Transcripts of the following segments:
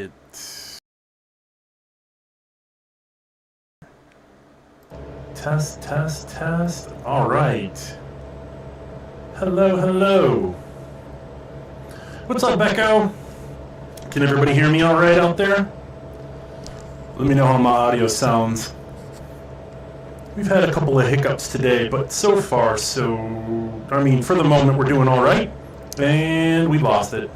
it. Test, test, test. All right. Hello, hello. What's up, Becco? Can everybody hear me all right out there? Let me know how my audio sounds. We've had a couple of hiccups today, but so far, for the moment, we're doing all right. And we lost it.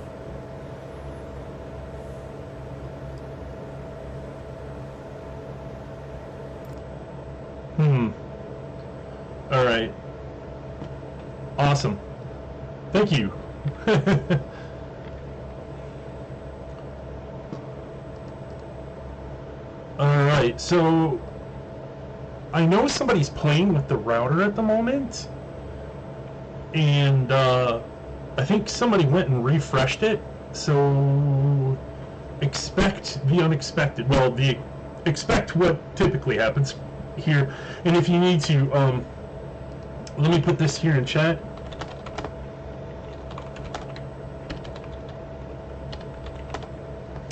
All right. Awesome. Thank you. All right, so I know somebody's playing with the router at the moment, and I think somebody went and refreshed it, so expect the unexpected. Well, expect what typically happens here, and if you need to, let me put this here in chat.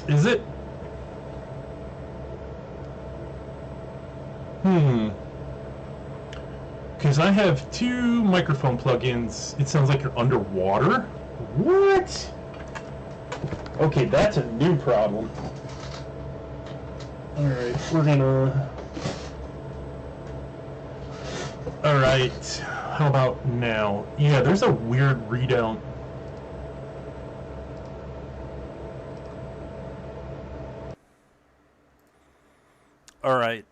Is it? Because I have two microphone plugins. It sounds like you're underwater. What? Okay, that's a new problem. Alright, we're gonna... Alright, how about now? Yeah, there's a weird readout. Alright.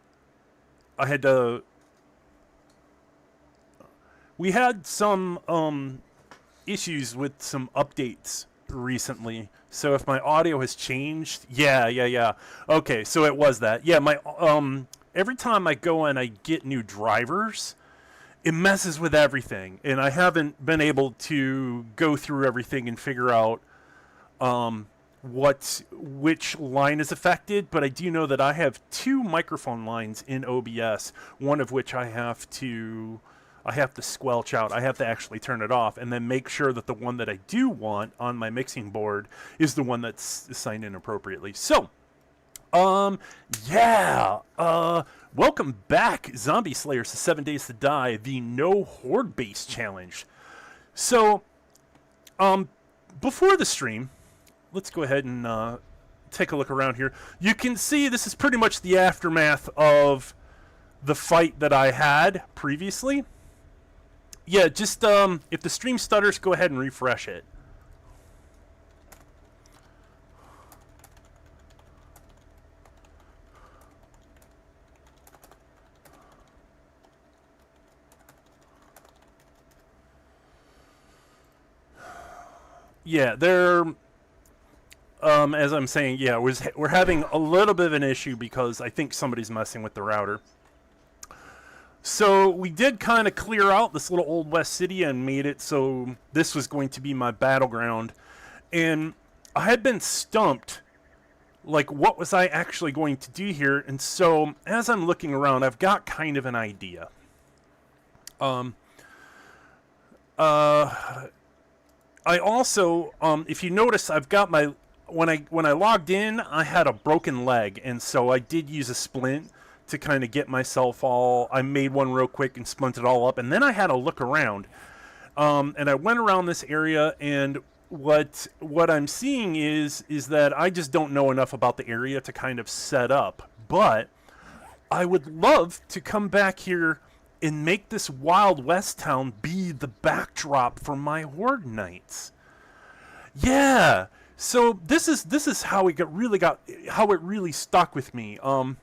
We had some issues with some updates recently. So if my audio has changed, yeah. Okay, so it was that. Yeah, my every time I go and I get new drivers, it messes with everything, and I haven't been able to go through everything and figure out which line is affected, but I do know that I have two microphone lines in OBS, one of which I have to squelch out. I have to actually turn it off and then make sure that the one that I do want on my mixing board is the one that's assigned in appropriately. So, welcome back, Zombie Slayers, to 7 Days to Die, the No Horde Base challenge. So, before the stream, let's go ahead and take a look around here. You can see this is pretty much the aftermath of the fight that I had previously. Yeah, just if the stream stutters, go ahead and refresh it. Yeah, as I'm saying, yeah, we're having a little bit of an issue because I think somebody's messing with the router. So we did kind of clear out this little Old West city and made it so this was going to be my battleground. And I had been stumped, like, what was I actually going to do here? And so as I'm looking around, I've got kind of an idea. I also, if you notice, I've got my... When I logged in, I had a broken leg, and so I did use a splint to kind of get myself all... I made one real quick and splint it all up, and then I had to look around. And I went around this area, and what I'm seeing is that I just don't know enough about the area to kind of set up. But I would love to come back here and make this Wild West town be the backdrop for my Horde nights. Yeah! So this is how it really stuck with me. I'm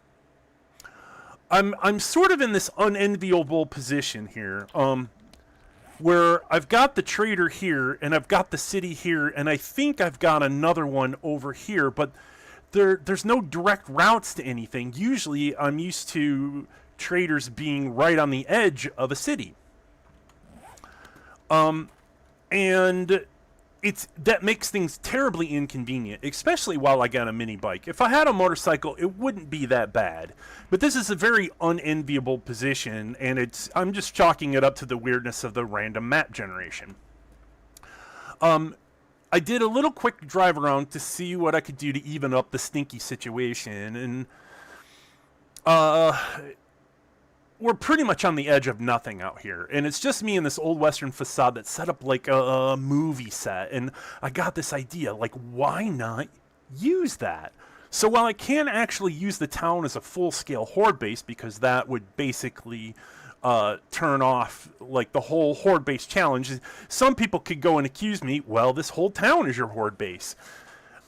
sort of in this unenviable position here, where I've got the trader here and I've got the city here, and I think I've got another one over here, but there's no direct routes to anything. Usually I'm used to traders being right on the edge of a city, and that makes things terribly inconvenient, especially while I got a mini bike. If I had a motorcycle, it wouldn't be that bad. But this is a very unenviable position, and I'm just chalking it up to the weirdness of the random map generation. I did a little quick drive around to see what I could do to even up the stinky situation, and we're pretty much on the edge of nothing out here, and it's just me and this old western facade that's set up like a movie set, and I got this idea, like, why not use that? So while I can't actually use the town as a full-scale horde base, because that would basically turn off like the whole horde base challenge, some people could go and accuse me, well, this whole town is your horde base.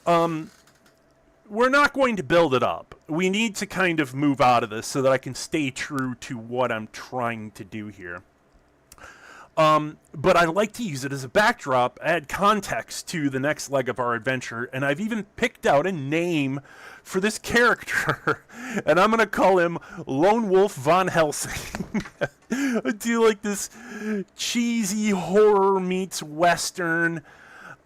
We're not going to build it up. We need to kind of move out of this so that I can stay true to what I'm trying to do here. But I like to use it as a backdrop, add context to the next leg of our adventure, and I've even picked out a name for this character, and I'm going to call him Lone Wolf Von Helsing. I do like this cheesy horror meets western.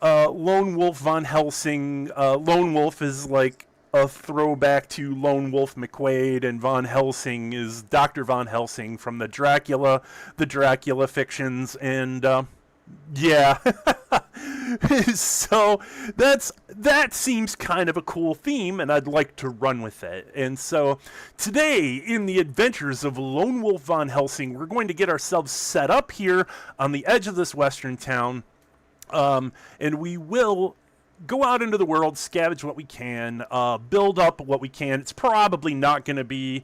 Lone Wolf Von Helsing. Lone Wolf is like a throwback to Lone Wolf McQuaid, and Von Helsing is Dr. Von Helsing from the Dracula fictions, and yeah. So that seems kind of a cool theme, and I'd like to run with it. And so today, in the adventures of Lone Wolf Von Helsing, we're going to get ourselves set up here on the edge of this western town, and we will go out into the world, scavenge what we can, build up what we can. It's probably not going to be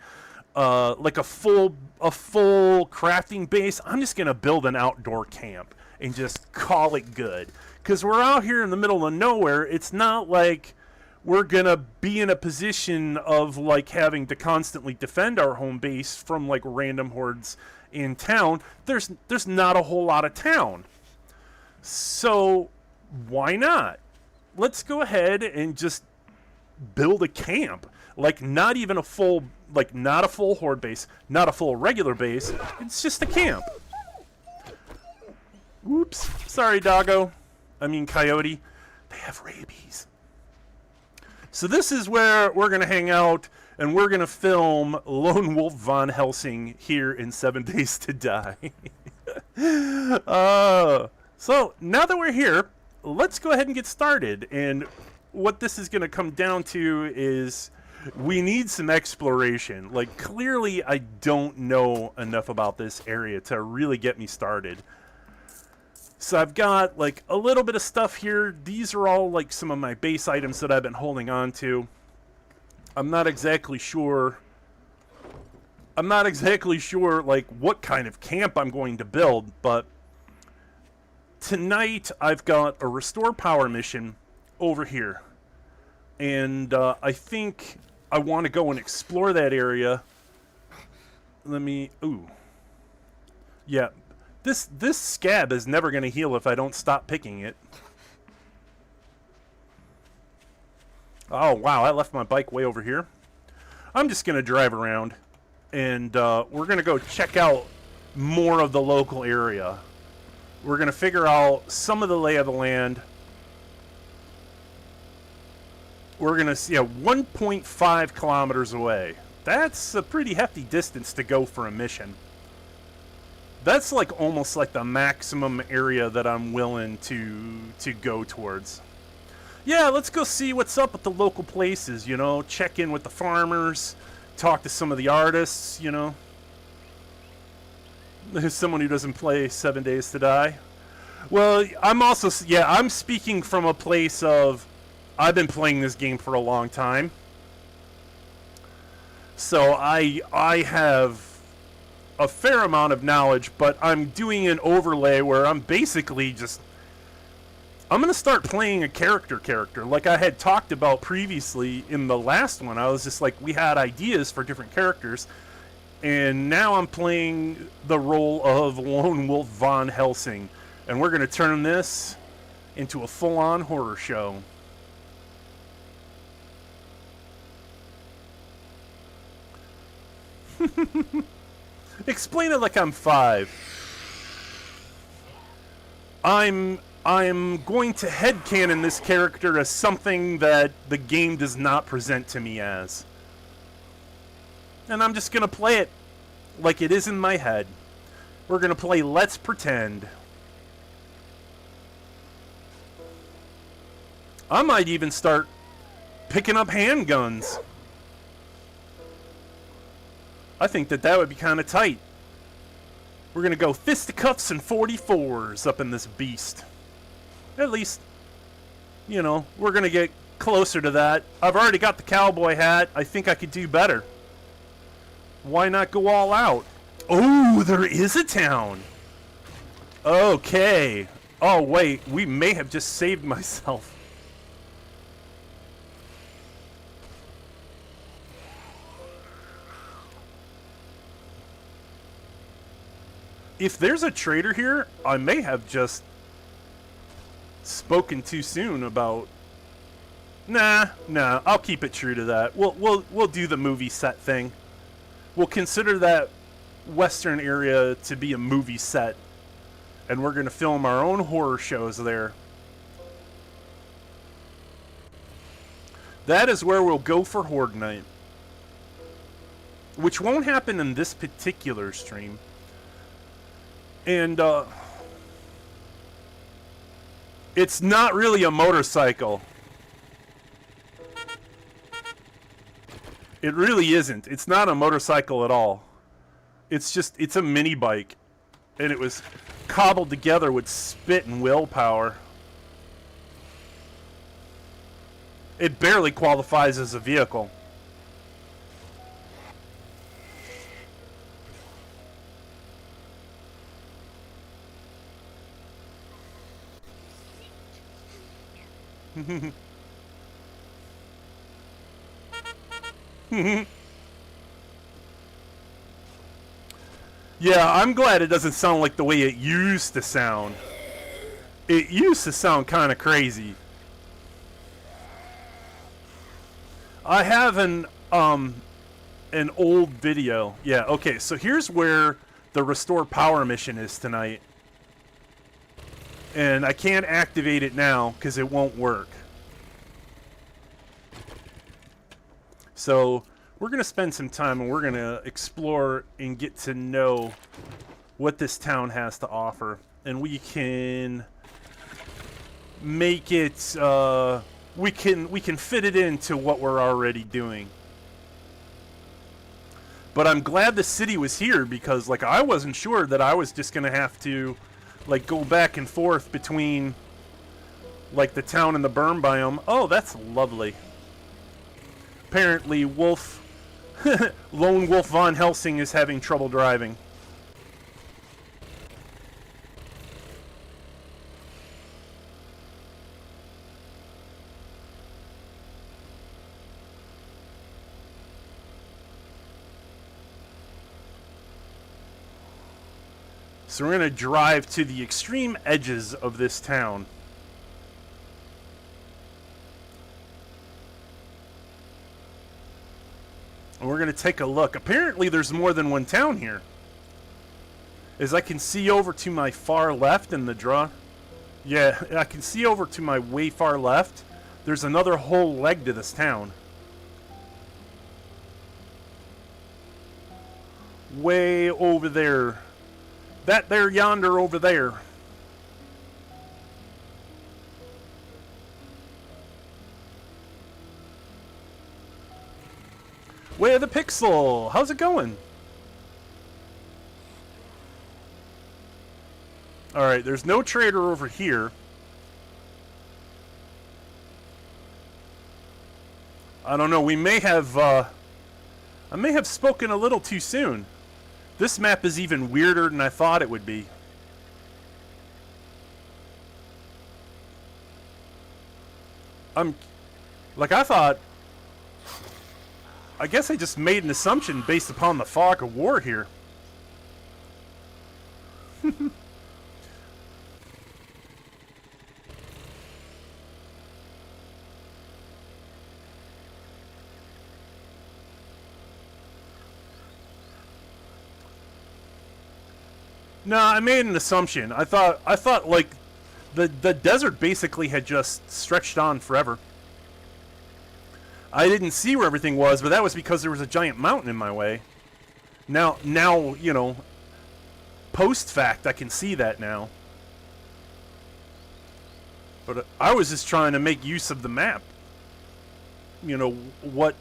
like a full crafting base. I'm just going to build an outdoor camp and just call it good. Because we're out here in the middle of nowhere. It's not like we're going to be in a position of like having to constantly defend our home base from like random hordes in town. There's not a whole lot of town. So why not? Let's go ahead and just build a camp. Like, not even a full, like, not a full horde base, not a full regular base. It's just a camp. Whoops. Sorry, doggo. I mean, coyote. They have rabies. So this is where we're going to hang out, and we're going to film Lone Wolf Von Helsing here in 7 Days to Die. So, now that we're here, let's go ahead and get started. And what this is going to come down to is we need some exploration. Like, clearly I don't know enough about this area to really get me started. So I've got like a little bit of stuff here. These are all like some of my base items that I've been holding on to. I'm not exactly sure like what kind of camp I'm going to build, but tonight I've got a restore power mission over here, and I think I want to go and explore that area. Yeah, this scab is never going to heal if I don't stop picking it. Oh wow, I left my bike way over here. I'm just going to drive around, and we're going to go check out more of the local area. We're going to figure out some of the lay of the land. We're going to see 1.5 kilometers away. That's a pretty hefty distance to go for a mission. That's like almost like the maximum area that I'm willing to go towards. Yeah, let's go see what's up with the local places, you know, check in with the farmers, talk to some of the artists, you know. There's someone who doesn't play 7 Days to Die. Well, I'm speaking from a place of, I've been playing this game for a long time. So I have a fair amount of knowledge, but I'm doing an overlay where I'm basically just, I'm going to start playing a character like I had talked about previously in the last one. I was just like, we had ideas for different characters. And now I'm playing the role of Lone Wolf Von Helsing. And we're going to turn this into a full-on horror show. Explain it like I'm 5. I'm going to headcanon this character as something that the game does not present to me as. And I'm just going to play it like it is in my head. We're going to play Let's Pretend. I might even start picking up handguns. I think that would be kind of tight. We're going to go fisticuffs and 44s up in this beast. At least, you know, we're going to get closer to that. I've already got the cowboy hat. I think I could do better. Why not go all out? Oh, there is a town. Okay. Oh, wait. We may have just saved myself. If there's a trader here, I may have just spoken too soon about... Nah, I'll keep it true to that. We'll do the movie set thing. We'll consider that western area to be a movie set. And we're going to film our own horror shows there. That is where we'll go for Horde Night. Which won't happen in this particular stream. And, it's not really a motorcycle. It really isn't. It's not a motorcycle at all. It's a mini bike. And it was cobbled together with spit and willpower. It barely qualifies as a vehicle. Yeah, I'm glad it doesn't sound like the way it used to sound. It used to sound kind of crazy. I have an old video. Yeah, okay, so here's where the restore power mission is tonight. And I can't activate it now because it won't work. So we're going to spend some time and we're going to explore and get to know what this town has to offer. And we can make it, we can fit it into what we're already doing. But I'm glad the city was here because, like, I wasn't sure that I was just going to have to, like, go back and forth between, like, the town and the burn biome. Oh, that's lovely. Apparently, Lone Wolf Von Helsing is having trouble driving. So we're going to drive to the extreme edges of this town. And we're going to take a look. Apparently there's more than one town here. As I can see over to my far left in the draw. Yeah, I can see over to my way far left. There's another whole leg to this town. Way over there. That there yonder over there. Way of the Pixel. How's it going? Alright, there's no trader over here. I don't know, we may have, I may have spoken a little too soon. This map is even weirder than I thought it would be. Like, I thought... I guess I just made an assumption based upon the fog of war here. No, I made an assumption. I thought like the desert basically had just stretched on forever. I didn't see where everything was, but that was because there was a giant mountain in my way. Now, you know, post fact, I can see that now. But I was just trying to make use of the map. You know, what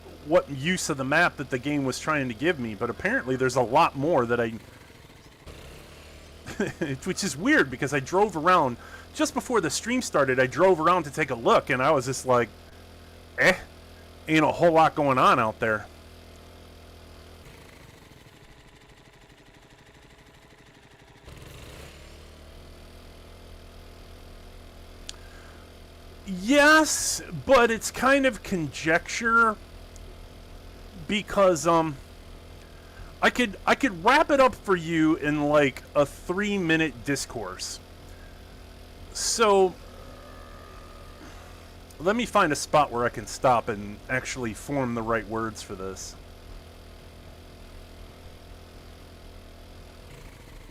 use of the map that the game was trying to give me. But apparently there's a lot more that I... which is weird, because I drove around... Just before the stream started, I drove around to take a look, and I was just like, ain't a whole lot going on out there. Yes, but it's kind of conjecture, because I could wrap it up for you in like a 3-minute discourse. So let me find a spot where I can stop and actually form the right words for this.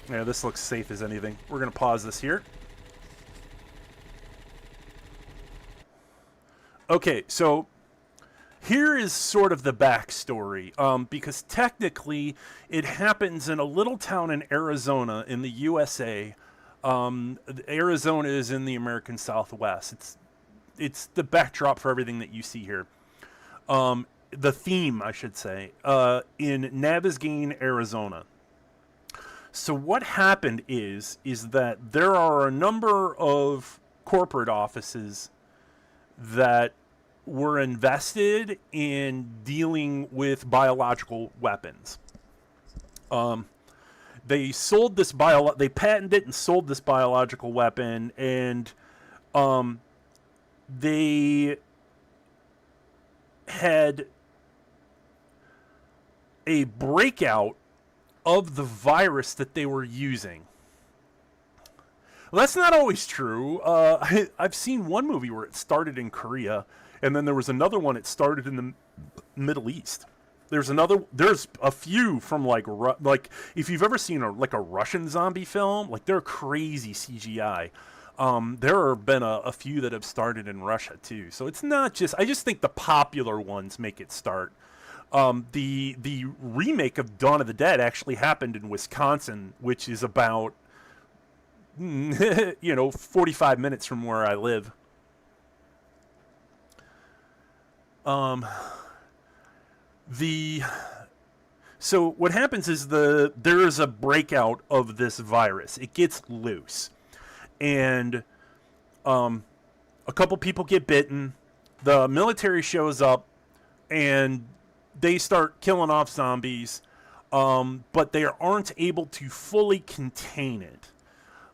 Yeah, this looks safe as anything. We're gonna pause this here. Okay, so here is sort of the backstory, because technically it happens in a little town in Arizona in the USA. Arizona is in the American Southwest. It's the backdrop for everything that you see here. The theme, I should say, in Nabisgain, Arizona. So what happened is that there are a number of corporate offices that were invested in dealing with biological weapons. They sold this they patented it and sold this biological weapon, and they had a breakout of the virus that they were using. Well, that's not always true. I've seen one movie where it started in Korea, and then there was another one it started in the Middle East. There's a few from like if you've ever seen a Russian zombie film, like they're crazy CGI. There have been a few that have started in Russia too. So it's not just, I just think the popular ones make it start. The remake of Dawn of the Dead actually happened in Wisconsin, which is about 45 minutes from where I live. So what happens is there is a breakout of this virus. It gets loose, and a couple people get bitten. The military shows up, and they start killing off zombies, but they aren't able to fully contain it.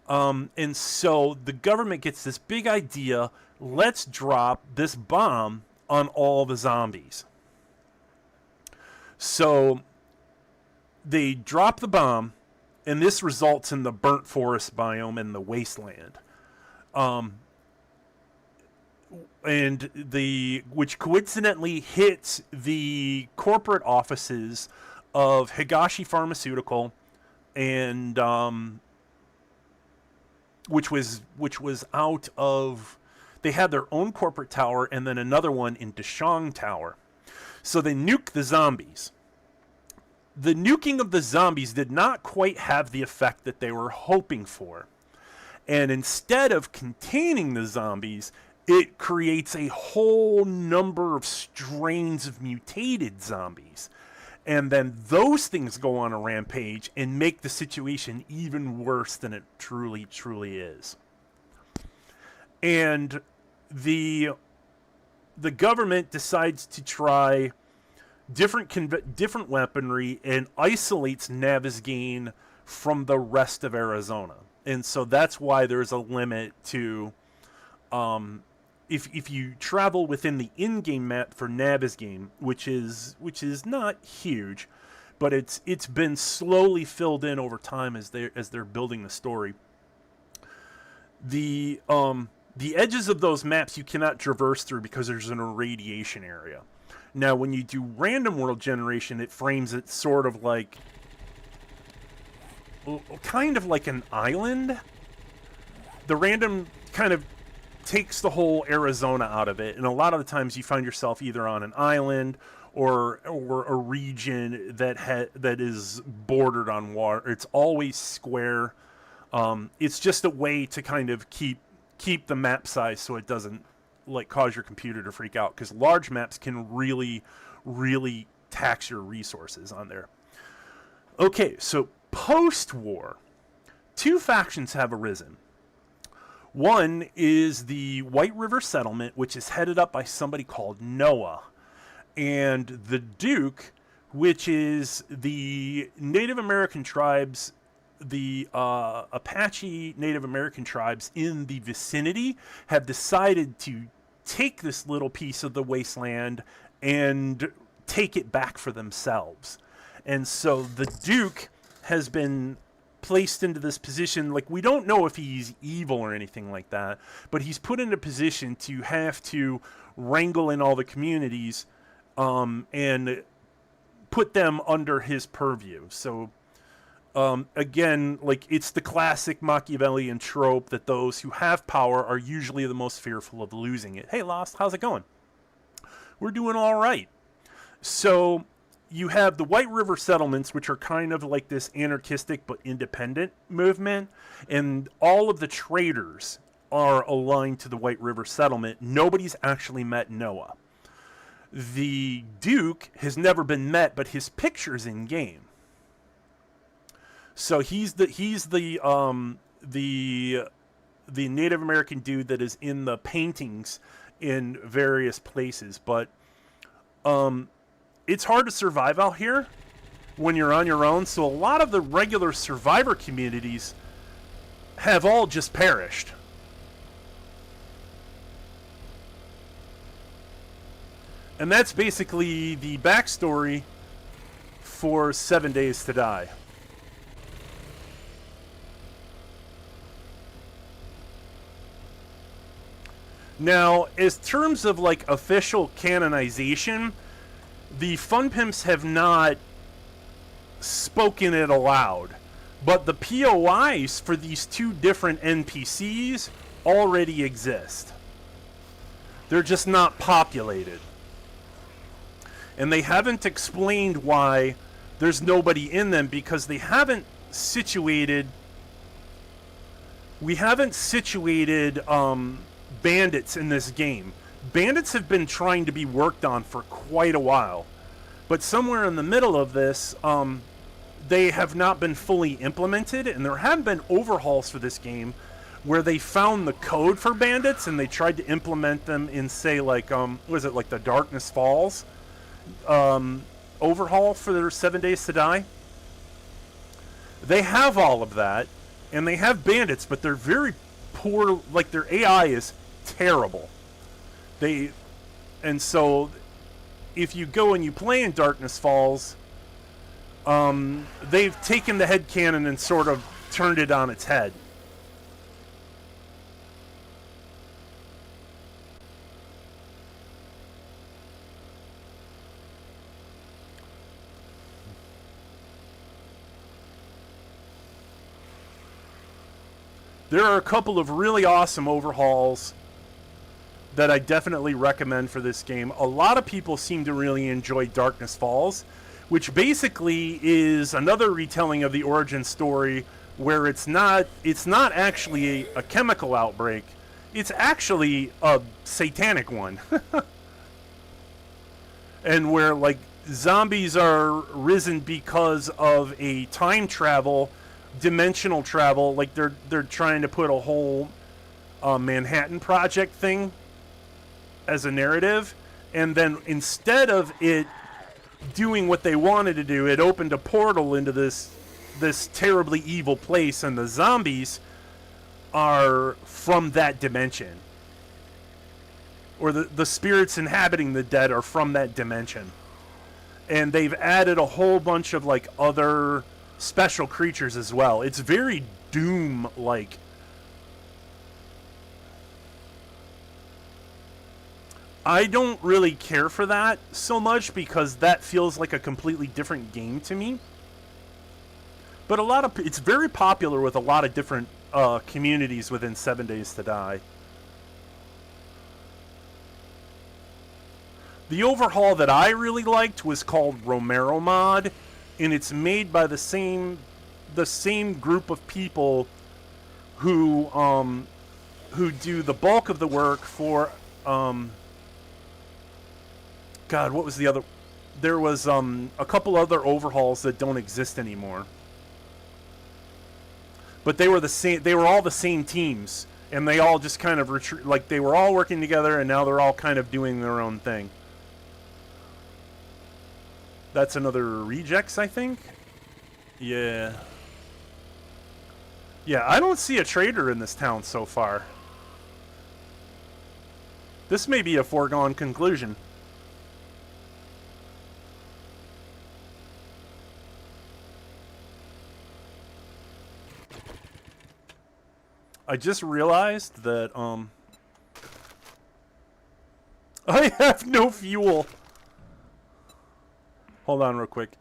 And so the government gets this big idea: let's drop this bomb on all the zombies. So they drop the bomb, and this results in the burnt forest biome and the wasteland. Which coincidentally hits the corporate offices of Higashi Pharmaceutical, and which was out of, they had their own corporate tower and then another one in Dashong Tower. So they nuke the zombies. The nuking of the zombies did not quite have the effect that they were hoping for. And instead of containing the zombies, it creates a whole number of strains of mutated zombies. And then those things go on a rampage and make the situation even worse than it truly, truly is. And the government decides to try different weaponry and isolates Nabisgain from the rest of Arizona. And so that's why there's a limit to if you travel within the in-game map for Nabisgain, which is not huge, but it's been slowly filled in over time as they're building the story. The edges of those maps you cannot traverse through because there's an irradiation area. Now, when you do random world generation, it frames it sort of like, kind of like an island. The random kind of takes the whole Arizona out of it, and a lot of the times you find yourself either on an island or a region that is bordered on water. It's always square. It's just a way to kind of keep keep the map size so it doesn't like cause your computer to freak out, because large maps can really, really tax your resources on there. Okay, so post-war, two factions have arisen. One is the White River Settlement, which is headed up by somebody called Noah, and the Duke, which is the Native American tribes, the Apache Native American tribes in the vicinity, have decided to take this little piece of the wasteland and take it back for themselves. And so the Duke has been placed into this position. Like, we don't know if he's evil or anything like that, but he's put in a position to have to wrangle in all the communities and put them under his purview. So again, like, it's the classic Machiavellian trope that those who have power are usually the most fearful of losing it. Hey, Lost, how's it going? We're doing all right. So you have the White River settlements, which are kind of like this anarchistic but independent movement, and all of the traders are aligned to the White River settlement. Nobody's actually met Noah. The Duke has never been met, but his picture's in game. So he's the Native American dude that is in the paintings in various places. But it's hard to survive out here when you're on your own. So a lot of the regular survivor communities have all just perished. And that's basically the backstory for 7 Days to Die. Now, as terms of like official canonization, the Fun Pimps have not spoken it aloud, but the POIs for these two different NPCs already exist. They're just not populated. And they haven't explained why there's nobody in them, because they haven't situated... We haven't situated bandits in this game. Bandits have been trying to be worked on for quite a while, but somewhere in the middle of this, they have not been fully implemented, and there have been overhauls for this game where they found the code for bandits and they tried to implement them in, say, like, was it like the Darkness Falls overhaul for their 7 Days to Die? They have all of that, and they have bandits, but they're very poor. Like, their AI is terrible. And so if you go and you play in Darkness Falls, they've taken the headcanon and sort of turned it on its head. There are a couple of really awesome overhauls that I definitely recommend for this game. A lot of people seem to really enjoy Darkness Falls, which basically is another retelling of the origin story, where it's not actually a chemical outbreak. It's actually a satanic one. And where, like, zombies are risen because of a time travel, dimensional travel. Like, they're trying to put a whole Manhattan Project thing as a narrative, and then instead of it doing what they wanted to do, it opened a portal into this terribly evil place, and the zombies are from that dimension, or the spirits inhabiting the dead are from that dimension. And they've added a whole bunch of, like, other special creatures as well. It's very Doom-like. I don't really care for that so much, because that feels like a completely different game to me. But it's very popular with a lot of different communities within 7 Days to Die. The overhaul that I really liked was called Romero Mod, and it's made by the same group of people who who do the bulk of the work for, God, what was the other? There was a couple other overhauls that don't exist anymore. But they were the same. They were all the same teams, and they all just kind of like they were all working together, and now they're all kind of doing their own thing. That's another rejects, I think. Yeah. Yeah, I don't see a trader in this town so far. This may be a foregone conclusion. I just realized that, I have no fuel. Hold on real quick.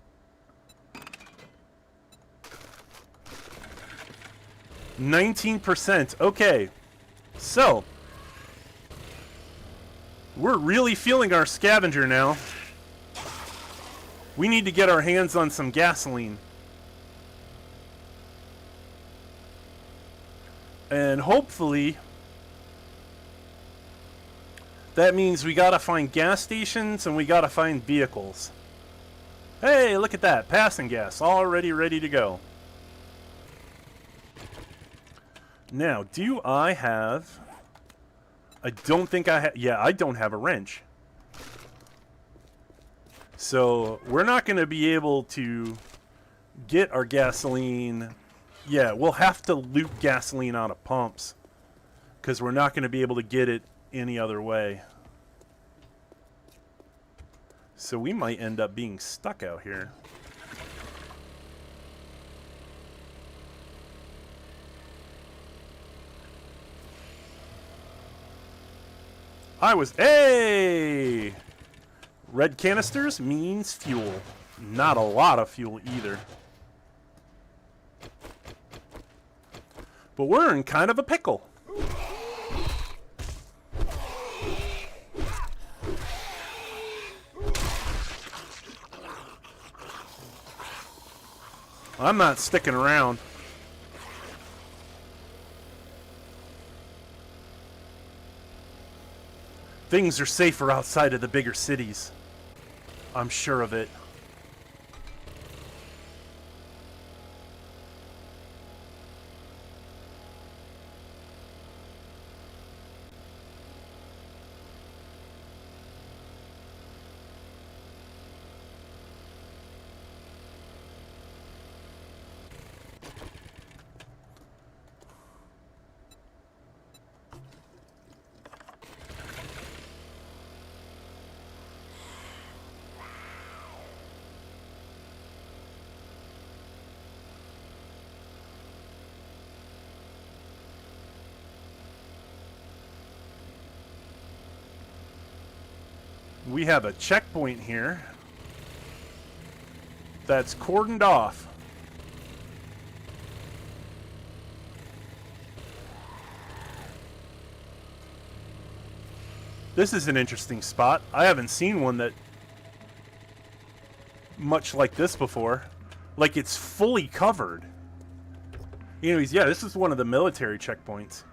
19%. Okay. So, we're really feeling our scavenger now. We need to get our hands on some gasoline. And hopefully, that means we gotta find gas stations and we gotta find vehicles. Hey, look at that. Passing gas. Already ready to go. Now, do I have... I don't think I have... Yeah, I don't have a wrench. So, we're not going to be able to get our gasoline... Yeah, we'll have to loop gasoline out of pumps. Because we're not going to be able to get it any other way. So we might end up being stuck out here. Hey! Red canisters means fuel. Not a lot of fuel either. But we're in kind of a pickle. I'm not sticking around. Things are safer outside of the bigger cities. I'm sure of it. We have a checkpoint here that's cordoned off. This is an interesting spot. I haven't seen one that much like this before. Like it's fully covered. Anyways, yeah, this is one of the military checkpoints.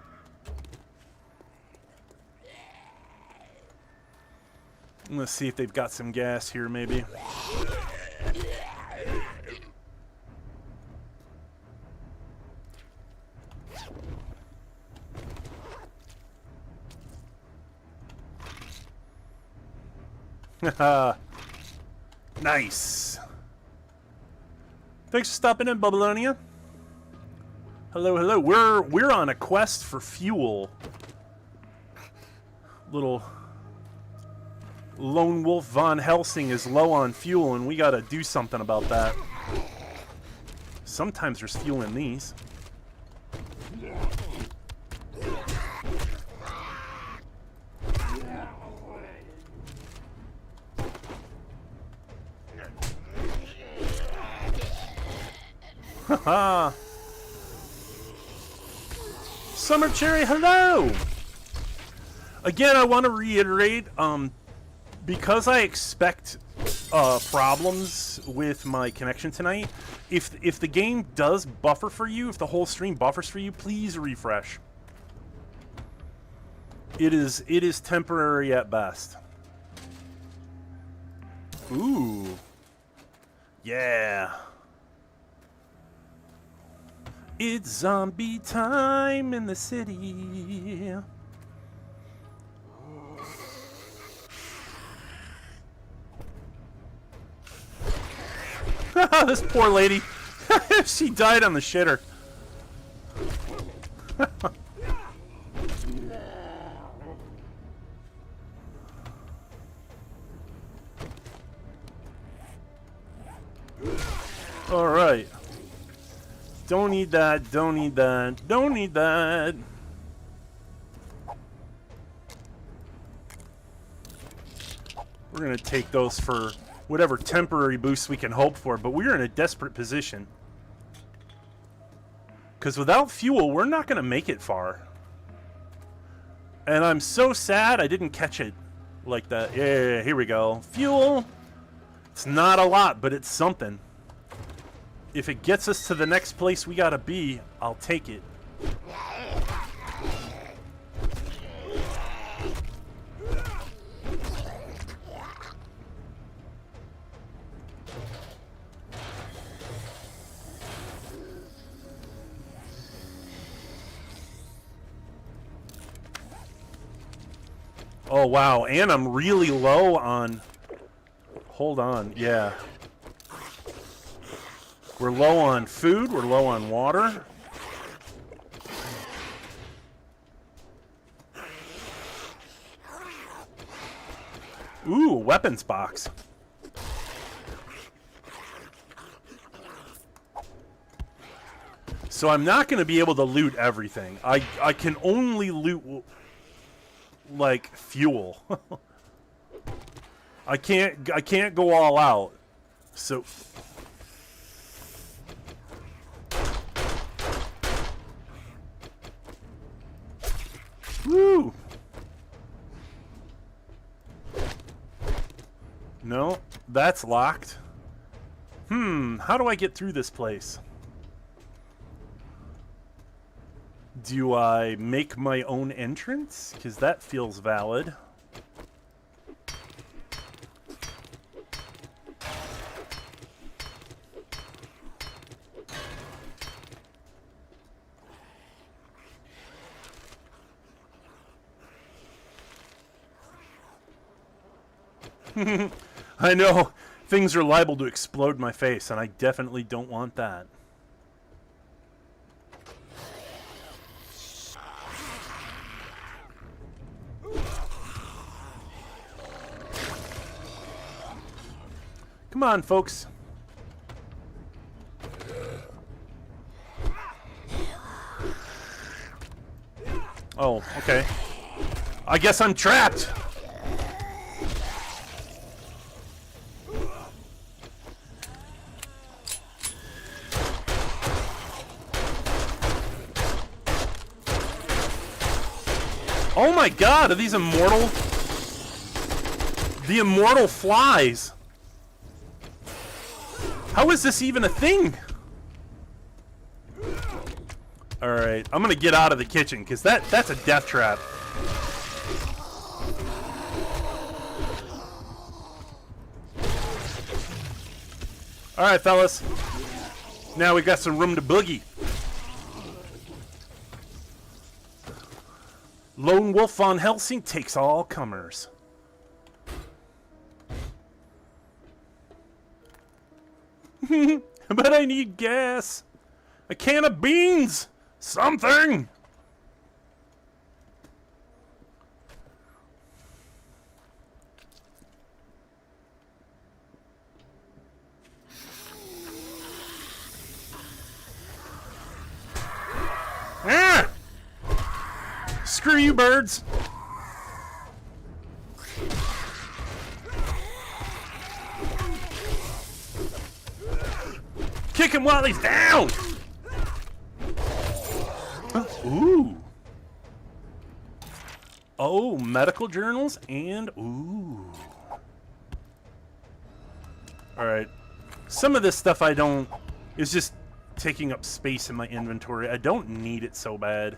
Let's see if they've got some gas here, maybe. Nice. Thanks for stopping in, Babylonia. Hello, hello. We're on a quest for fuel. Little Lone Wolf Von Helsing is low on fuel, and we gotta do something about that. Sometimes there's fuel in these. Haha. Summer Cherry, hello! Again, I want to reiterate, because I expect problems with my connection tonight, if the game does buffer for you, if the whole stream buffers for you, please refresh. It is temporary at best. Ooh. Yeah. It's zombie time in the city. This poor lady. She died on the shitter. All right. Don't need that. Don't need that. Don't need that. We're going to take those for whatever temporary boosts we can hope for, but we're in a desperate position. Because without fuel, we're not going to make it far. And I'm so sad I didn't catch it like that. Yeah, here we go. Fuel. It's not a lot, but it's something. If it gets us to the next place we gotta be, I'll take it. Oh, wow. And I'm really low on... Hold on. Yeah. We're low on food. We're low on water. Ooh, weapons box. So I'm not going to be able to loot everything. I can only loot, like, fuel. I can't go all out. So... Woo! No, that's locked. How do I get through this place? Do I make my own entrance? Because that feels valid. I know things are liable to explode in my face, and I definitely don't want that. Come on, folks. Oh, okay. I guess I'm trapped. Oh my god, are these immortal? The immortal flies. How is this even a thing? Alright, I'm gonna get out of the kitchen, because that's a death trap. Alright, fellas. Now we've got some room to boogie. Lone Wolf von Helsing takes all comers. But I need gas. A can of beans. Something. Ah! Screw you, birds. Kick him while he's down. Ooh. Oh, medical journals and ooh. All right. Some of this stuff I don't is just taking up space in my inventory. I don't need it so bad.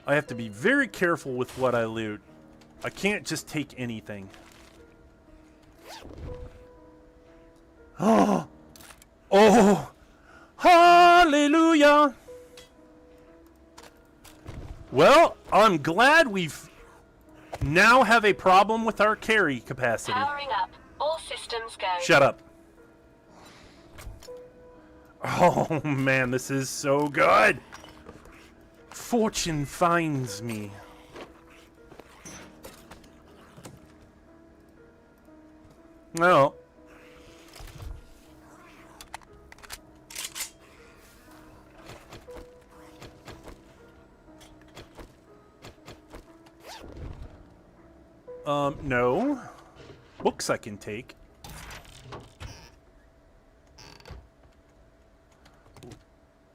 I have to be very careful with what I loot. I can't just take anything. Oh! Oh! Hallelujah! Well, I'm glad we've now have a problem with our carry capacity. Powering up. All systems go. Shut up. Oh man, this is so good. Fortune finds me. Well. No. Books I can take.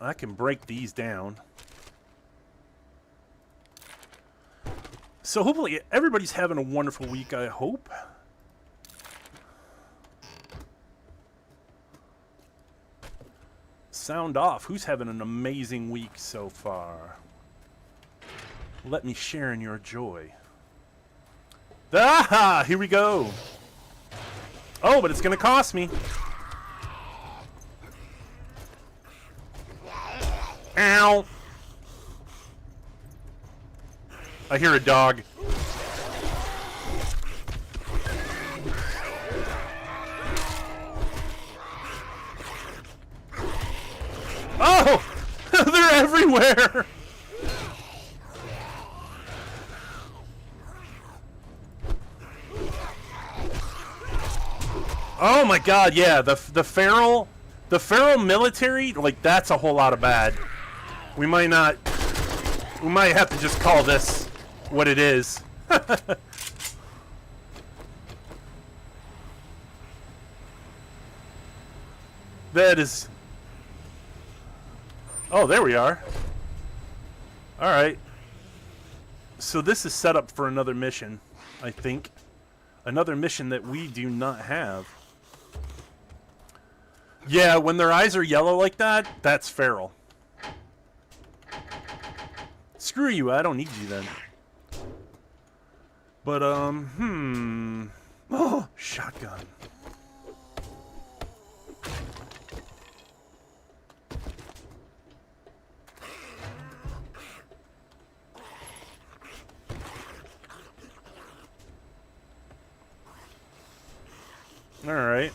I can break these down. So hopefully everybody's having a wonderful week, I hope. Sound off. Who's having an amazing week so far? Let me share in your joy. Ah! Here we go. Oh, but it's going to cost me. Ow! I hear a dog. Oh! They're everywhere! Oh my god, yeah, the feral military, like, that's a whole lot of bad. We might have to just call this what it is. That is... Oh, there we are. Alright. So this is set up for another mission, I think. Another mission that we do not have. Yeah, when their eyes are yellow like that, that's feral. Screw you, I don't need you then. But, Oh, shotgun. Alright.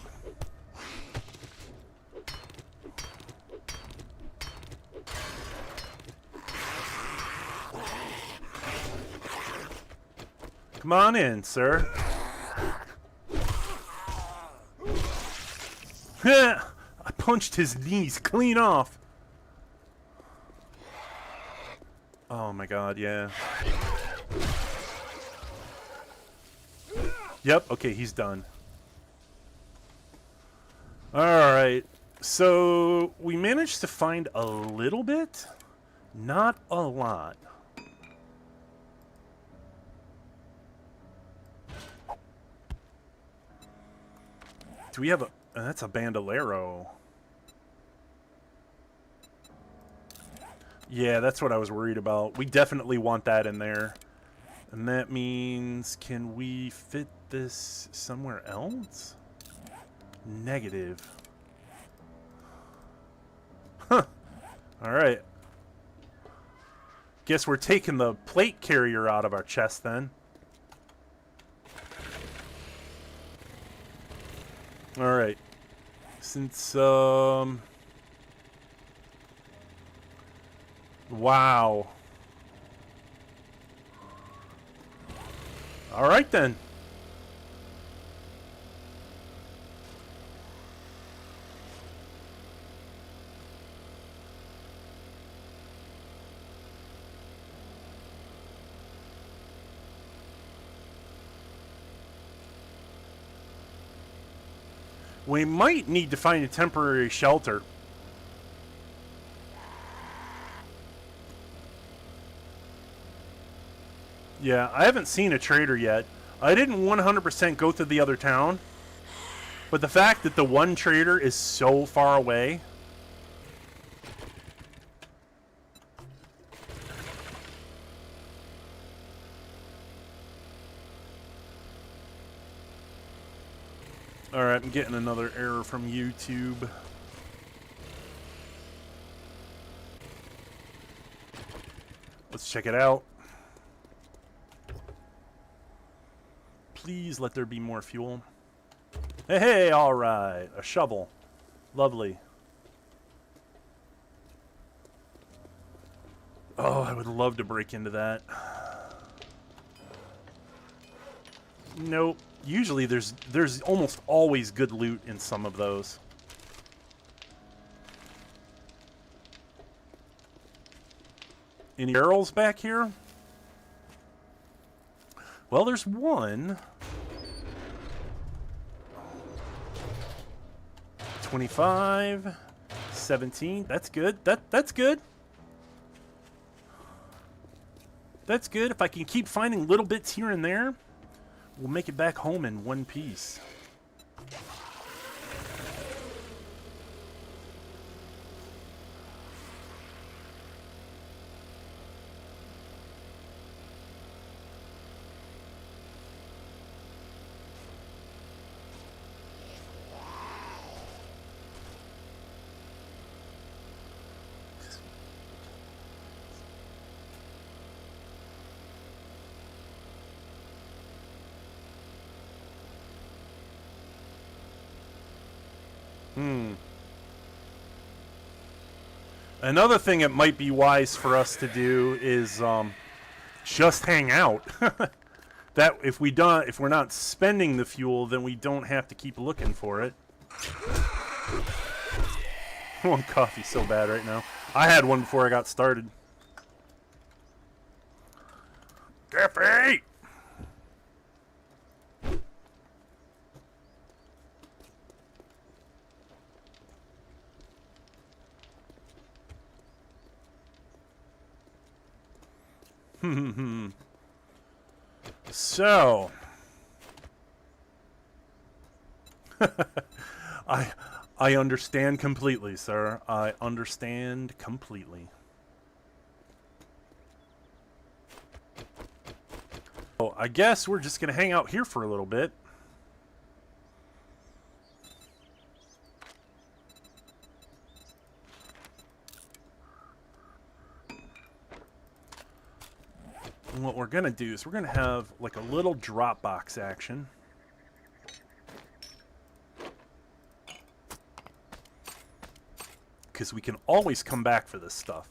Come on in, sir. I punched his knees clean off. Oh my god, yeah. Yep, okay, he's done. Alright, so we managed to find a little bit, not a lot. Do we have a... that's a bandolero. Yeah, that's what I was worried about. We definitely want that in there. And that means, can we fit this somewhere else? Negative. Huh. Alright. Guess we're taking the plate carrier out of our chest then. Alright. Since, wow. Alright then. We might need to find a temporary shelter. Yeah, I haven't seen a trader yet. I didn't 100% go to the other town. But the fact that the one trader is so far away... Alright, I'm getting another error from YouTube. Let's check it out. Please let there be more fuel. Hey, hey, alright. A shovel. Lovely. Oh, I would love to break into that. Nope. Usually there's almost always good loot in some of those. Any barrels back here? Well, there's one. 25, 17. That's good. That's good. That's good. If I can keep finding little bits here and there, we'll make it back home in one piece. Another thing it might be wise for us to do is just hang out. That if we're not spending the fuel, then we don't have to keep looking for it. I want coffee so bad right now. I had one before I got started. Cafe! So, I understand completely, sir. I understand completely. So, I guess we're just gonna hang out here for a little bit. And what we're gonna do is we're gonna have like a little drop box action. Because we can always come back for this stuff.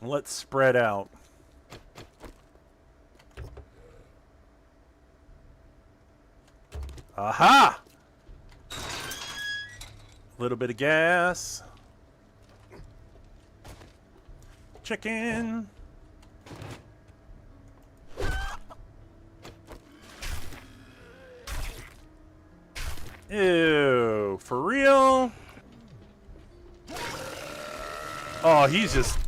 Let's spread out. Aha! A little bit of gas. Chicken. Ew, for real? Oh, he's just...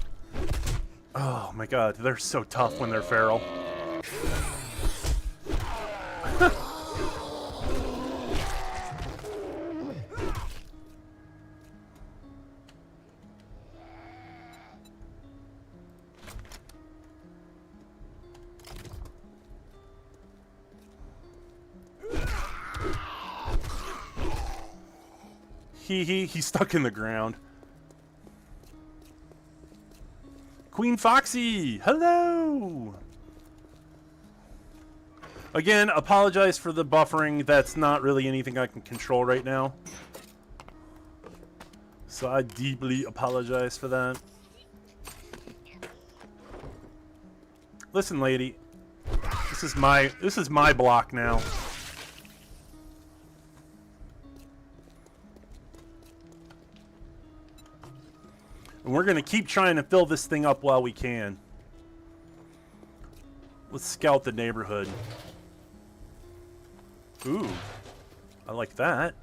Oh my god, they're so tough when they're feral. He's stuck in the ground. Queen Foxy, hello! Again, apologize for the buffering. That's not really anything I can control right now. So I deeply apologize for that. Listen, lady. This is my block now. And we're going to keep trying to fill this thing up while we can. Let's scout the neighborhood. Ooh. I like that.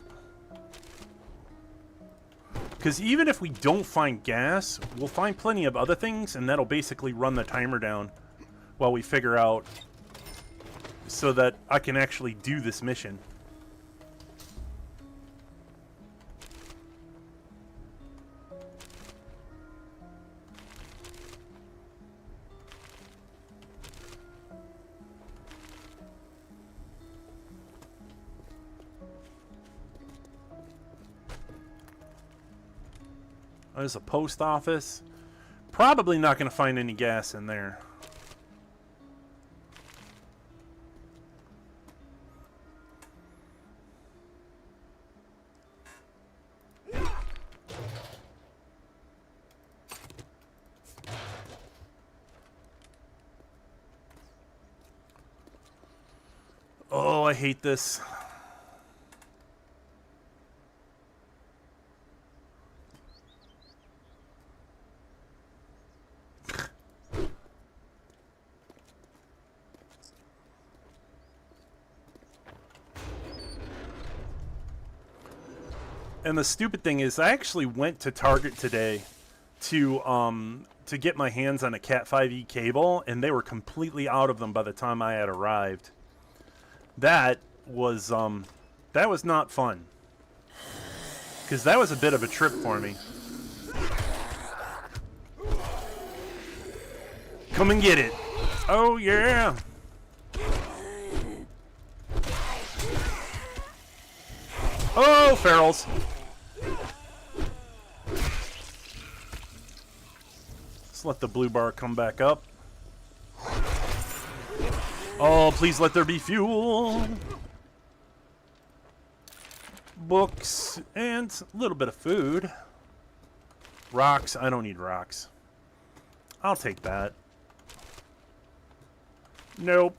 Because even if we don't find gas, we'll find plenty of other things, and that'll basically run the timer down while we figure out so that I can actually do this mission. There's a post office. Probably not going to find any gas in there. Oh, I hate this. And the stupid thing is, I actually went to Target today to get my hands on a Cat 5e cable, and they were completely out of them by the time I had arrived. That was not fun, because that was a bit of a trip for me. Come and get it. Oh yeah. Oh, ferals. Let's let the blue bar come back up. Oh, please let there be fuel. Books and a little bit of food. Rocks. I don't need rocks. I'll take that. Nope.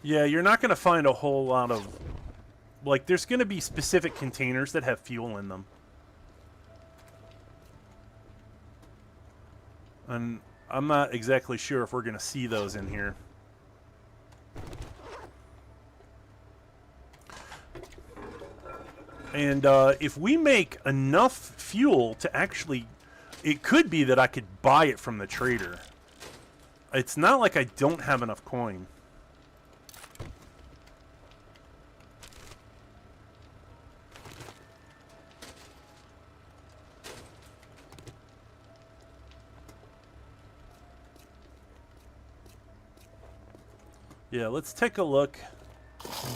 Yeah, you're not going to find a whole lot of... Like, there's going to be specific containers that have fuel in them. And I'm not exactly sure if we're going to see those in here. And if we make enough fuel to actually... It could be that I could buy it from the trader. It's not like I don't have enough coin. Yeah, let's take a look.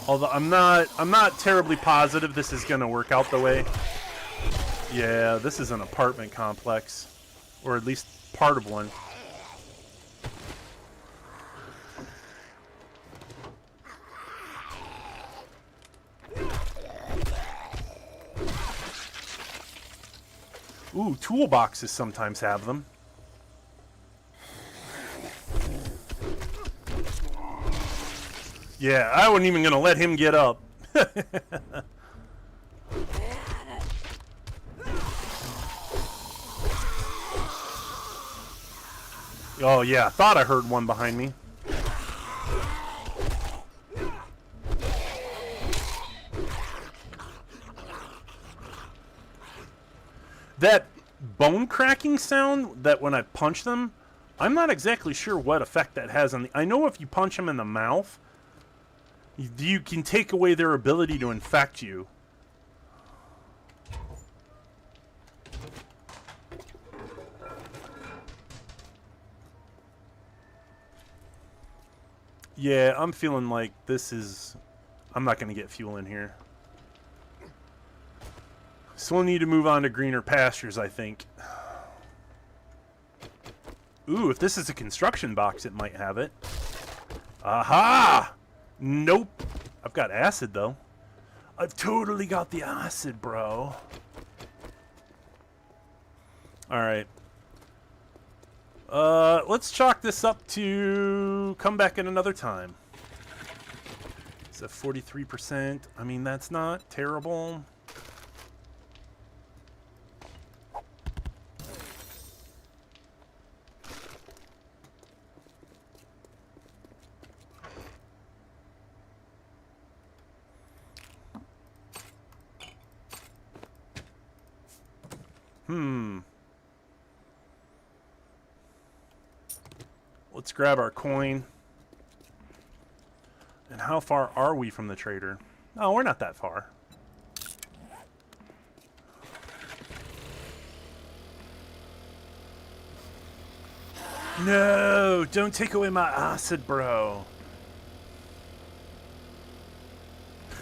Although I'm not terribly positive this is going to work out the way. Yeah, this is an apartment complex, or at least part of one. Ooh, toolboxes sometimes have them. Yeah, I wasn't even going to let him get up. Oh, yeah, I thought I heard one behind me. That bone cracking sound that when I punch them, I'm not exactly sure what effect that has on the... I know if you punch them in the mouth, you can take away their ability to infect you. Yeah, I'm feeling like this is... I'm not going to get fuel in here. So we'll need to move on to greener pastures, I think. Ooh, if this is a construction box, it might have it. Aha! Nope. I've got acid, though. I've totally got the acid, bro. Alright. Let's chalk this up to come back at another time. It's a 43%. I mean, that's not terrible. Let's grab our coin. And how far are we from the trader? Oh, we're not that far. No, don't take away my acid, bro.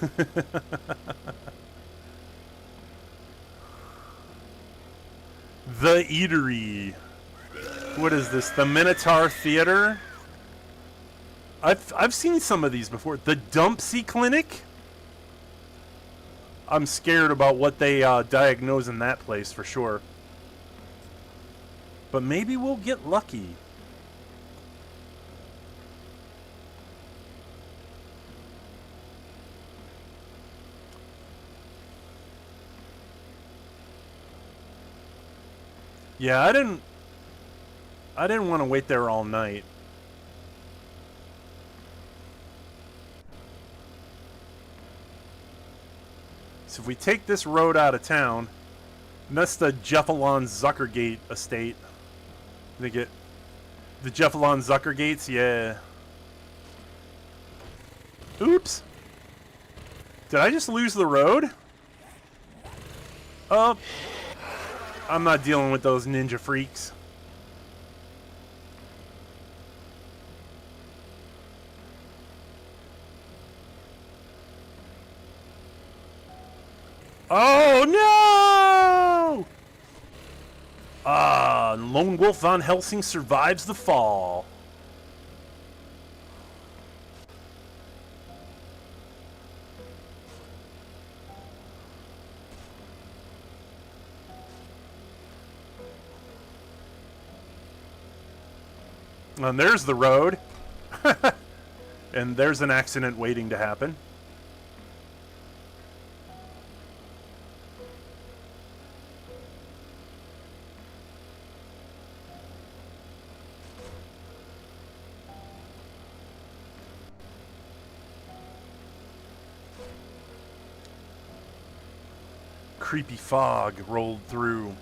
The Eatery. What is this? The Minotaur Theater? I've seen some of these before. The Dumpsy Clinic? I'm scared about what they diagnose in that place for sure. But maybe we'll get lucky. Yeah, I didn't want to wait there all night. So if we take this road out of town, and that's the Jeffalon Zuckergate estate. They get the Jeffalon Zuckergates, yeah. Oops. Did I just lose the road? Oh. I'm not dealing with those ninja freaks. Oh no! Lone Wolf Von Helsing survives the fall. And there's the road. And there's an accident waiting to happen. Creepy fog rolled through.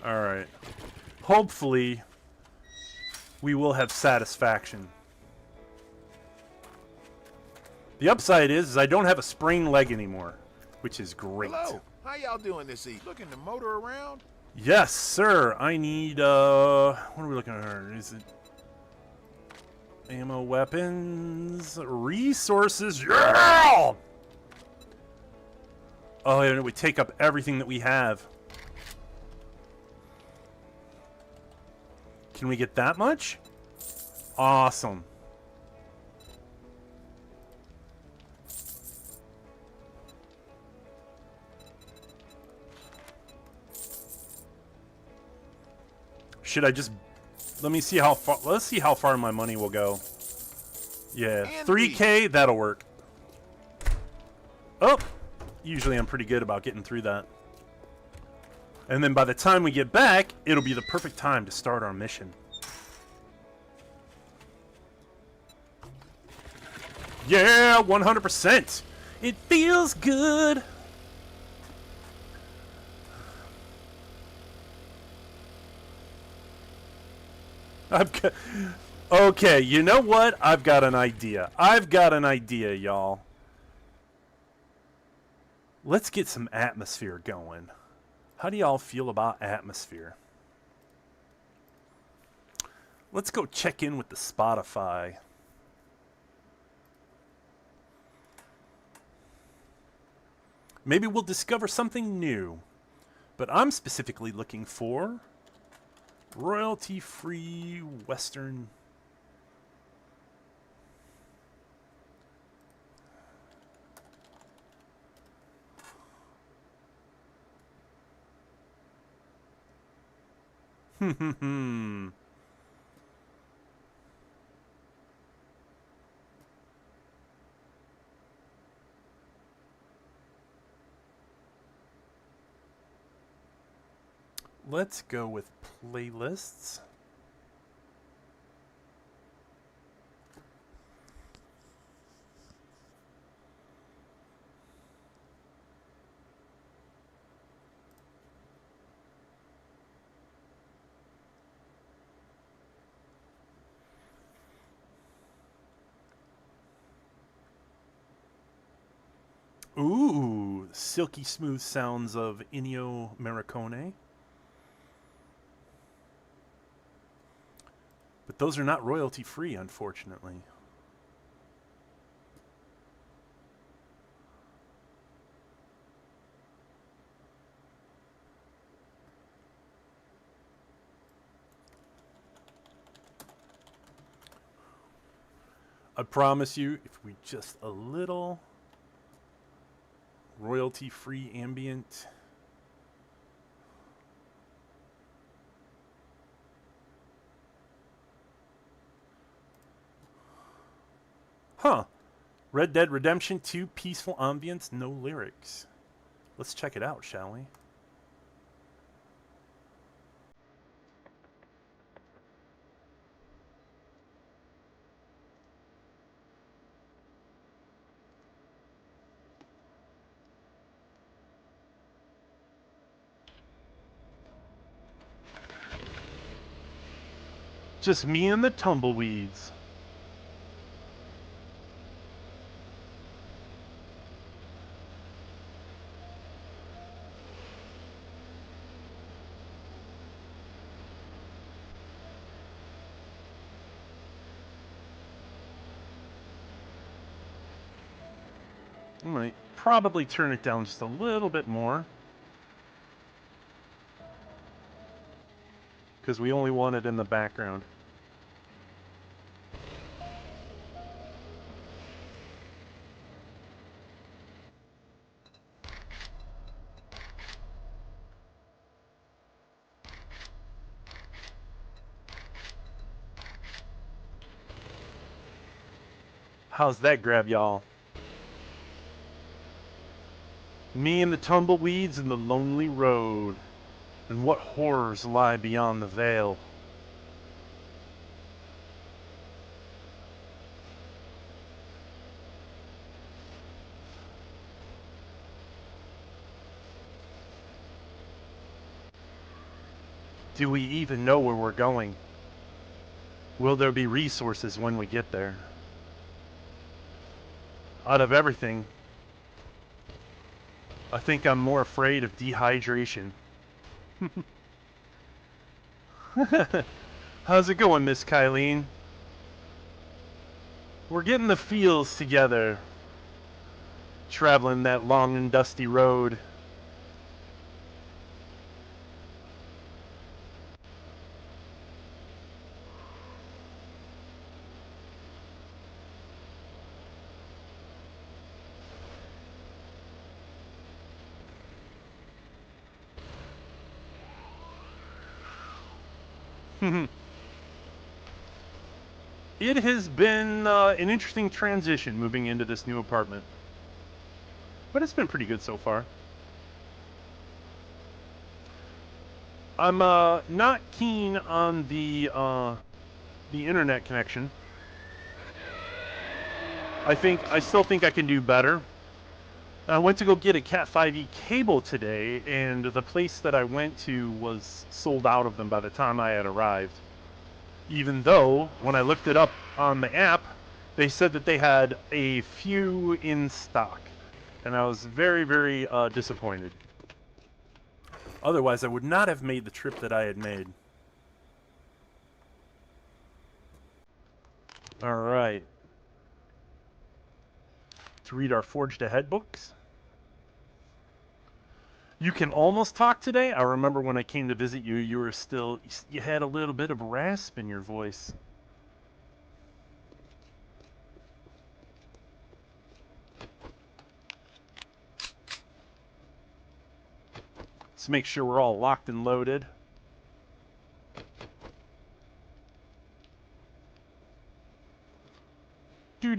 All right. Hopefully, we will have satisfaction. The upside is I don't have a sprained leg anymore, which is great. Hello. How y'all doing this evening? Looking to motor around? Yes, sir. I need, what are we looking at? Is it ammo, weapons, resources? Yeah! Oh, and it would take up everything that we have. Can we get that much? Awesome. Should I just... Let me see how far... Let's see how far my money will go. Yeah, 3K, that'll work. Oh! Usually I'm pretty good about getting through that. And then by the time we get back, it'll be the perfect time to start our mission. Yeah, 100%! It feels good! Okay, you know what? I've got an idea. Y'all. Let's get some atmosphere going. How do y'all feel about atmosphere? Let's go check in with the Spotify. Maybe we'll discover something new. But I'm specifically looking for royalty-free Western. Let's go with playlists. Ooh, silky smooth sounds of Ennio Morricone. But those are not royalty free, unfortunately. I promise you, if we just a little royalty free ambient. Huh. Red Dead Redemption 2 peaceful ambience, no lyrics. Let's check it out, shall we? Just me and the tumbleweeds. I might probably turn it down just a little bit more. Because we only want it in the background. How's that grab, y'all? Me and the tumbleweeds and the lonely road. And what horrors lie beyond the veil. Do we even know where we're going? Will there be resources when we get there? Out of everything, I think I'm more afraid of dehydration. How's it going, Miss Kylene? We're getting the feels together. Traveling that long and dusty road. It has been an interesting transition moving into this new apartment. But it's been pretty good so far. I'm not keen on the internet connection. I still think I can do better. I went to go get a Cat 5e cable today, and the place that I went to was sold out of them by the time I had arrived. Even though, when I looked it up on the app, they said that they had a few in stock. And I was very, very disappointed. Otherwise, I would not have made the trip that I had made. Alright. To read our Forged Ahead books. You can almost talk today. I remember when I came to visit you, you had a little bit of rasp in your voice. Let's make sure we're all locked and loaded. Do.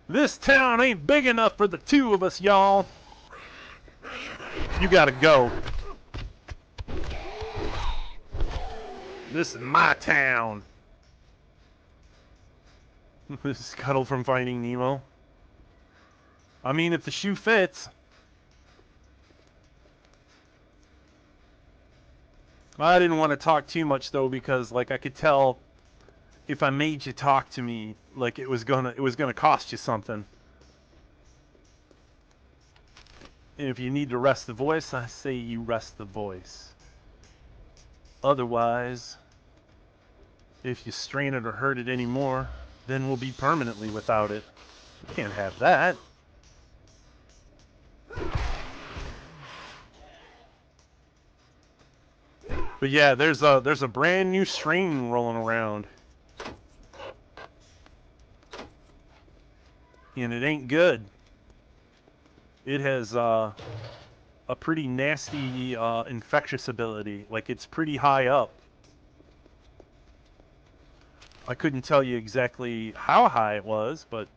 This town ain't big enough for the two of us, y'all. You gotta go. This is my town. This is Cuddle from Finding Nemo. I mean, if the shoe fits. I didn't want to talk too much, though, because, like, I could tell if I made you talk to me like it was gonna cost you something. And if you need to rest the voice, I say you rest the voice. Otherwise, if you strain it or hurt it anymore, then we'll be permanently without it. Can't have that. But yeah, there's a brand new strain rolling around. And it ain't good. It has a pretty nasty infectious ability. Like, it's pretty high up. I couldn't tell you exactly how high it was, but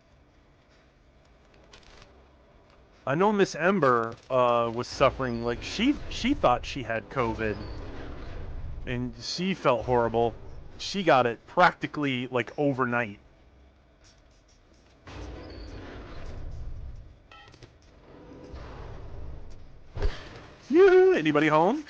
I know Miss Ember was suffering. Like, she thought she had COVID, and she felt horrible. She got it practically like overnight. Yoo-hoo! Anybody home?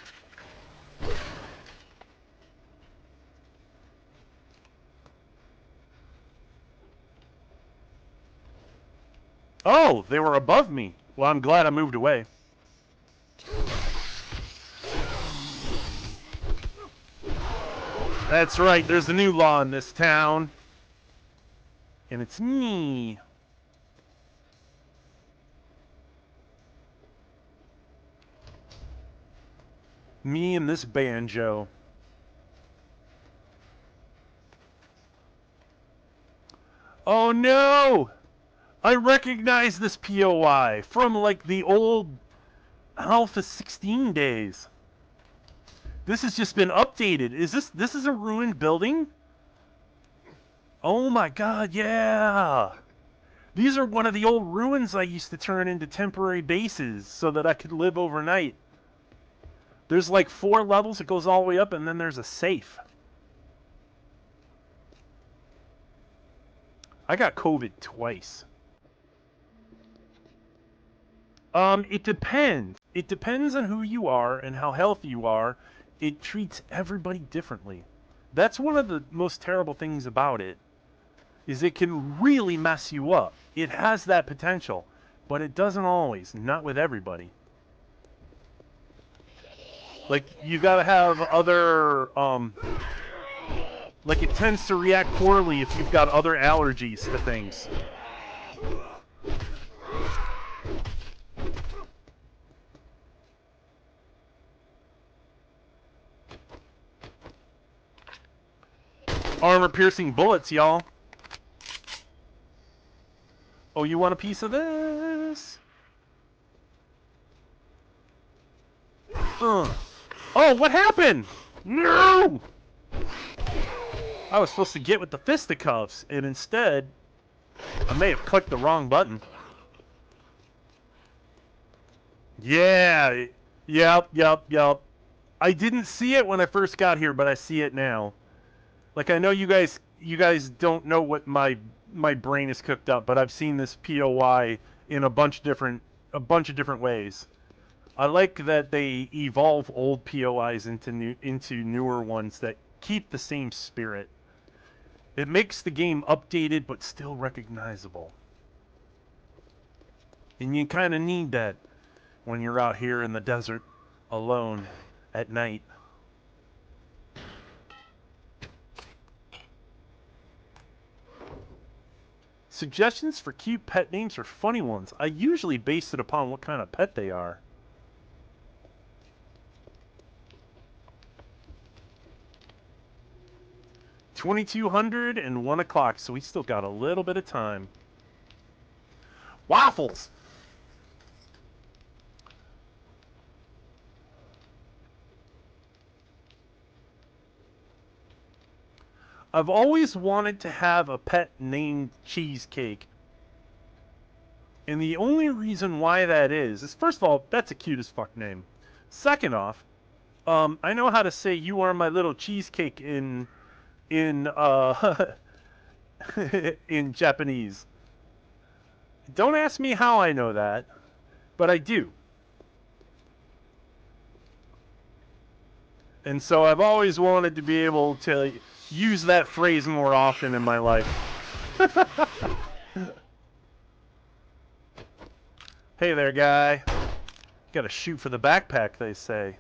Oh, they were above me. Well, I'm glad I moved away. That's right, there's a new law in this town. And it's me. Me and this banjo. Oh no! I recognize this POI from like the old Alpha 16 days. This has just been updated. This is a ruined building? Oh my god, yeah! These are one of the old ruins I used to turn into temporary bases so that I could live overnight. There's like 4 levels, it goes all the way up, and then there's a safe. I got COVID twice. It depends. It depends on who you are and how healthy you are. It treats everybody differently. That's one of the most terrible things about it, is it can really mess you up. It has that potential, but it doesn't always, not with everybody. Like, you gotta have other, like, it tends to react poorly if you've got other allergies to things. Armor-piercing bullets, y'all. Oh, you want a piece of this? Oh, what happened? No! I was supposed to get with the fisticuffs, and instead, I may have clicked the wrong button. Yeah, yep. I didn't see it when I first got here, but I see it now. Like, I know you guys don't know what my brain is cooked up, but I've seen this POI in a bunch of different ways. I like that they evolve old POIs into newer ones that keep the same spirit. It makes the game updated but still recognizable. And you kind of need that when you're out here in the desert alone at night. Suggestions for cute pet names or funny ones. I usually base it upon what kind of pet they are. $2,200 and 1 o'clock, so we still got a little bit of time. Waffles! I've always wanted to have a pet named Cheesecake. And the only reason why that is first of all, that's a cute as fuck name. Second off, I know how to say "you are my little cheesecake" in in Japanese. Don't ask me how I know that, but I do. And so I've always wanted to be able to use that phrase more often in my life. Hey there, guy. Gotta shoot for the backpack, they say.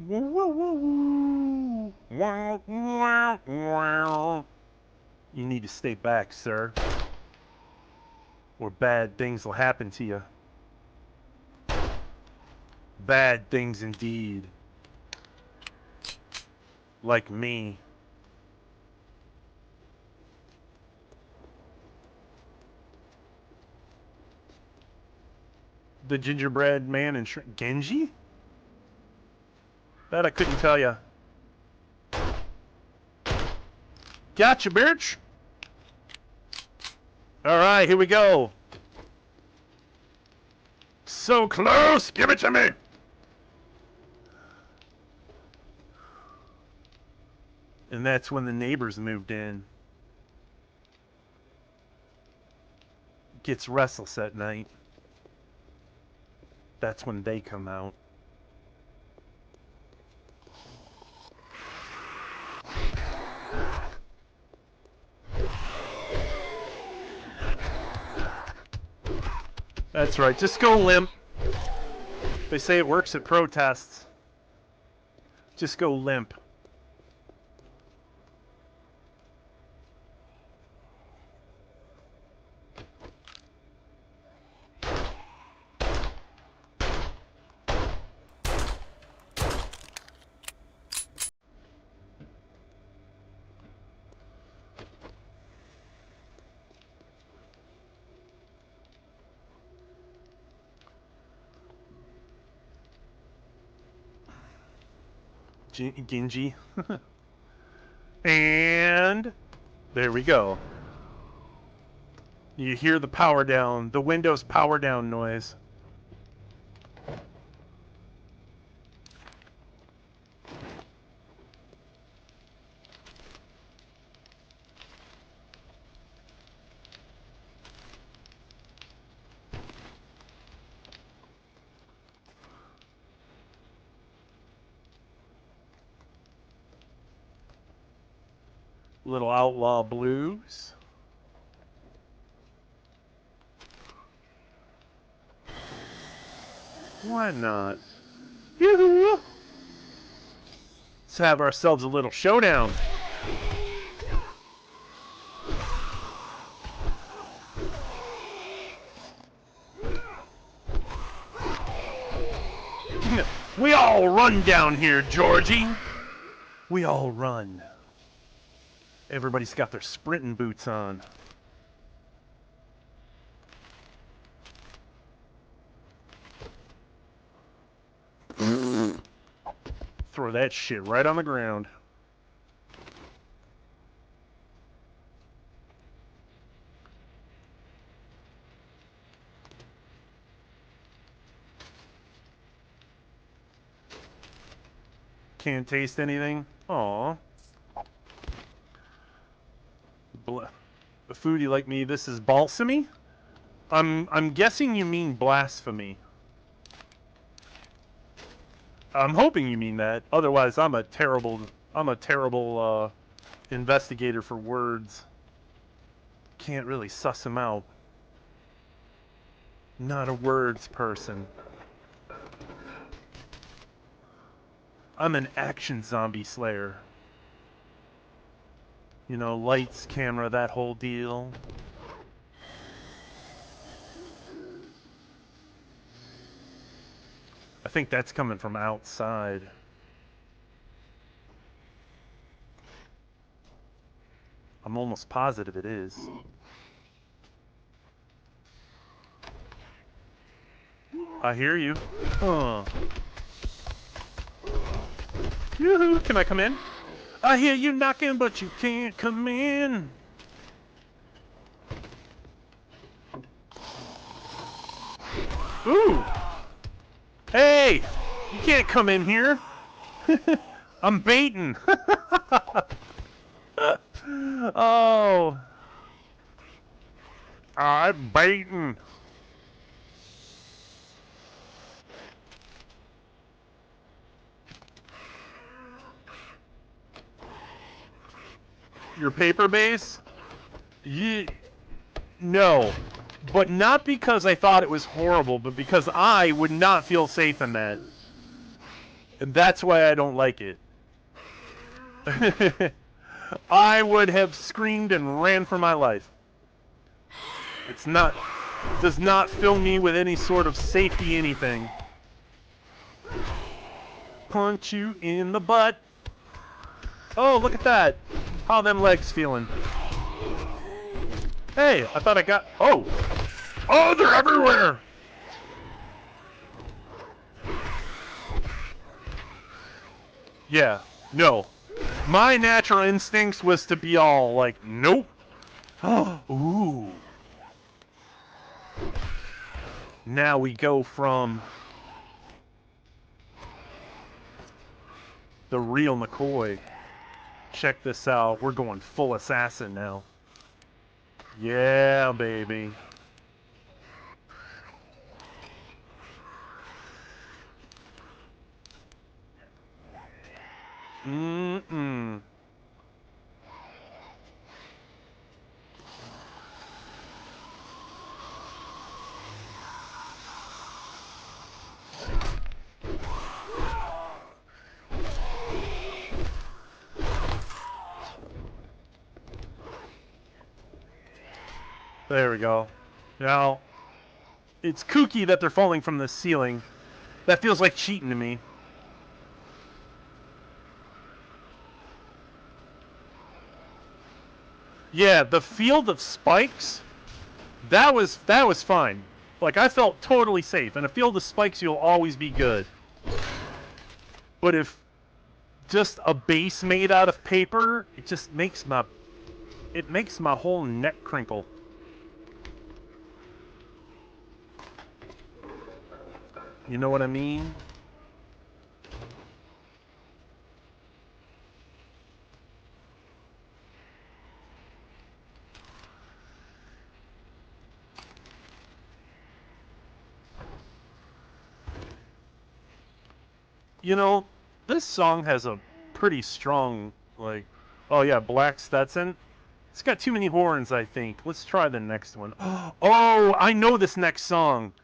Woo, woo, woo, woo. Wow, wow, wow. You need to stay back, sir, or bad things will happen to you. Bad things indeed. Like me. The gingerbread man and Genji? That I couldn't tell you. Gotcha, bitch! Alright, here we go. So close! Give it to me! And that's when the neighbors moved in. Gets restless at night. That's when they come out. That's right, just go limp. They say it works at protests. Just go limp. Genji. And there we go. You hear the power down, the Windows power down noise. Little outlaw blues. Why not? Yoo-hoo! Let's have ourselves a little showdown. We all run down here, Georgie. We all run. Everybody's got their sprinting boots on. Throw that shit right on the ground. Can't taste anything? Aw. A foodie like me, this is balsamy? I'm guessing you mean blasphemy. I'm hoping you mean that. Otherwise, I'm a terrible investigator for words. Can't really suss them out. Not a words person. I'm an action zombie slayer. You know, lights, camera, that whole deal. I think that's coming from outside. I'm almost positive it is. I hear you. Huh. Yoo-hoo, can I come in? I hear you knocking, but you can't come in. Ooh! Hey! You can't come in here. I'm baiting. Oh. I'm baiting. Your paper base? No. But not because I thought it was horrible, but because I would not feel safe in that. And that's why I don't like it. I would have screamed and ran for my life. Does not fill me with any sort of safety anything. Punch you in the butt. Oh, look at that. How them legs feeling? Hey, I thought I got... Oh! Oh, they're everywhere! Yeah, no. My natural instincts was to be all like, nope. Ooh. Now we go from the real McCoy. Check this out. We're going full assassin now. Yeah, baby. Mm-mm. There we go. Now, it's kooky that they're falling from the ceiling. That feels like cheating to me. Yeah, the field of spikes, that was fine. Like, I felt totally safe. In a field of spikes, you'll always be good. But if just a base made out of paper, it just makes my whole neck crinkle. You know what I mean? You know, this song has a pretty strong, like, oh yeah, Black Stetson. It's got too many horns, I think. Let's try the next one. Oh, I know this next song.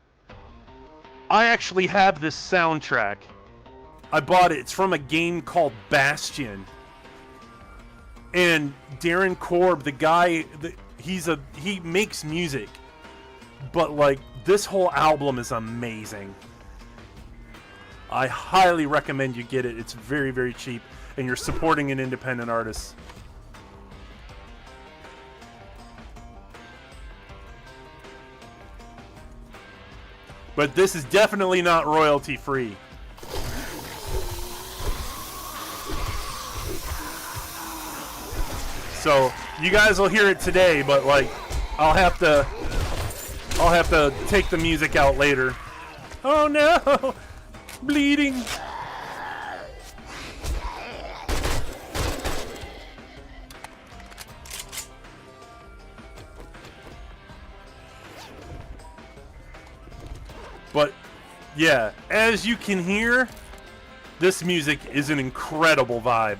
I actually have this soundtrack. I bought it. It's from a game called Bastion. And Darren Korb, the guy, he makes music. But like, this whole album is amazing. I highly recommend you get it. It's very, very cheap, and you're supporting an independent artist. But this is definitely not royalty free. So you guys will hear it today, but like, I'll have to take the music out later. Oh no! Bleeding. But yeah, as you can hear, this music is an incredible vibe.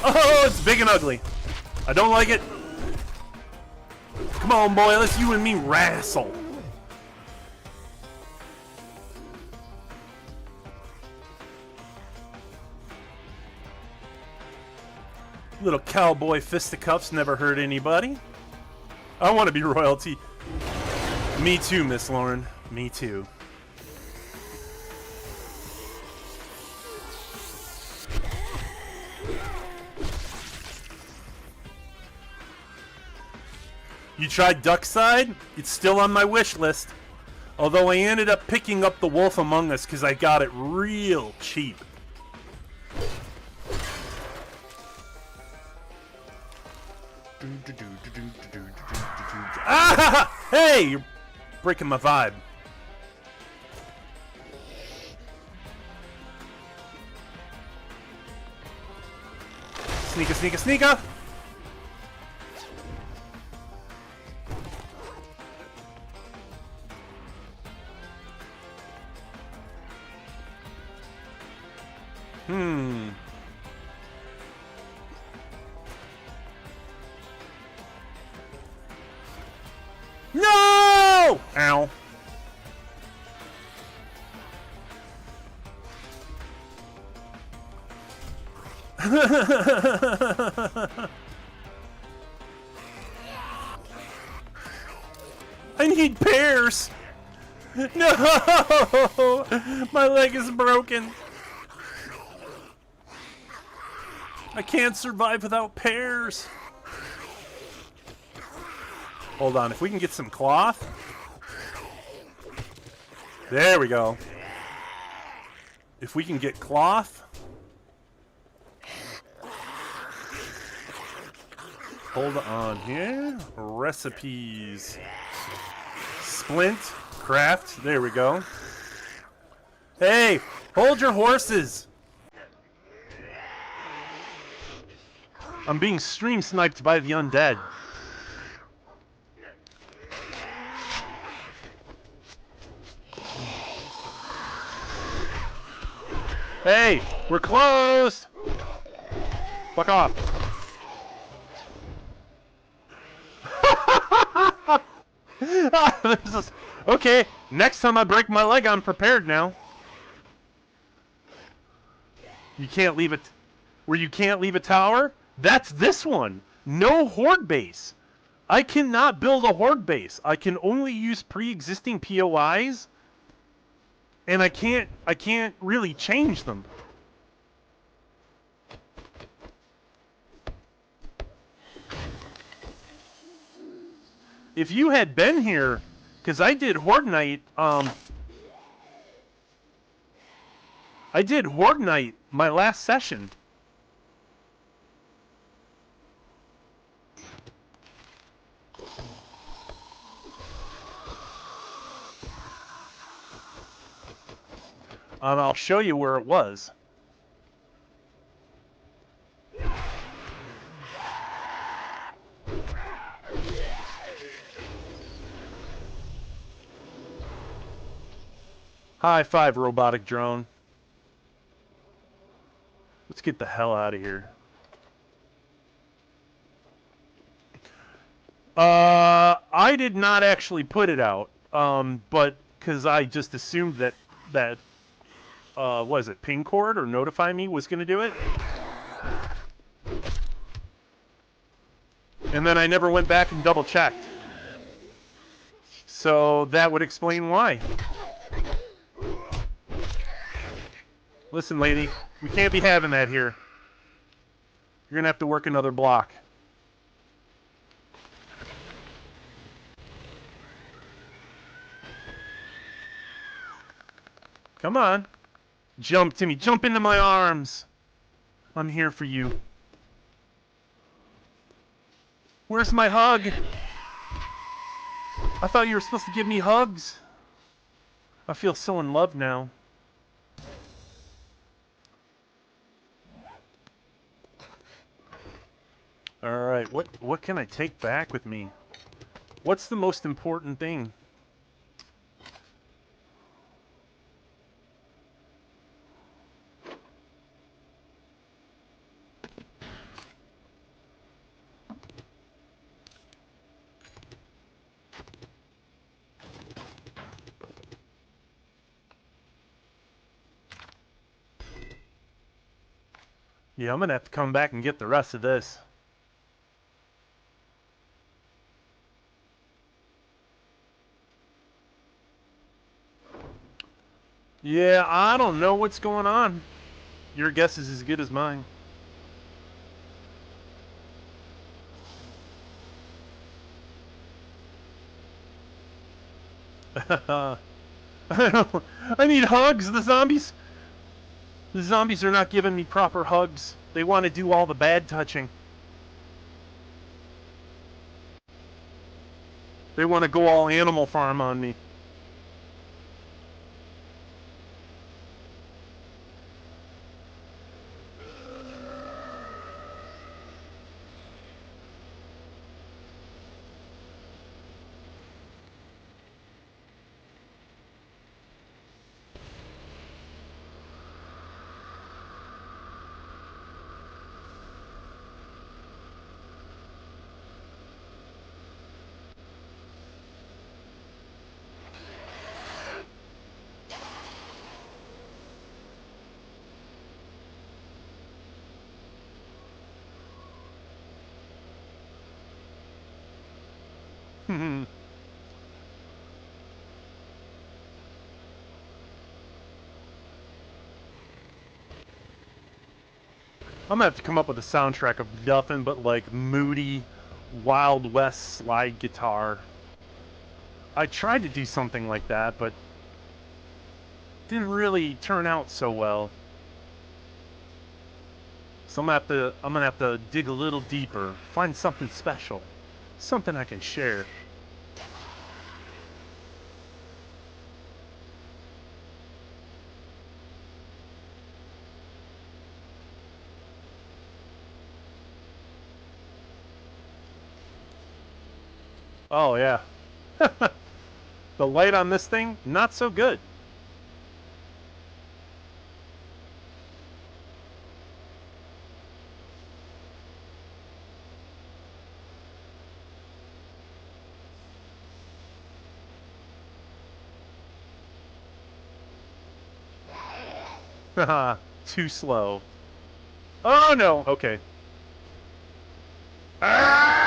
Oh, it's big and ugly. I don't like it. Come on, boy, let's you and me wrestle. Little cowboy fisticuffs never hurt anybody. I want to be royalty. Me too, Miss Lauren. Me too. You tried Duckside? It's still on my wish list. Although I ended up picking up The Wolf Among Us because I got it real cheap. Ah! Hey! You're breaking my vibe. Sneaker, sneaker, sneaker! I need pears! No! My leg is broken. I can't survive without pears. Hold on, if we can get some cloth. There we go. If we can get cloth. Hold on here. Recipes. Splint. Craft. There we go. Hey, hold your horses. I'm being stream sniped by the undead. Hey, we're closed. Fuck off. Okay, next time I break my leg, I'm prepared now. You can't leave it. Where you can't leave a tower? That's this one. No horde base. I cannot build a horde base. I can only use pre-existing POIs, and I can't really change them. If you had been here, because I did Horde Night, I did Horde Night my last session. I'll show you where it was. High five, robotic drone. Let's get the hell out of here. I did not actually put it out, but because I just assumed that was it Ping Cord or Notify Me was going to do it, and then I never went back and double checked. So that would explain why. Listen, lady, we can't be having that here. You're gonna have to work another block. Come on. Jump, Timmy. Jump into my arms. I'm here for you. Where's my hug? I thought you were supposed to give me hugs. I feel so in love now. Alright, what can I take back with me? What's the most important thing? Yeah, I'm gonna have to come back and get the rest of this. Yeah, I don't know what's going on. Your guess is as good as mine. I need hugs. The zombies are not giving me proper hugs. They want to do all the bad touching. They want to go all Animal Farm on me. I'm gonna have to come up with a soundtrack of nothing but like moody Wild West slide guitar. I tried to do something like that, but didn't really turn out so well. So I'm gonna have to dig a little deeper, find something special, something I can share. Oh yeah. The light on this thing, not so good. Haha, too slow. Oh no, okay. Ah!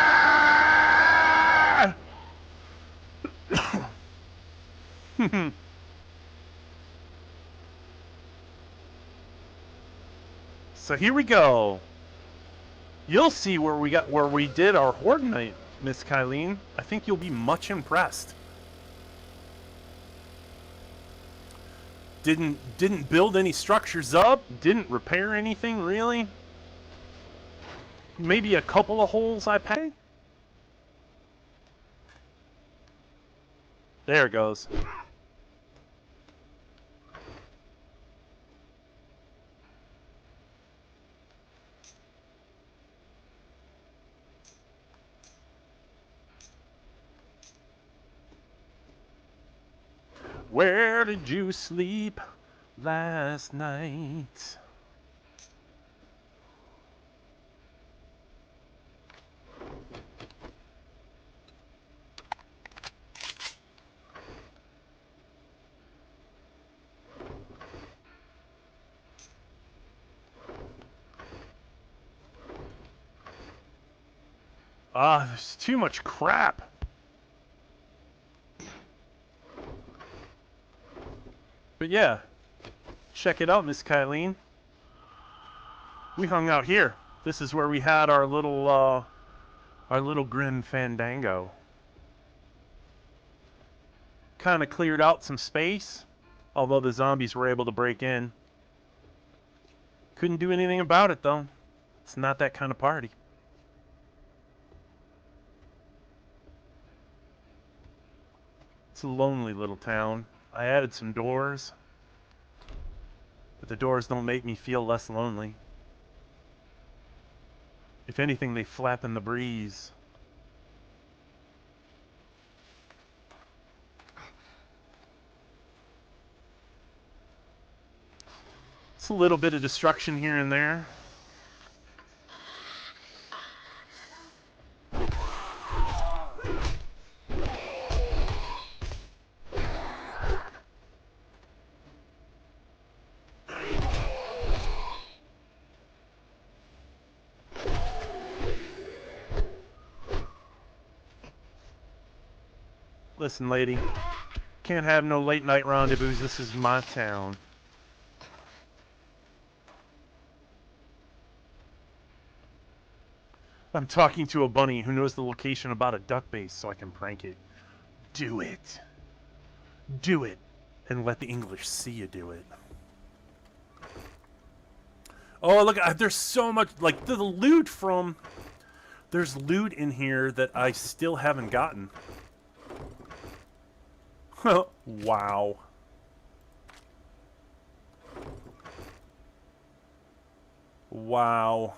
So here we go. You'll see where we did our Horde night, Miss Kylene. I think you'll be much impressed. Didn't build any structures up, didn't repair anything really. Maybe a couple of holes I paid. There it goes. Where did you sleep last night? Ah, there's too much crap. But yeah, check it out, Miss Kylene. We hung out here. This is where we had our little grim fandango. Kind of cleared out some space, although the zombies were able to break in. Couldn't do anything about it though. It's not that kind of party. It's a lonely little town. I added some doors, but the doors don't make me feel less lonely. If anything, they flap in the breeze. It's a little bit of destruction here and there. Listen, lady, can't have no late night rendezvous. This is my town. I'm talking to a bunny who knows the location about a duck base so I can prank it. Do it. Do it. And let the English see you do it. Oh, look, there's so much, like, the loot from... There's loot in here that I still haven't gotten. Wow. Wow.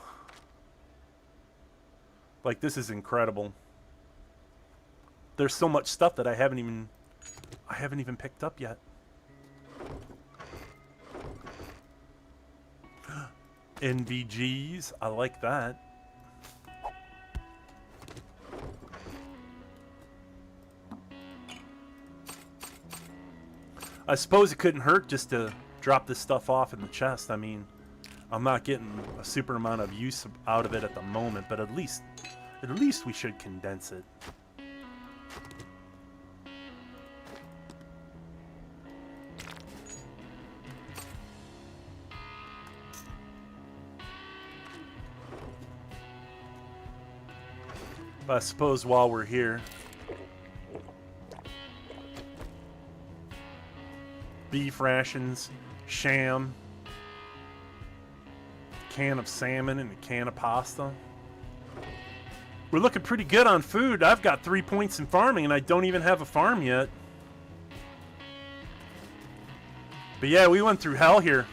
Like, this is incredible. There's so much stuff that I haven't even picked up yet. NVGs, I like that. I suppose it couldn't hurt just to drop this stuff off in the chest. I mean, I'm not getting a super amount of use out of it at the moment, but at least we should condense it. But I suppose while we're here, beef rations, sham, can of salmon, and a can of pasta. We're looking pretty good on food. I've got 3 points in farming, and I don't even have a farm yet. But yeah, we went through hell here.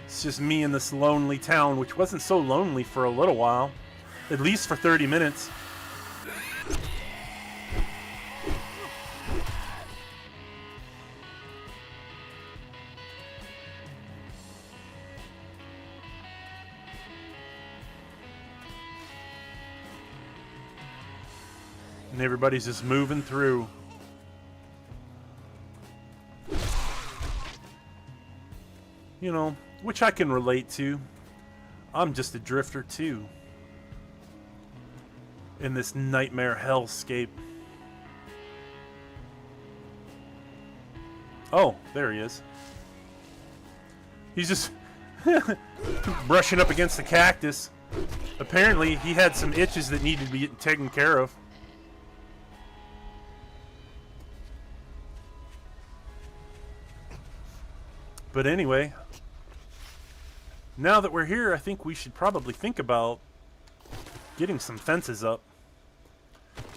It's just me in this lonely town, which wasn't so lonely for a little while. At least for 30 minutes. And everybody's just moving through. You know, which I can relate to. I'm just a drifter too. In this nightmare hellscape. Oh, there he is. He's just brushing up against the cactus. Apparently, he had some itches that needed to be taken care of. But anyway, now that we're here, I think we should probably think about getting some fences up.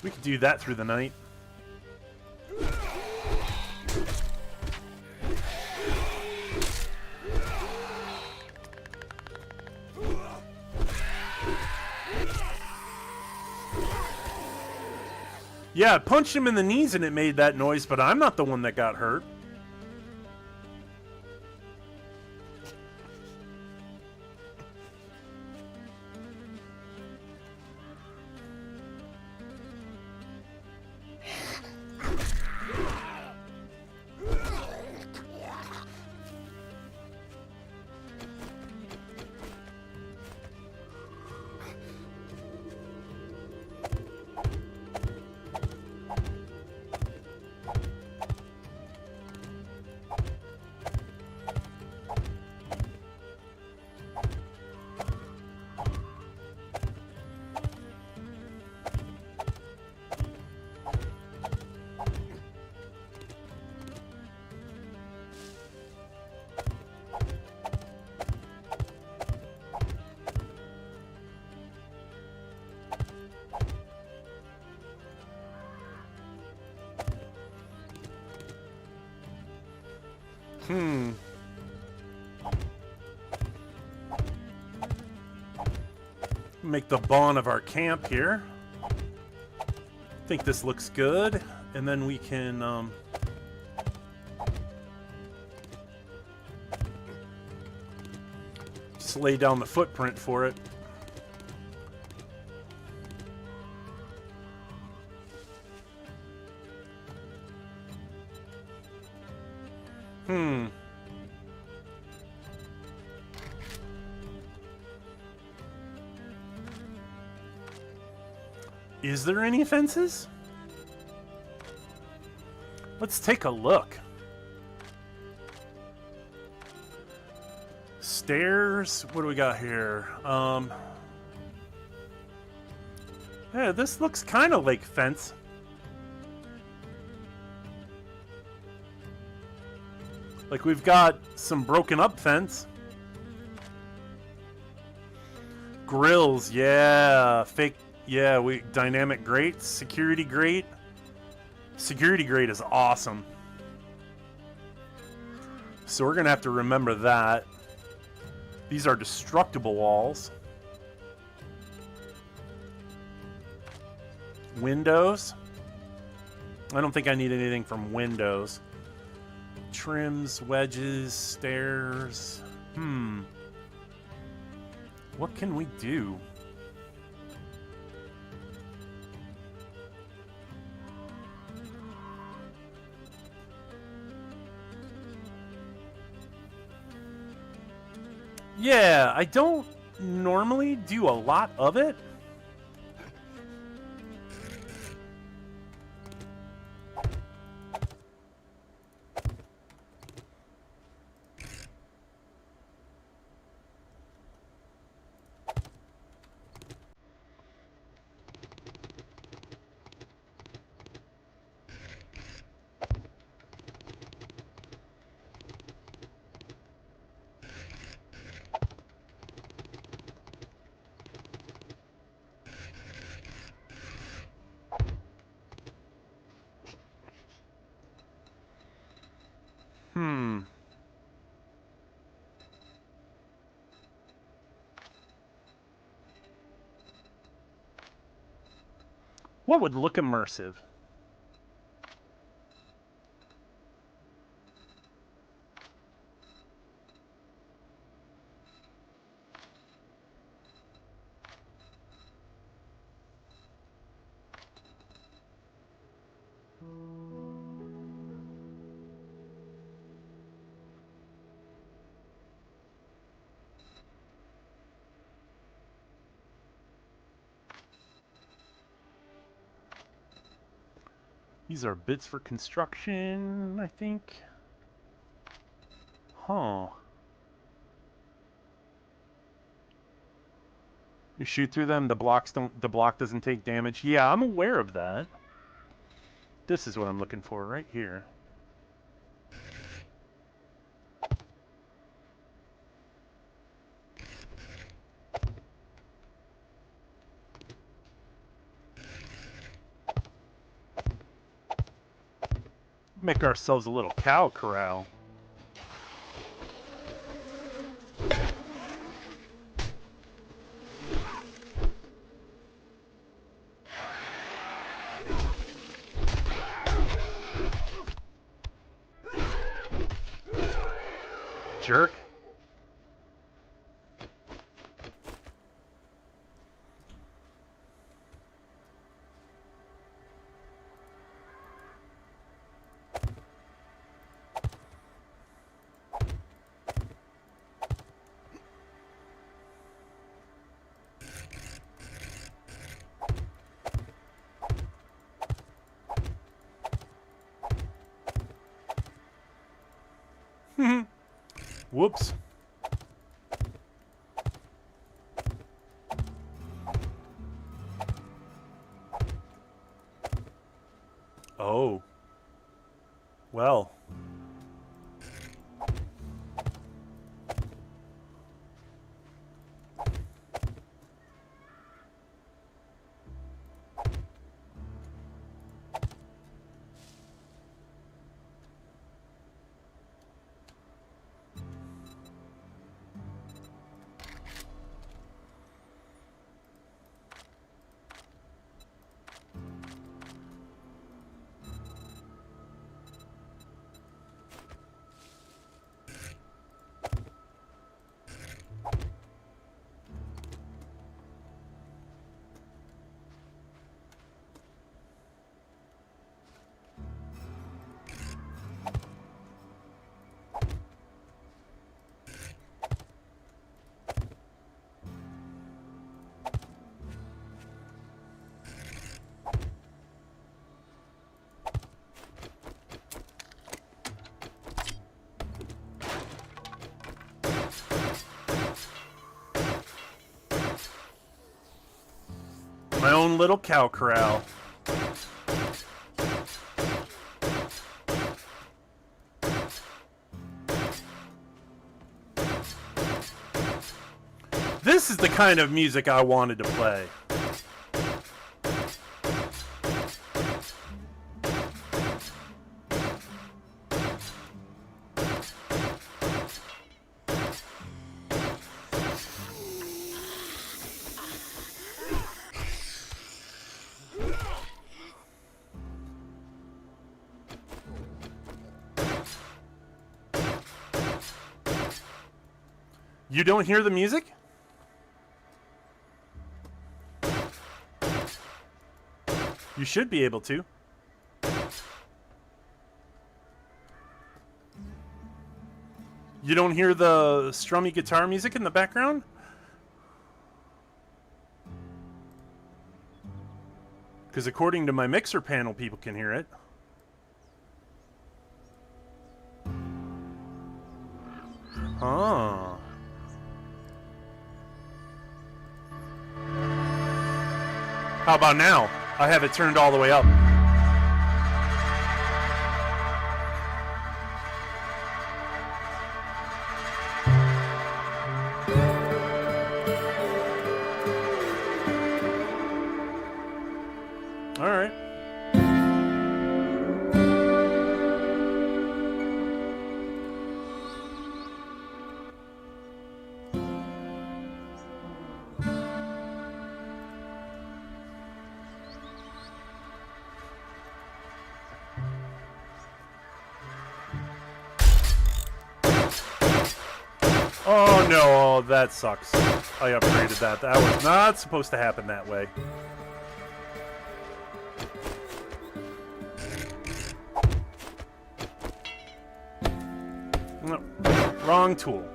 We could do that through the night. Yeah, I punched him in the knees and it made that noise, but I'm not the one that got hurt. Make the bawn of our camp here. I think this looks good. And then we can just lay down the footprint for it. Is there any fences? Let's take a look. Stairs. What do we got here? Yeah, this looks kind of like fence. Like we've got some broken up fence. Grills, yeah. Fake, yeah, dynamic grates, security grate. Security grate is awesome. So we're gonna have to remember that. These are destructible walls. Windows. I don't think I need anything from windows. Trims, wedges, stairs. What can we do? Yeah, I don't normally do a lot of it. What would look immersive? These are bits for construction, I think. Huh. You shoot through them, the block doesn't take damage. Yeah, I'm aware of that. This is what I'm looking for right here. Make ourselves a little cow corral. Jerk. Whoops. Oh. Well. My own little cow corral. This is the kind of music I wanted to play. You don't hear the music? You should be able to. You don't hear the strummy guitar music in the background? Because according to my mixer panel, people can hear it. Huh. How about now? I have it turned all the way up. All right. Oh no, oh, that sucks. I upgraded that. That was not supposed to happen that way. No, wrong tool.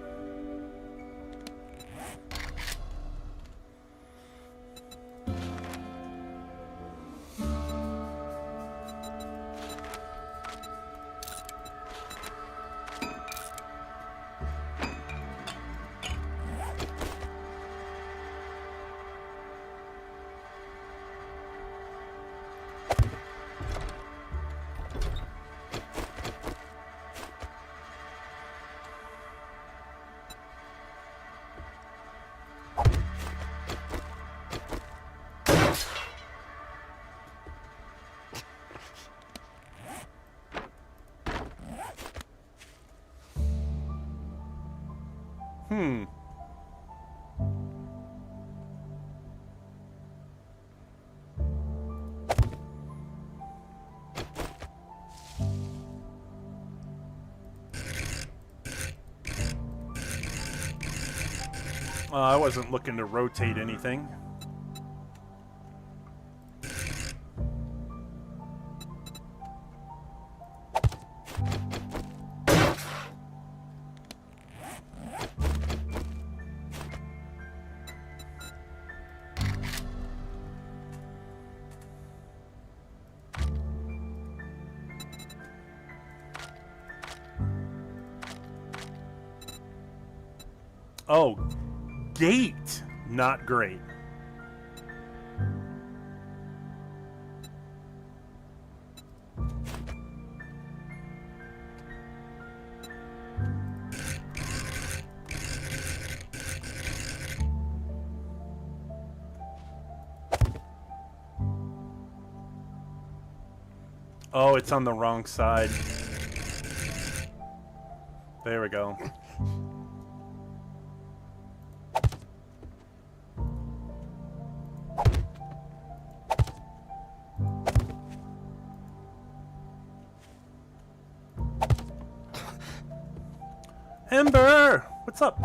I wasn't looking to rotate anything. Oh, gate. Not great. Oh, it's on the wrong side. There we go. Ember! What's up?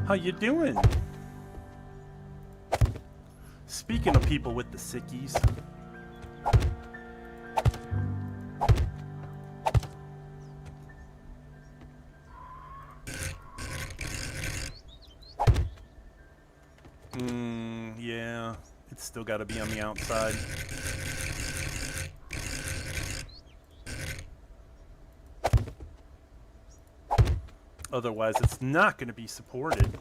How you doing? Speaking of people with the sickies. Yeah, it's still got to be on the outside. Otherwise, it's not going to be supported.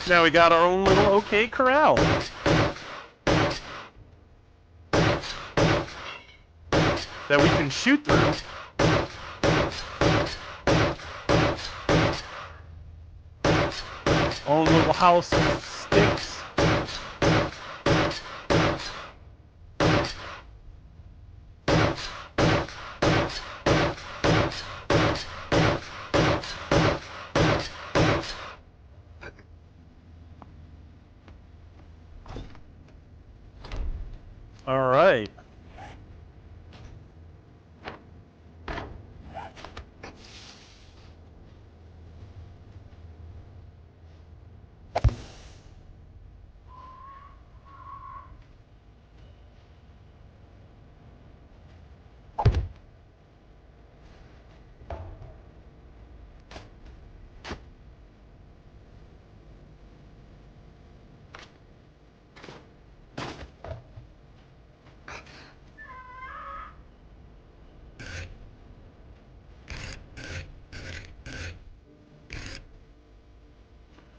Now we got our own little okay corral. That we can shoot through. Own little house of sticks. All right.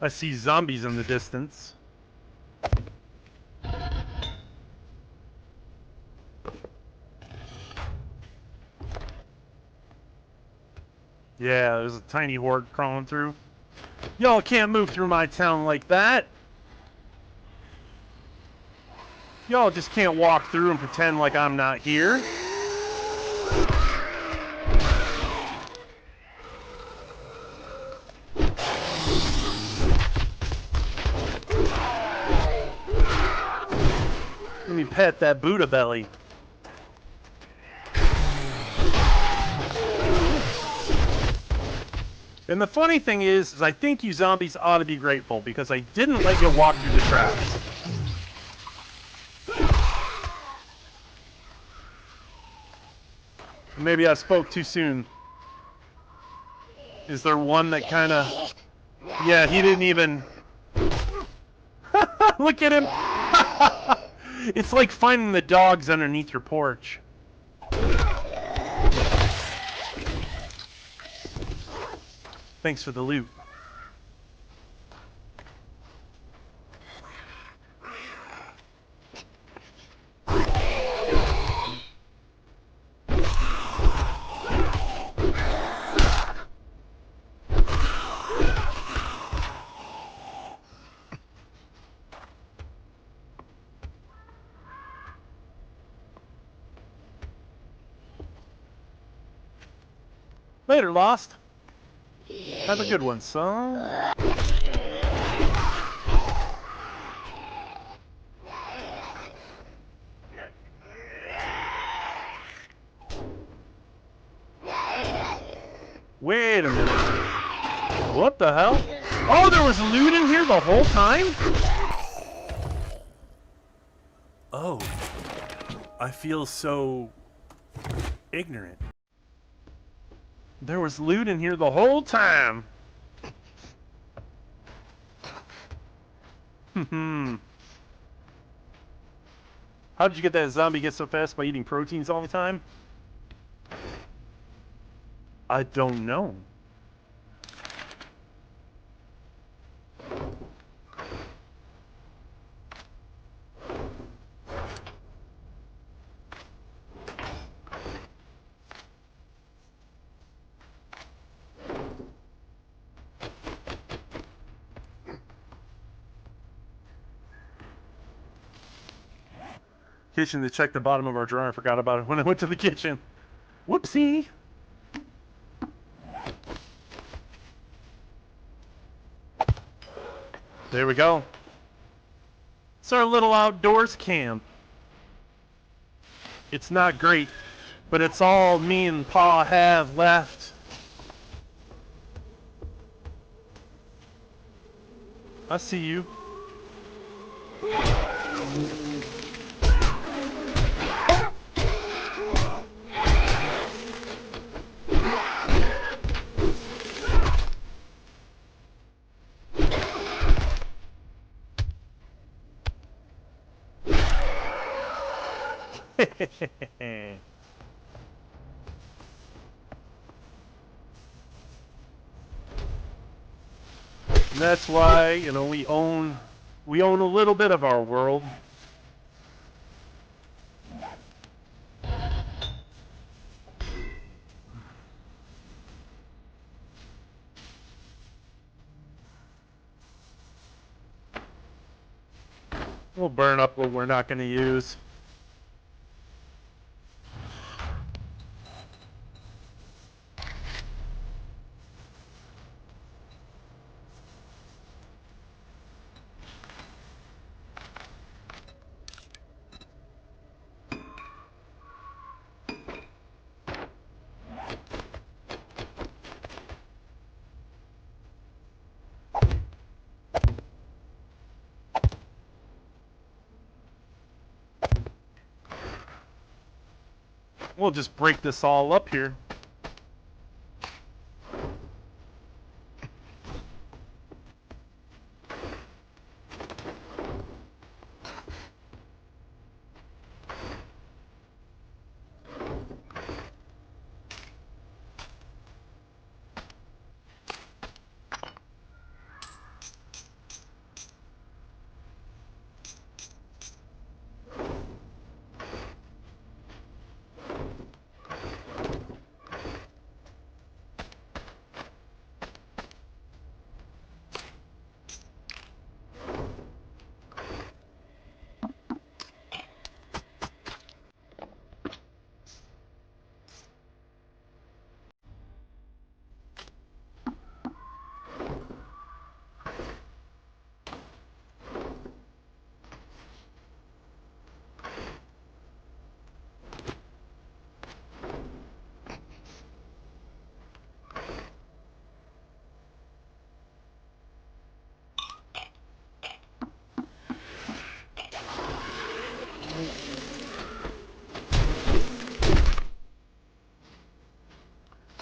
I see zombies in the distance. Yeah, there's a tiny horde crawling through. Y'all can't move through my town like that. Y'all just can't walk through and pretend like I'm not here. Let me pet that Buddha belly. And the funny thing is I think you zombies ought to be grateful because I didn't let you walk through the traps. Maybe I spoke too soon. Is there one that kind of... Yeah, he didn't even... Look at him! It's like finding the dogs underneath your porch. Thanks for the loot. Later, Lost. Have a good one, son. Wait a minute. What the hell? Oh, there was loot in here the whole time? Oh. I feel so ignorant. There was loot in here the whole time. How did you get that zombie get so fast by eating proteins all the time? I don't know. Kitchen to check the bottom of our drawer. I forgot about it when I went to the kitchen. Whoopsie. There we go. It's our little outdoors camp. It's not great, but it's all me and Pa have left. I see you. And that's why, you know, we own a little bit of our world. We'll burn up what we're not going to use. We'll just break this all up here.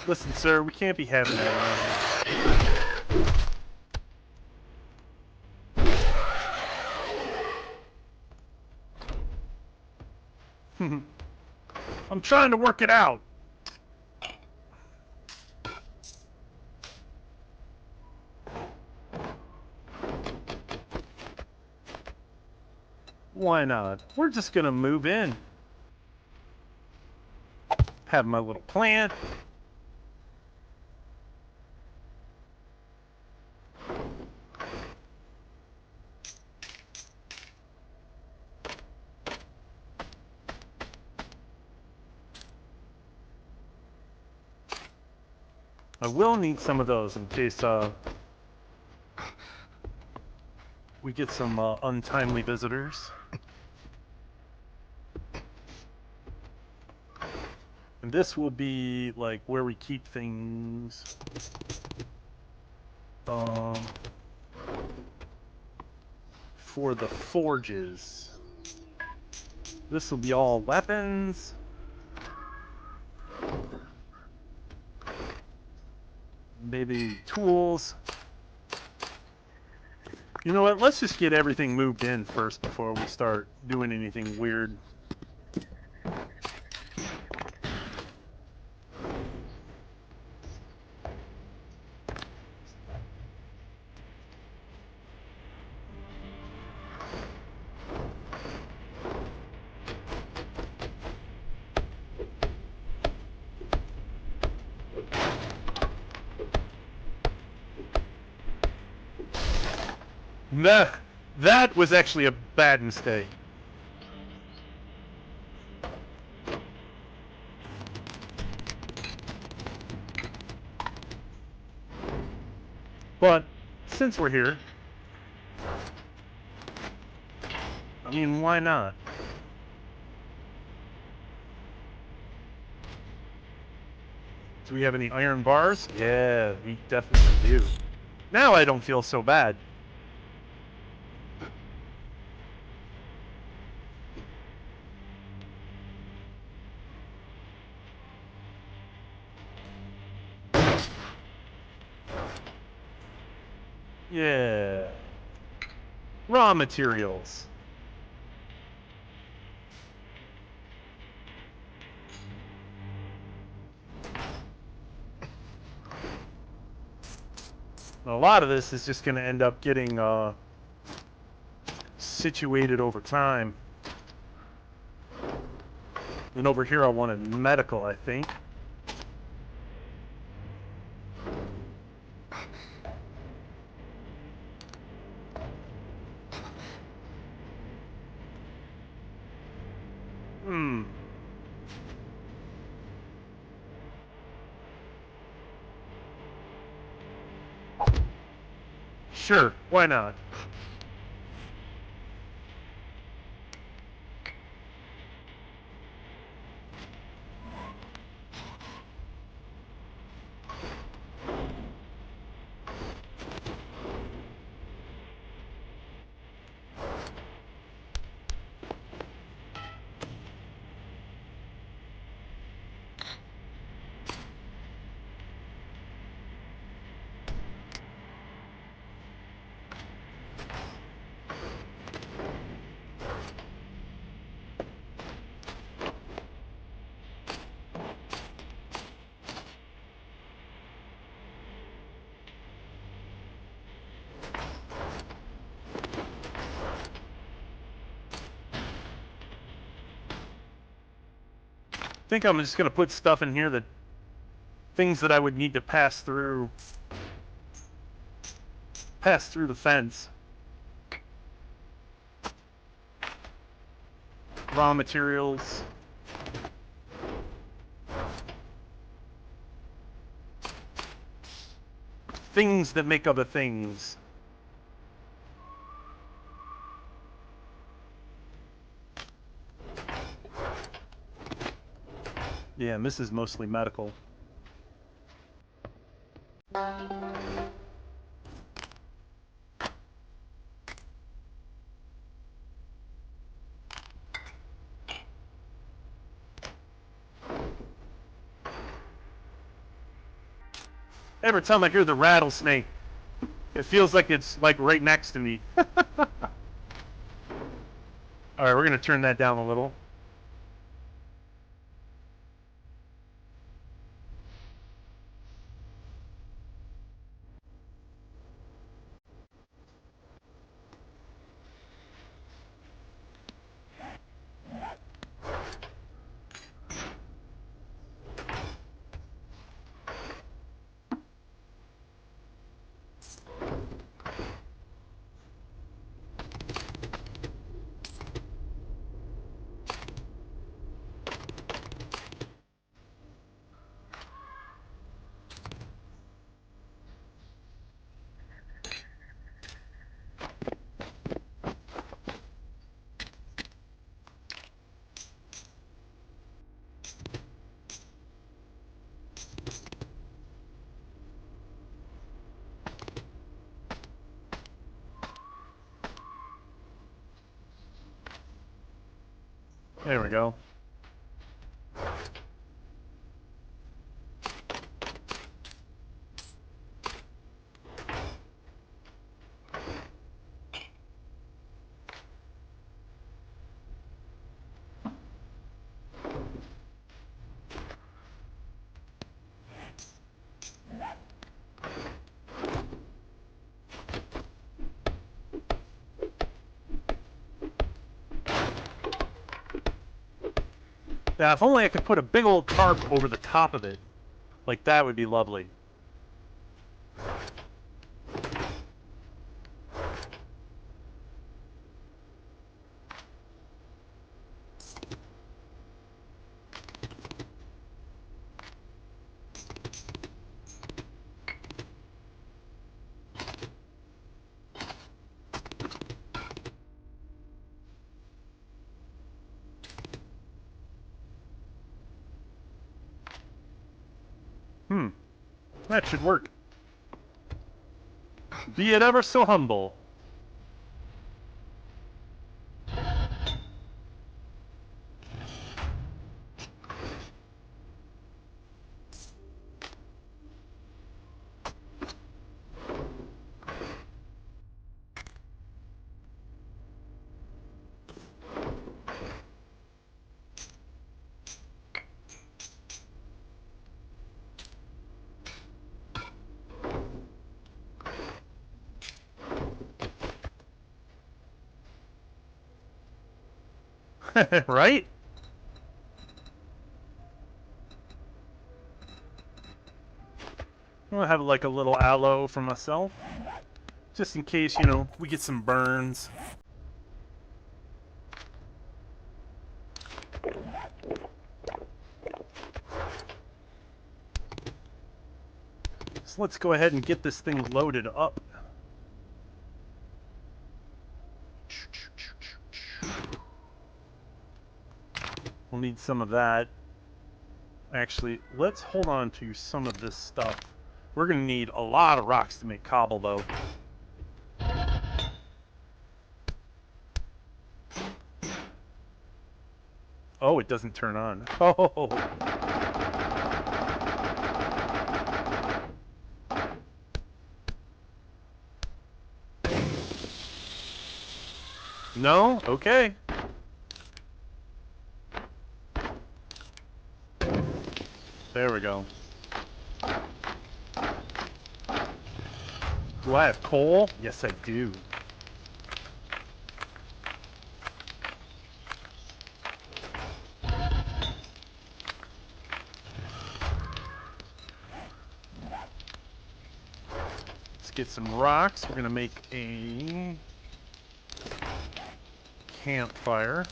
Listen, sir, we can't be having that around here. I'm trying to work it out. Why not? We're just gonna move in. Have my little plant. I will need some of those in case we get some untimely visitors. And this will be like where we keep things. For the forges. This will be all weapons. Maybe tools. You know what? Let's just get everything moved in first before we start doing anything weird. That was actually a bad mistake. But since we're here, I mean, why not? Do we have any iron bars? Yeah, we definitely do. Now I don't feel so bad. Yeah. Raw materials. And a lot of this is just going to end up getting situated over time. And over here I wanted medical, I think. Sure, why not? I think I'm just going to put stuff in here that things that I would need to pass through the fence. Raw materials. Things that make other things. Yeah, and this is mostly medical. Every time I hear the rattlesnake, it feels like it's like right next to me. Alright, we're going to turn that down a little. There we go. Yeah, if only I could put a big old tarp over the top of it. Like, that would be lovely. That should work. Be it ever so humble. Right? I'll have like a little aloe for myself. Just in case, you know, we get some burns. So let's go ahead and get this thing loaded up. We'll need some of that. Actually, let's hold on to some of this stuff. We're going to need a lot of rocks to make cobble, though. Oh, it doesn't turn on. Oh. No? Okay. There we go. Do I have coal? Yes, I do. Let's get some rocks. We're going to make a campfire.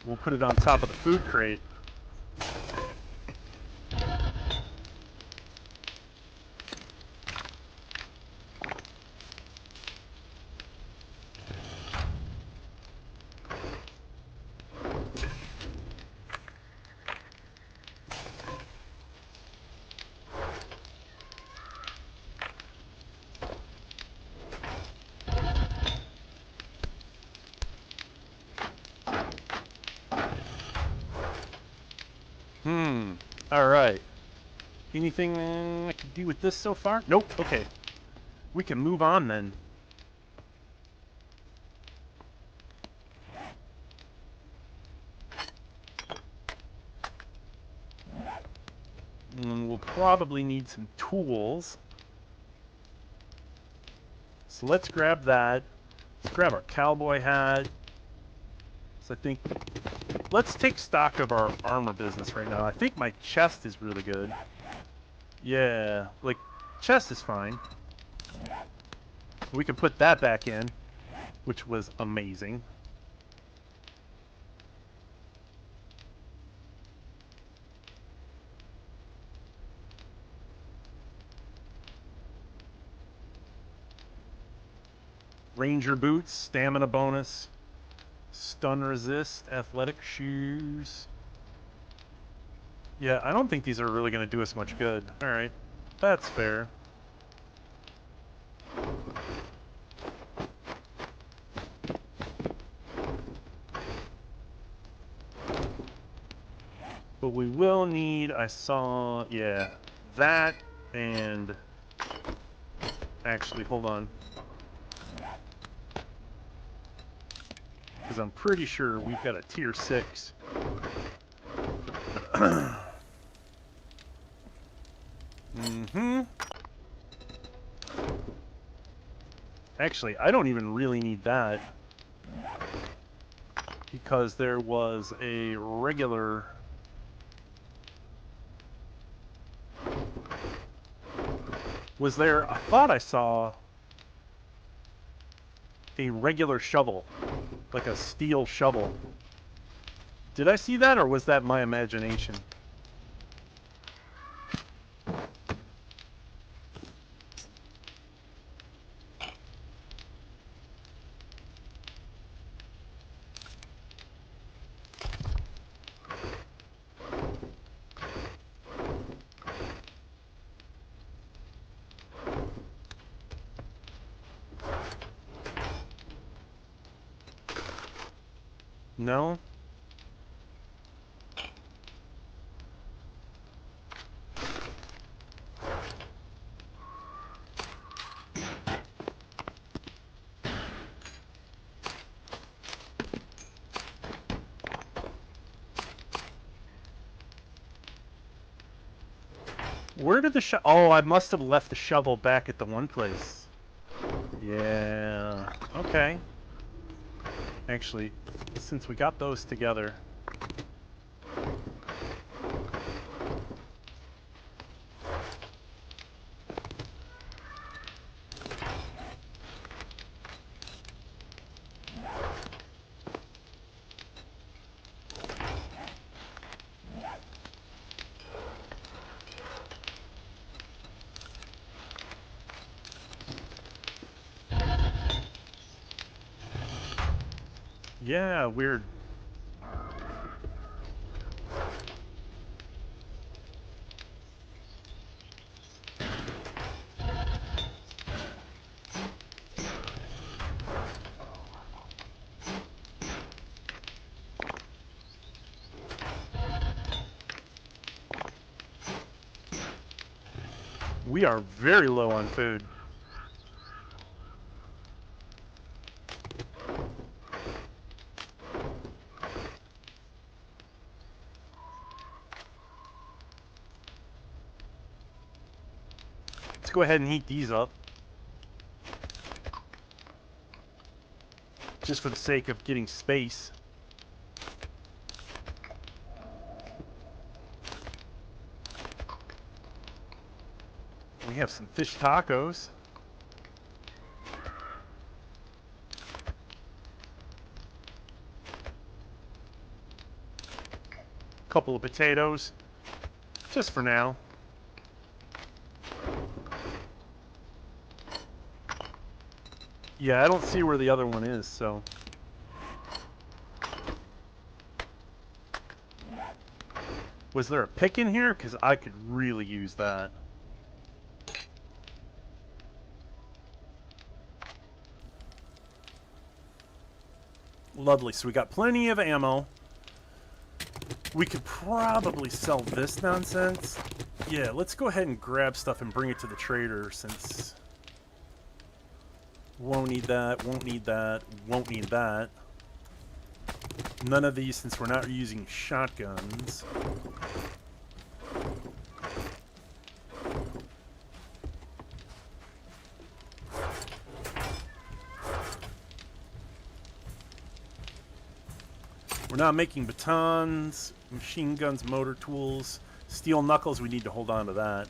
We'll put it on top of the food crate. Alright. Anything I can do with this so far? Nope. Okay. We can move on then. And we'll probably need some tools. So let's grab that. Let's grab our cowboy hat. So I think... Let's take stock of our armor business right now. I think my chest is really good. Yeah, like, chest is fine. We can put that back in, which was amazing. Ranger boots, stamina bonus, stun resist, athletic shoes. Yeah, I don't think these are really going to do us much good. Alright, that's fair. But we will need, I saw, yeah, that and... Actually, hold on. Because I'm pretty sure we've got a tier 6. Actually, I don't even really need that. Because there was a regular... Was there... I thought I saw a regular shovel. Like a steel shovel. Did I see that, or was that my imagination? No? Where did the I must have left the shovel back at the one place. Yeah. Okay. Actually, since we got those together... Yeah, weird. We are very low on food. Let's go ahead and heat these up. Just for the sake of getting space. We have some fish tacos. Couple of potatoes. Just for now. Yeah, I don't see where the other one is, so... Was there a pick in here? Because I could really use that. Lovely. So we got plenty of ammo. We could probably sell this nonsense. Yeah, let's go ahead and grab stuff and bring it to the trader since... Won't need that, won't need that, won't need that. None of these since we're not using shotguns. We're not making batons, machine guns, motor tools. Steel knuckles, we need to hold on to that.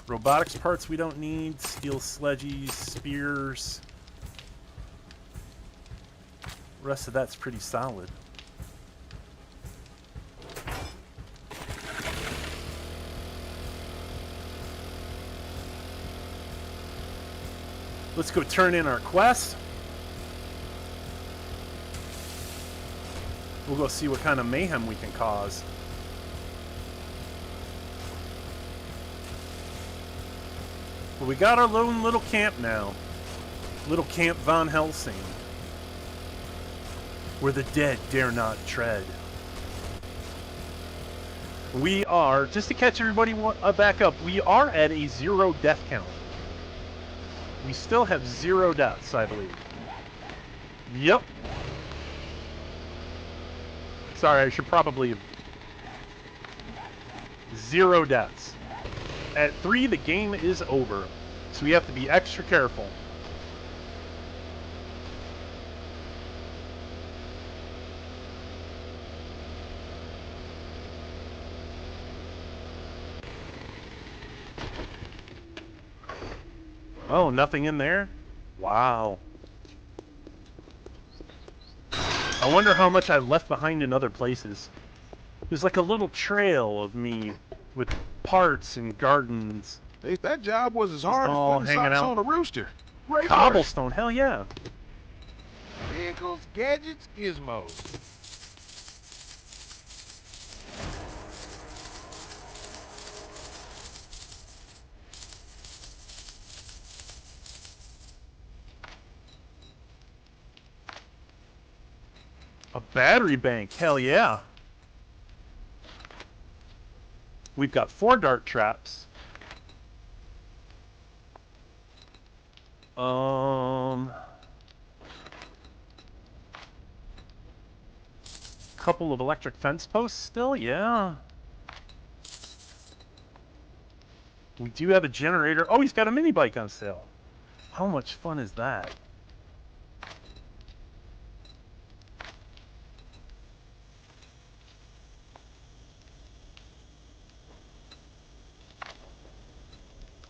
Robotics parts we don't need. Steel sledges, spears. The rest of that's pretty solid. Let's go turn in our quest. We'll go see what kind of mayhem we can cause. Well, we got our lone little camp now. Little Camp Von Helsing. Where the dead dare not tread. We are, just to catch everybody back up, we are at a 0 death count. We still have 0 deaths, I believe. Yep. Sorry, I should probably have... 0 deaths. At 3, the game is over. So we have to be extra careful. Oh, nothing in there? Wow. I wonder how much I left behind in other places. There's like a little trail of me with parts and gardens. Hey, that job was as hard as all putting hanging socks out. on a rooster. Great work. Cobblestone, hell yeah. Vehicles, gadgets, gizmos. A battery bank, hell yeah. We've got 4 dart traps. Couple of electric fence posts still, yeah. We do have a generator. Oh, he's got a mini bike on sale. How much fun is that?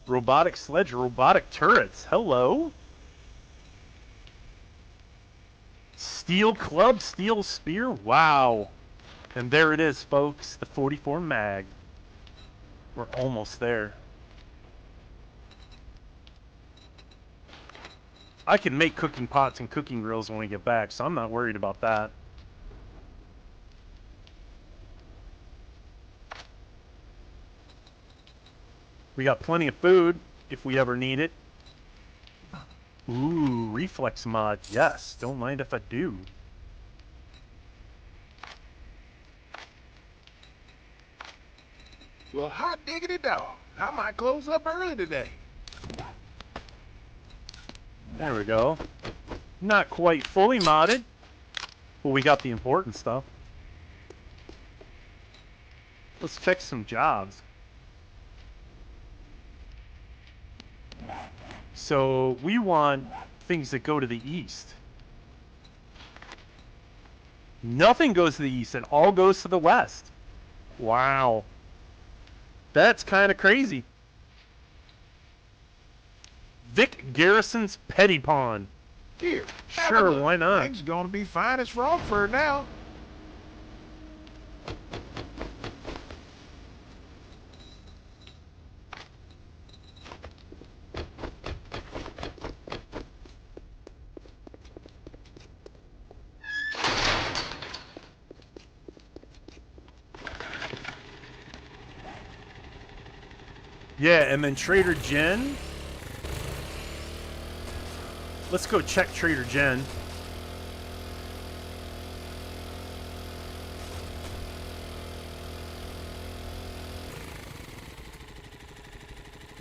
Robotic sledge, robotic turrets. Hello. Steel club, steel spear. Wow. And there it is, folks. The 44 mag. We're almost there. I can make cooking pots and cooking grills when we get back, so I'm not worried about that. We got plenty of food if we ever need it. Ooh, reflex mod. Yes, don't mind if I do. Well, hot diggity dog. I might close up early today. There we go. Not quite fully modded, but we got the important stuff. Let's fix some jobs. So we want things that go to the east. Nothing goes to the east, it all goes to the west. Wow. That's kind of crazy. Vic Garrison's Petty Pawn. Here. have a Sure, look. why not? Things gonna be fine as frog fur now. Yeah, and then Trader Jen. Let's go check Trader Jen.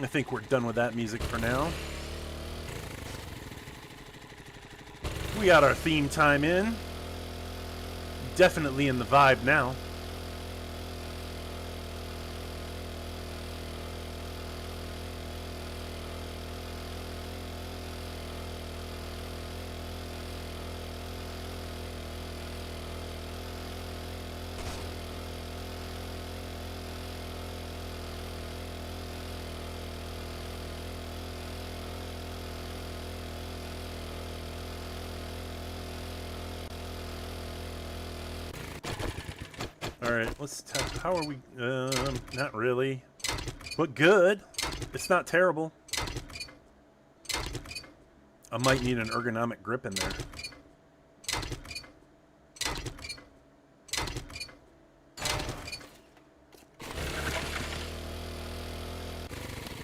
I think we're done with that music for now. We got our theme time in. Definitely in the vibe now. Alright, let's how are we? Not really. But good. It's not terrible. I might need an ergonomic grip in there.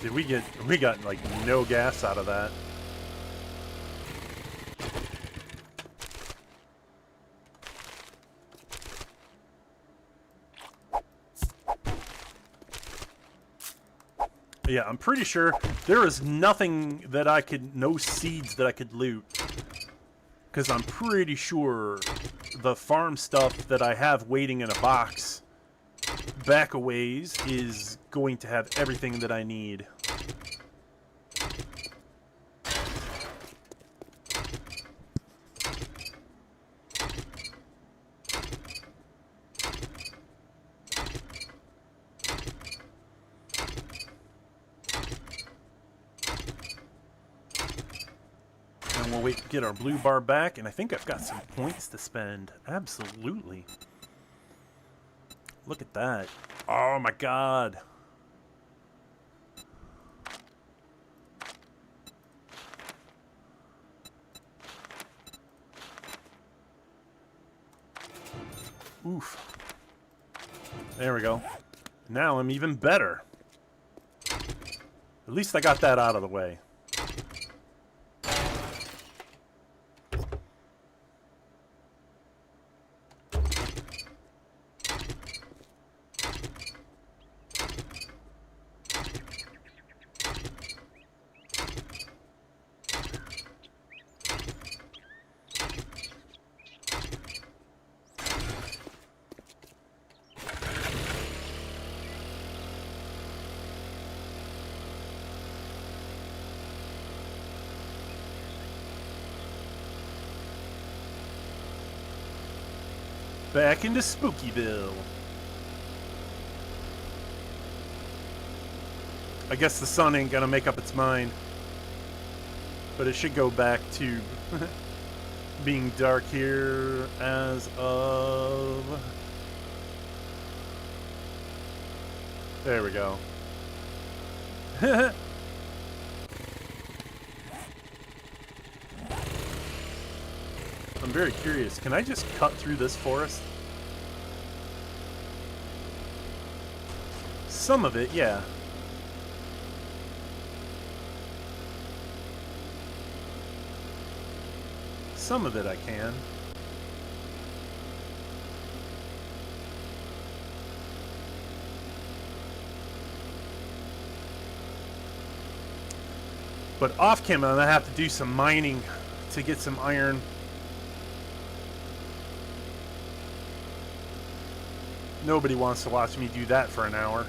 Did we got like no gas out of that. Yeah, I'm pretty sure there is nothing that I could, no seeds that I could loot. Because I'm pretty sure the farm stuff that I have waiting in a box back a ways is going to have everything that I need. We'll wait to get our blue bar back, and I think I've got some points to spend. Absolutely. Look at that. Oh my god. Oof. There we go. Now I'm even better. At least I got that out of the way. Back into Spookyville. I guess the sun ain't gonna make up its mind. But it should go back to being dark here as of... There we go. I'm very curious. Can I just cut through this forest? Some of it, yeah. Some of it I can. But off camera, I have to do some mining to get some iron. Nobody wants to watch me do that for an hour.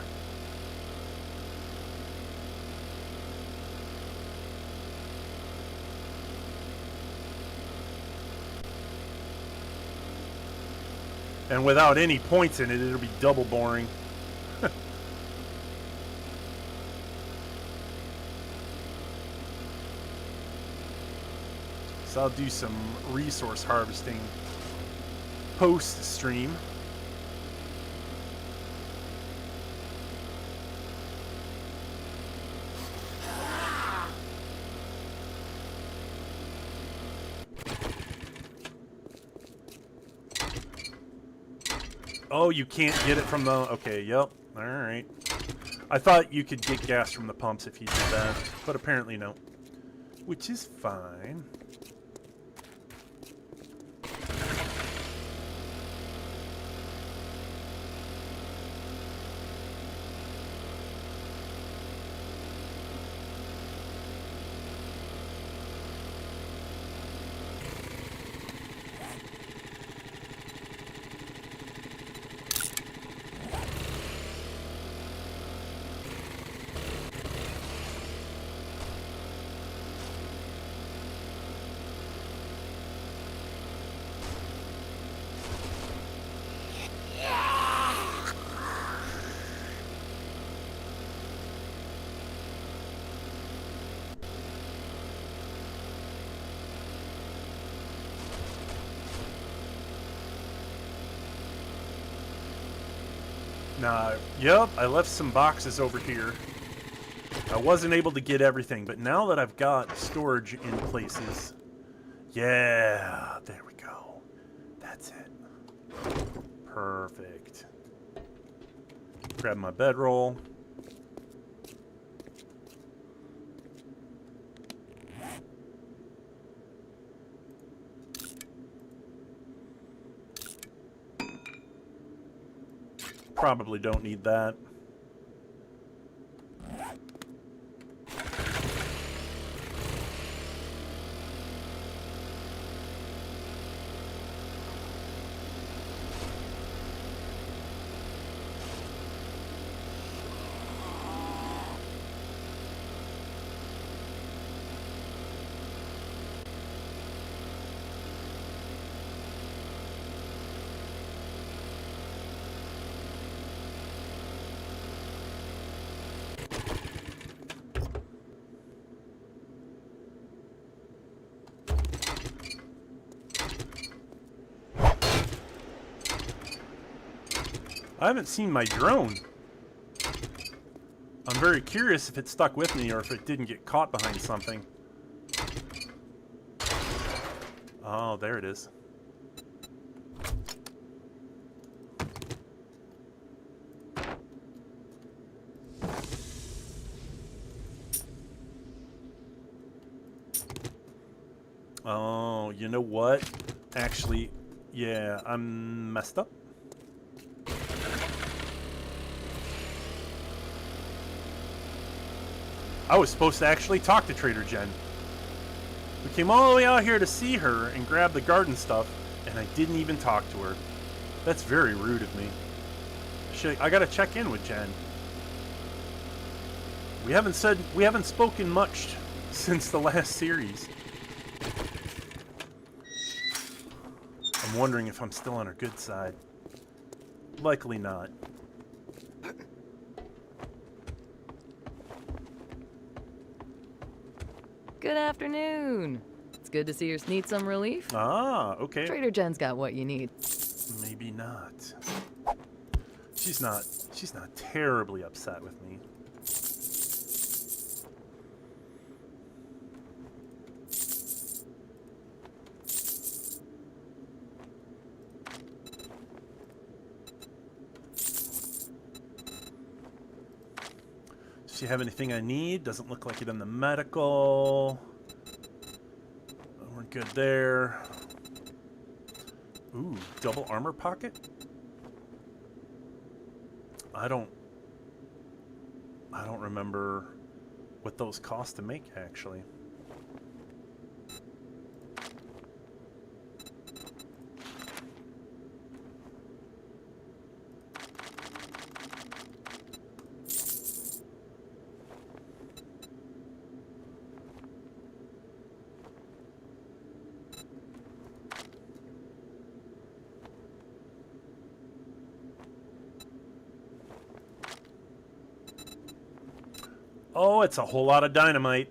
And without any points in it, it'll be double boring. So I'll do some resource harvesting post-stream. Oh, you can't get it from the... Okay, yep. Alright. I thought you could get gas from the pumps if you did that, but apparently no. Which is fine. Nah, yep, I left some boxes over here. I wasn't able to get everything, but now that I've got storage in places... Yeah, there we go. That's it. Perfect. Grab my bedroll. Probably don't need that. I haven't seen my drone. I'm very curious if it stuck with me or if it didn't get caught behind something. Oh, there it is. Oh, you know what? Actually, yeah, I'm messed up. I was supposed to actually talk to Trader Jen. We came all the way out here to see her and grab the garden stuff, and I didn't even talk to her. That's very rude of me. I gotta check in with Jen. We haven't spoken much since the last series. I'm wondering if I'm still on her good side. Likely not. Good afternoon. It's good to see you need some relief. Ah, okay. Trader Jen's got what you need. Maybe not. She's not terribly upset with me. Does she have anything I need? Doesn't look like it in the medical. We're good there. Ooh, double armor pocket? I don't remember what those cost to make, actually. Oh, it's a whole lot of dynamite.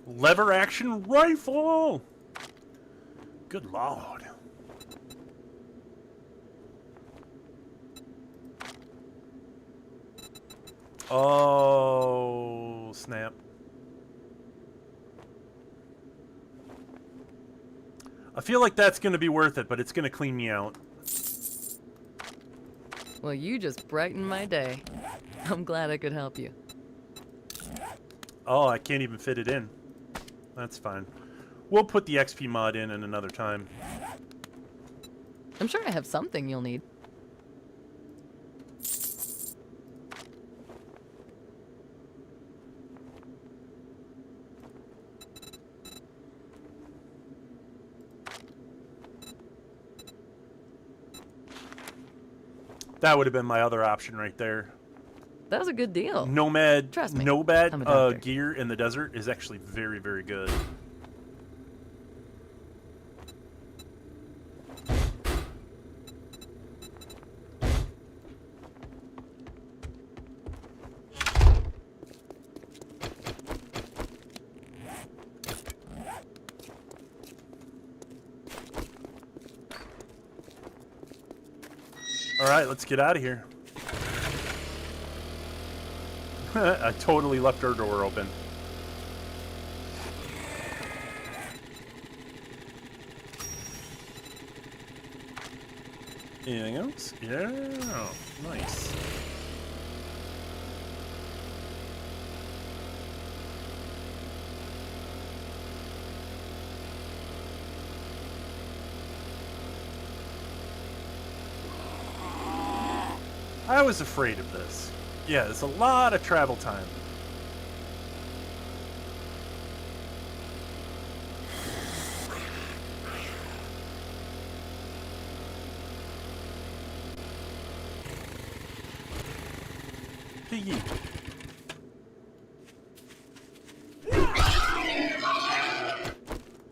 Lever action rifle! Good lord. Oh, snap. I feel like that's going to be worth it, but it's going to clean me out. Well, you just brightened my day. I'm glad I could help you. Oh, I can't even fit it in. That's fine. We'll put the XP mod in another time. I'm sure I have something you'll need. That would have been my other option right there. That was a good deal. Nomad, Trust me, I'm a Nomad doctor. gear in the desert is actually very, very good. All right, let's get out of here. I totally left our door open. Anything else? Yeah, nice. I was afraid of this. Yeah, it's a lot of travel time. Piggy.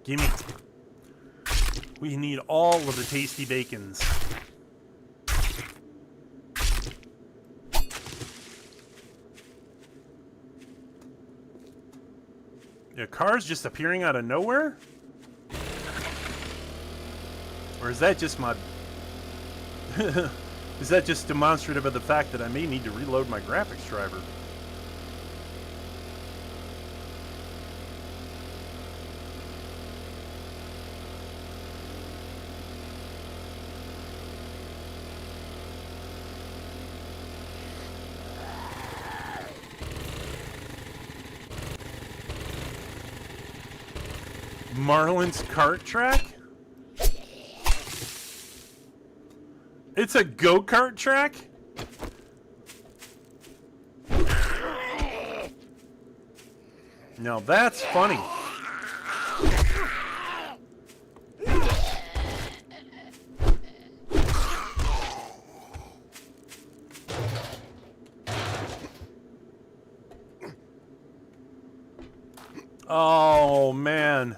Gimme. We need all of the tasty bacons. Your car's just appearing out of nowhere? Or is that just my... is that just demonstrative of the fact that I may need to reload my graphics driver? Marlin's kart track? It's a go-kart track? Now that's funny. Oh, man.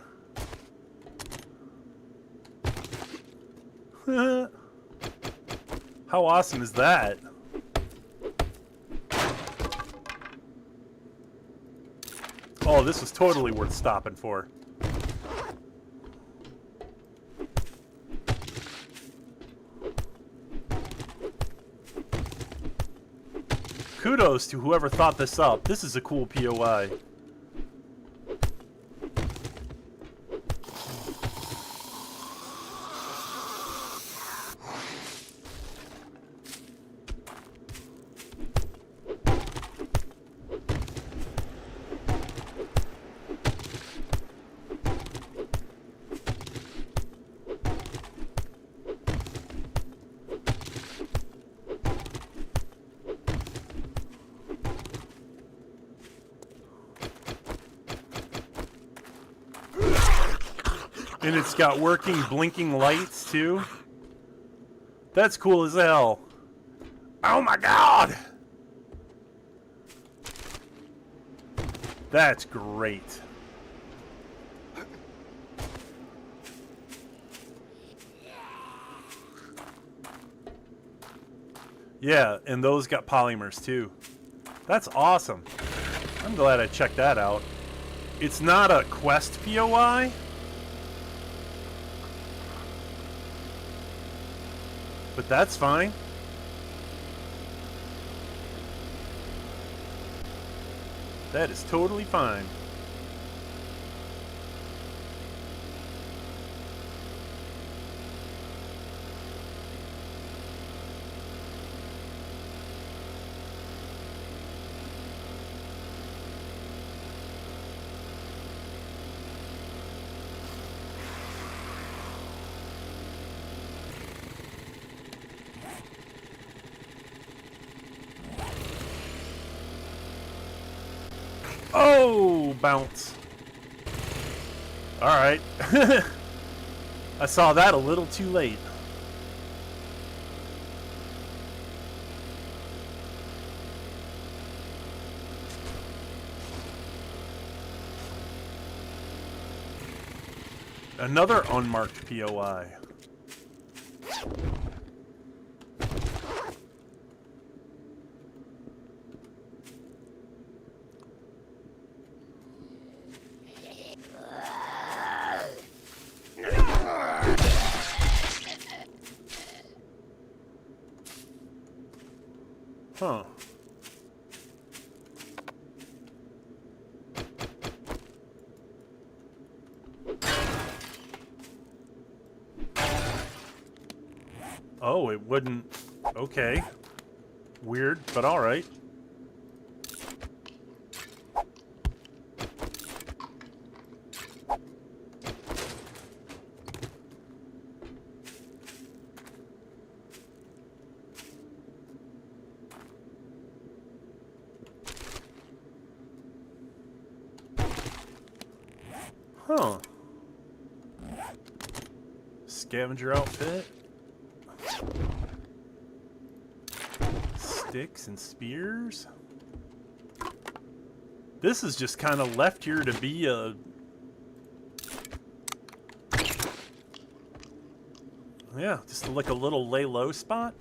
How awesome is that? Oh, this was totally worth stopping for. Kudos to whoever thought this up. This is a cool POI. And it's got working blinking lights too. That's cool as hell. Oh my god! That's great. Yeah, and those got polymers too. That's awesome. I'm glad I checked that out. It's not a quest POI. But that's fine. That is totally fine. Oh, bounce. All right. I saw that a little too late. Another unmarked POI. Huh. Oh, it wouldn't. Okay. Weird, but all right. Huh. Scavenger outfit. Sticks and spears. This is just kind of left here to be a... Yeah, just like a little lay low spot.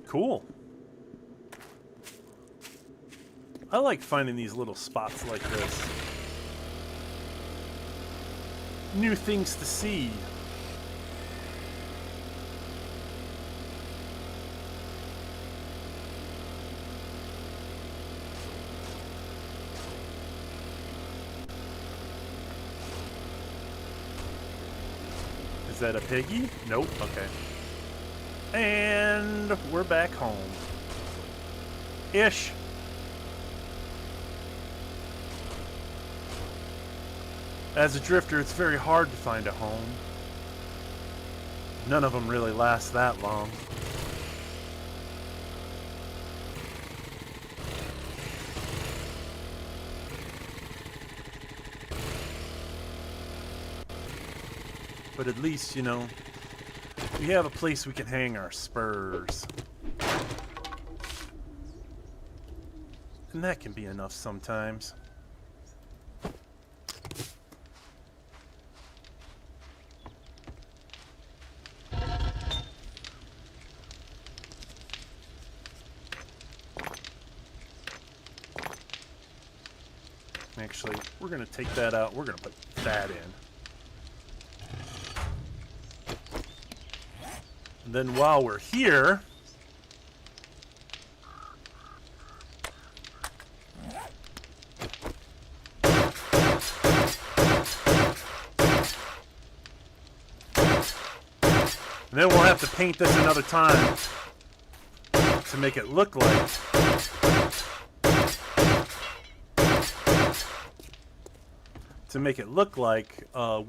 Cool. I like finding these little spots like this. New things to see. Is that a piggy? Nope. Okay. And we're back home. Ish. As a drifter, it's very hard to find a home. None of them really last that long. But at least, you know, We have a place we can hang our spurs. And that can be enough sometimes. Actually, we're going to take that out. We're going to put that in. And then while we're here, and then we'll have to paint this another time to make it look like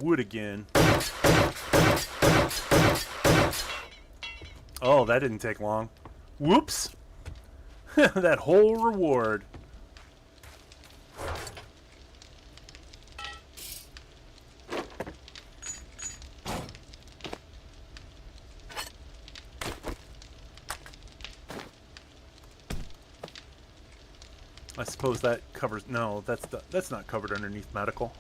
wood again. Oh, that didn't take long. Whoops. That whole reward. I suppose that covers... No, that's not covered underneath medical.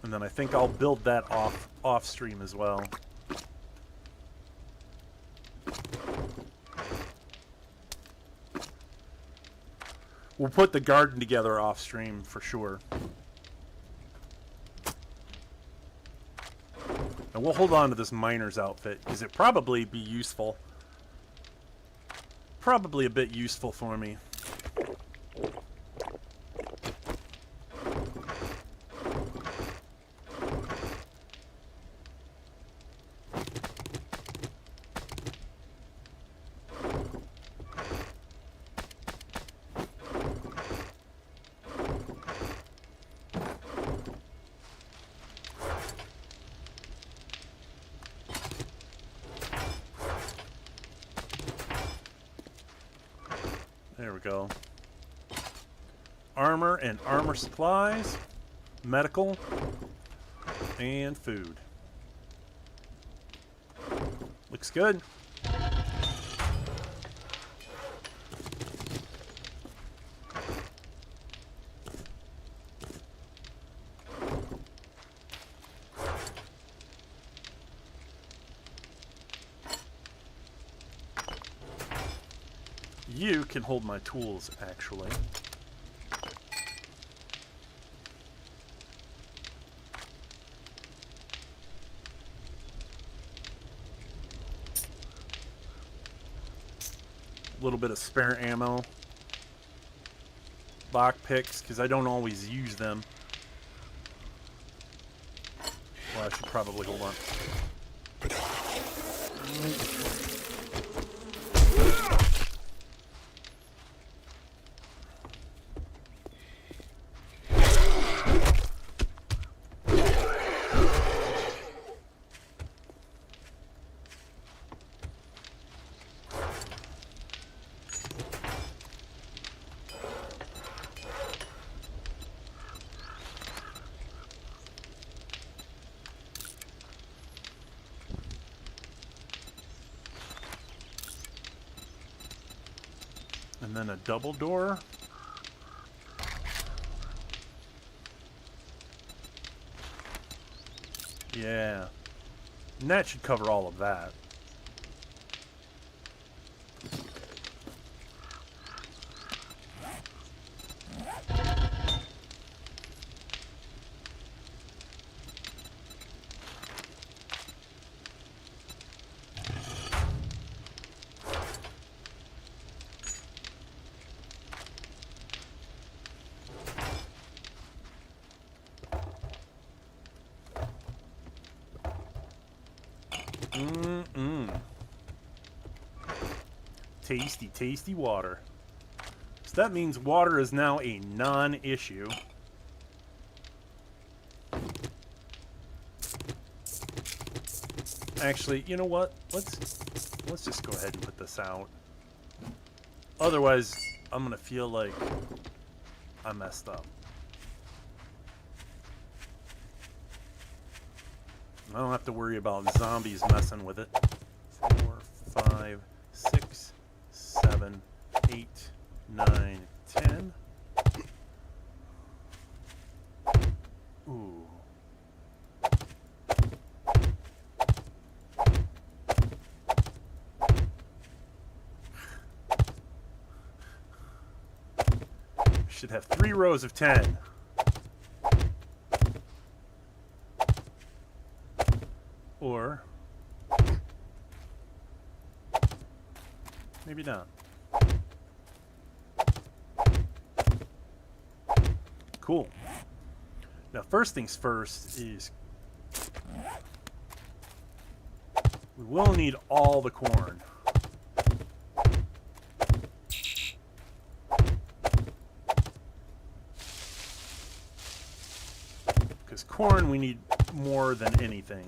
And then I think I'll build that off stream as well. We'll put the garden together off stream for sure. And we'll hold on to this miner's outfit because it probably be useful. Probably a bit useful for me. There we go. Armor and armor supplies, medical, and food. Looks good. You can hold my tools, actually. A little bit of spare ammo. Lock picks, because I don't always use them. Well, I should probably hold on. And then a double door. Yeah. And that should cover all of that. Tasty, tasty water. So that means water is now a non-issue. Actually, you know what? Let's just go ahead and put this out. Otherwise, I'm gonna feel like I messed up. I don't have to worry about zombies messing with it. 4, 5, 6, 7, 8, 9, 10. Ooh. Should have 3 rows of 10. Or maybe not. Cool. Now, first things first is we will need all the corn. Because corn we need more than anything.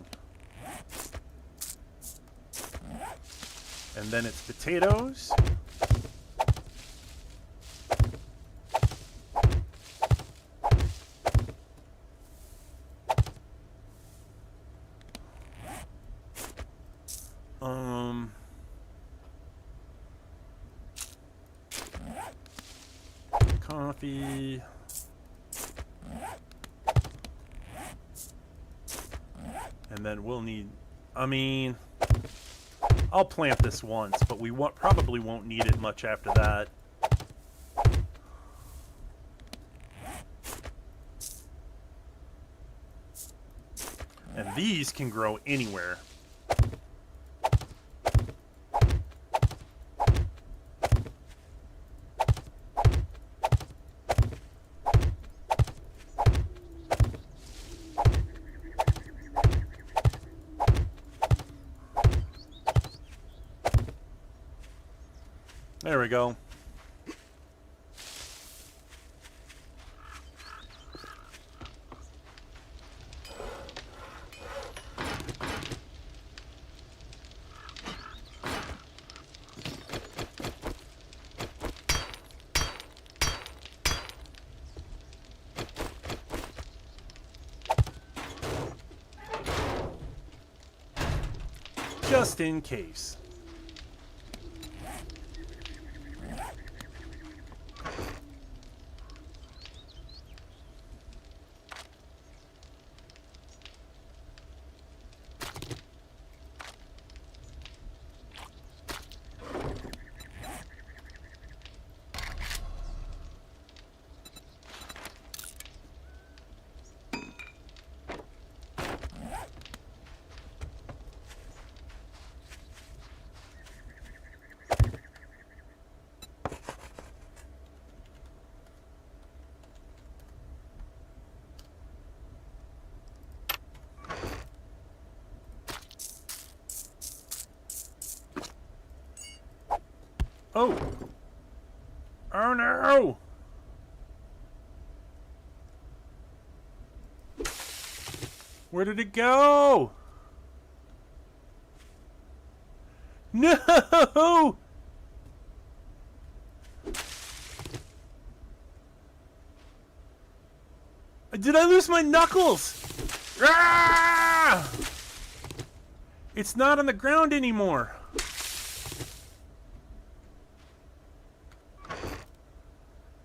And then it's potatoes. Coffee. And then we'll need, I mean, I'll plant this once, but we probably won't need it much after that. And these can grow anywhere. There we go. Just in case. Oh! Oh no! Where did it go? No! Did I lose my knuckles? Ah! It's not on the ground anymore.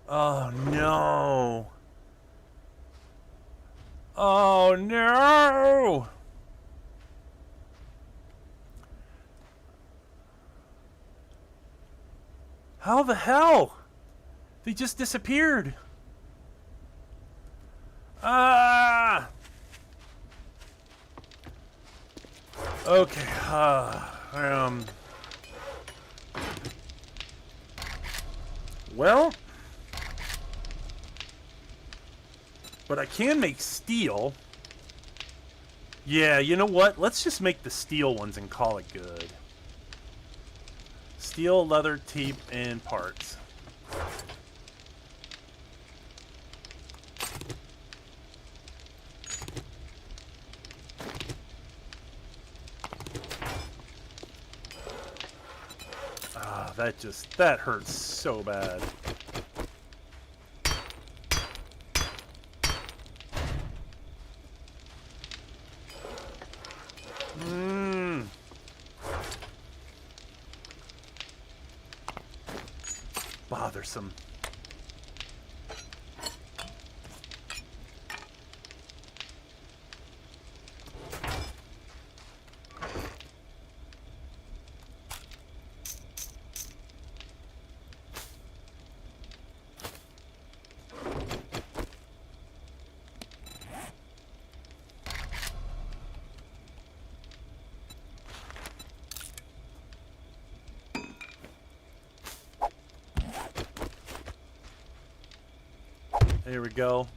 Oh no. Oh no. How the hell? They just disappeared. Ah. Okay. Well, but I can make steel. Yeah, you know what? Let's just make the steel ones and call it good. Steel, leather, tape, and parts. that hurts so bad. Bothersome. There we go.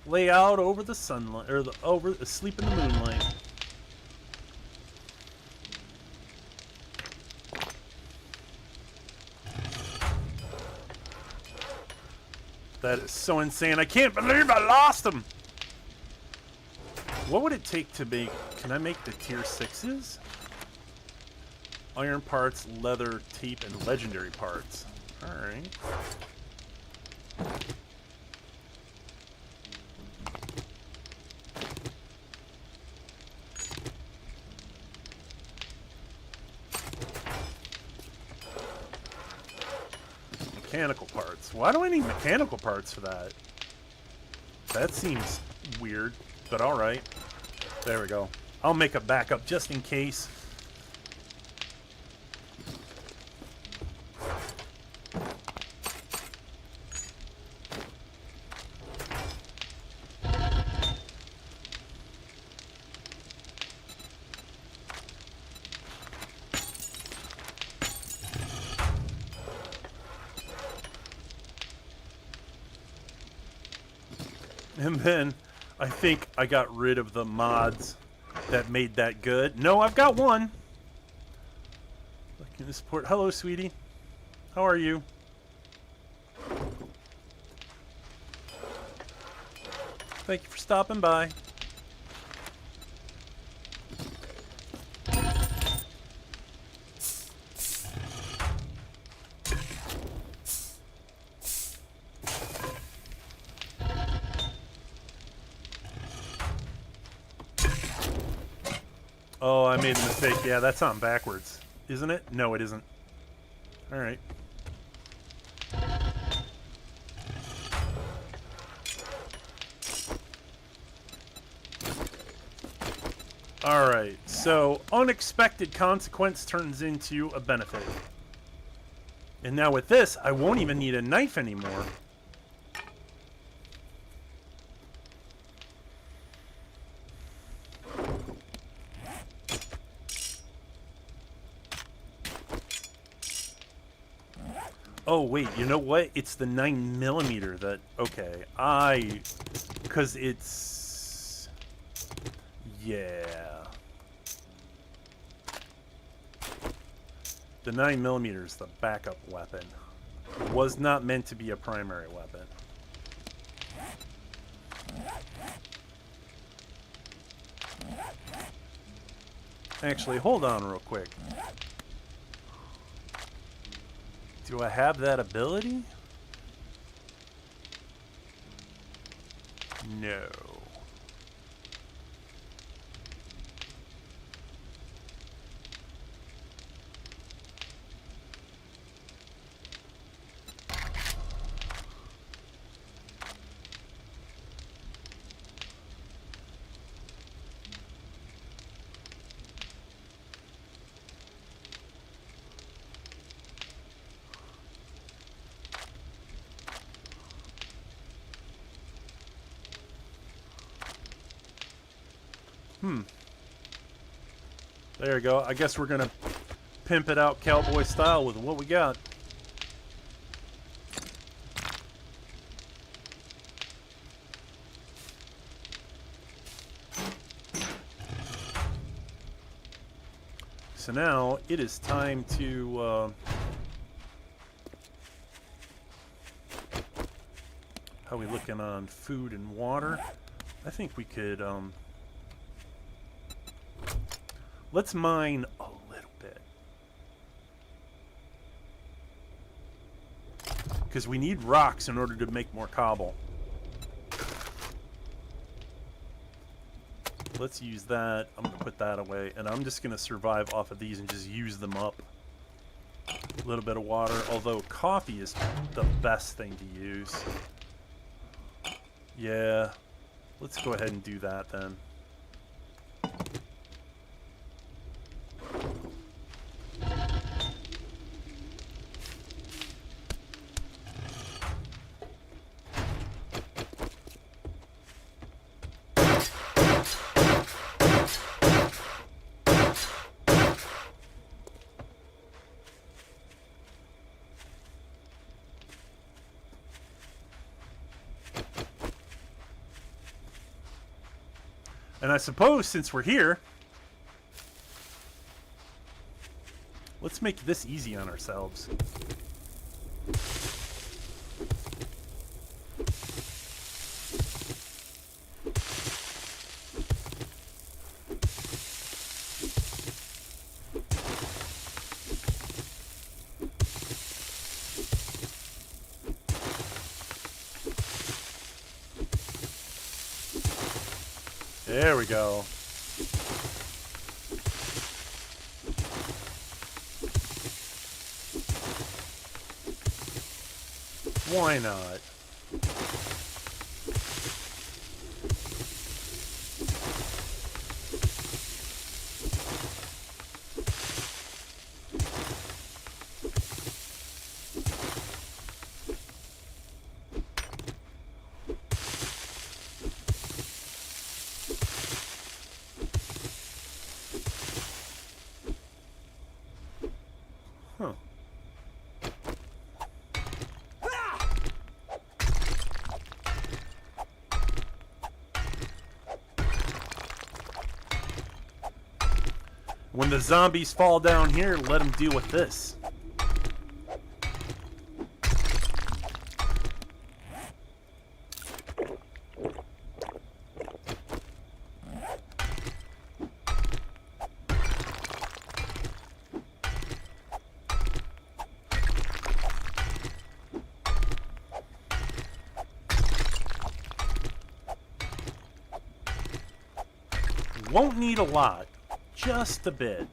Lay out over the sunlight, or sleep in the moonlight. That is so insane. I can't believe I lost them. What would it take to make? Can I make the tier 6s? Iron parts, leather, tape, and legendary parts. All right. Mechanical parts. Why do I need mechanical parts for that? That seems weird, but alright. There we go. I'll make a backup just in case. And then I think I got rid of the mods that made that good. No, I've got one. Looking to support. Hello, sweetie. How are you? Thank you for stopping by. Oh, I made a mistake. Yeah, that's on backwards. Isn't it? No, it isn't. Alright. Alright, so unexpected consequence turns into a benefit. And now with this, I won't even need a knife anymore. Oh, wait, you know what? It's the 9mm that... Okay, because it's... Yeah. The 9mm is the backup weapon. It was not meant to be a primary weapon. Actually, hold on real quick. Do I have that ability? No. There you go. I guess we're gonna pimp it out cowboy style with what we got. So now it is time to how are we looking on food and water? I think we could let's mine a little bit. because we need rocks in order to make more cobble. Let's use that. I'm going to put that away, and I'm just going to survive off of these and just use them up. A little bit of water, although coffee is the best thing to use. Yeah, let's go ahead and do that then. And I suppose since we're here, let's make this easy on ourselves. There we go. Why not? Huh. When the zombies fall down here, let them deal with this. Won't need a lot, just a bit.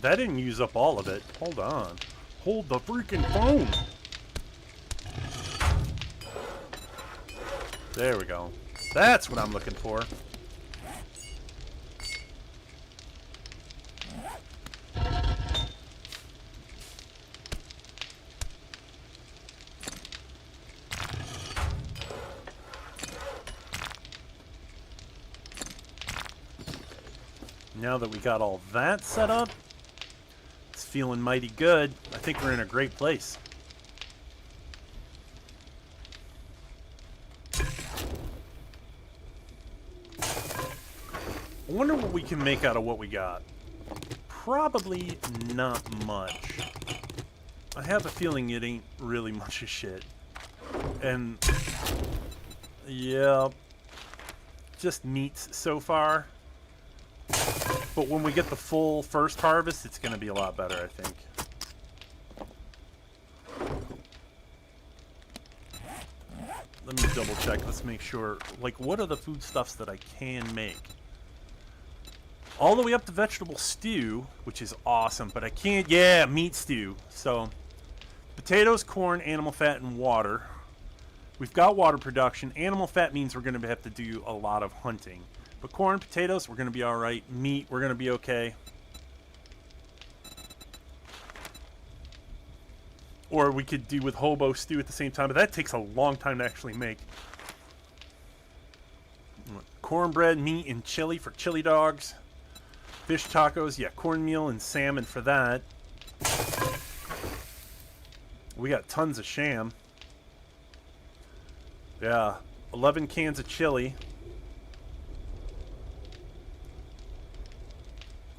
That didn't use up all of it. Hold on. Hold the freaking phone. There we go. That's what I'm looking for. Now that we got all that set up, it's feeling mighty good. I think we're in a great place. I wonder what we can make out of what we got. Probably not much. I have a feeling it ain't really much of shit. And yeah, just meats so far. But when we get the full first harvest, it's going to be a lot better, I think. Let me double check. Let's make sure. Like, what are the foodstuffs that I can make? All the way up to vegetable stew, which is awesome, but I can't. Yeah, meat stew. So, potatoes, corn, animal fat, and water. We've got water production. Animal fat means we're going to have to do a lot of hunting. But corn, potatoes, we're going to be all right. Meat, we're going to be okay. Or we could do with hobo stew at the same time, but that takes a long time to actually make. Cornbread, meat, and chili for chili dogs. Fish tacos, yeah, cornmeal and salmon for that. We got tons of sham. Yeah, 11 cans of chili.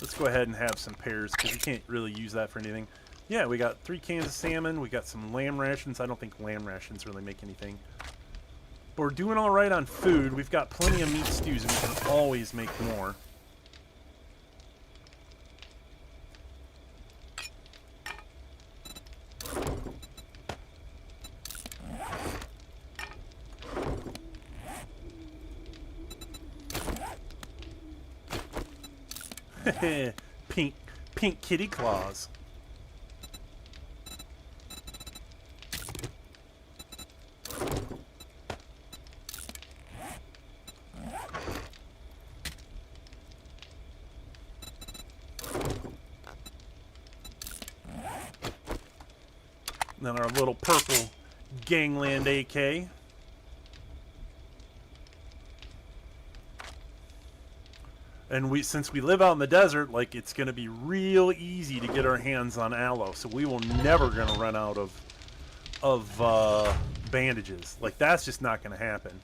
Let's go ahead and have some pears, because you can't really use that for anything. Yeah, we got 3 cans of salmon. We got some lamb rations. I don't think lamb rations really make anything. But we're doing all right on food. We've got plenty of meat stews, and we can always make more. Pink kitty claws. And then our little purple gangland AK. And since we live out in the desert, like, it's going to be real easy to get our hands on aloe. So we will never going to run out of bandages. Like, that's just not going to happen.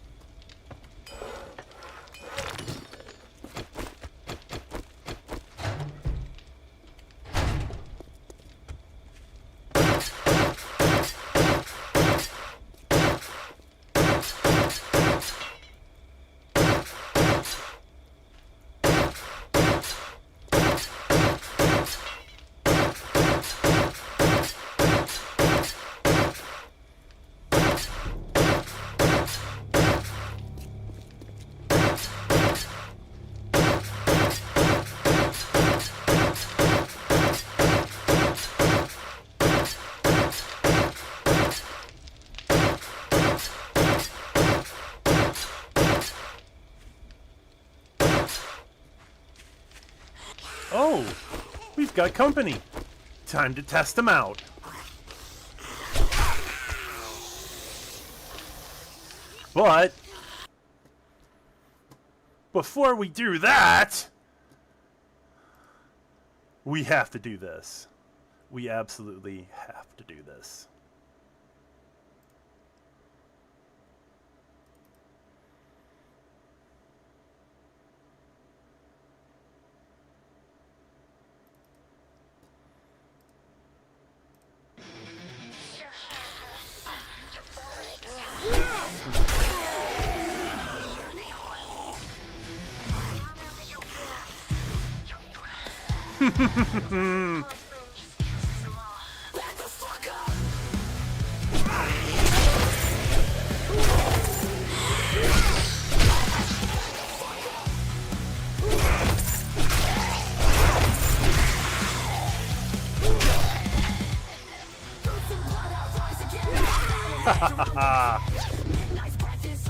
Oh, we've got company. Time to test them out. But before we do that, we have to do this. We absolutely have to do this.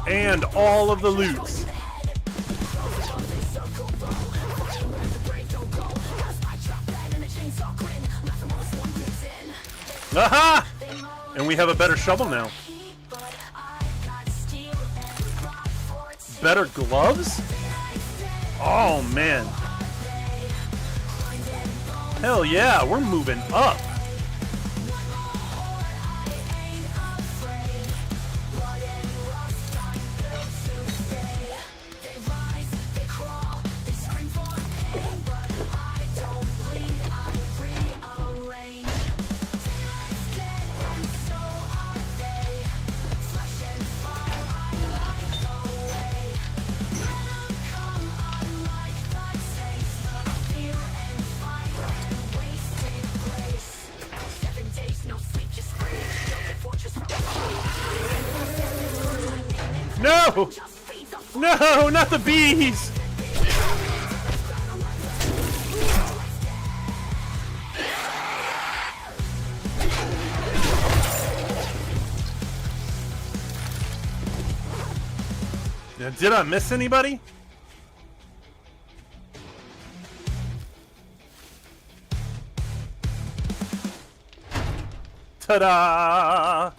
And all of the loots. Aha! And we have a better shovel now. Better gloves? Oh, man. Hell yeah, we're moving up. No! No, not the bees! Now, did I miss anybody? Ta-da!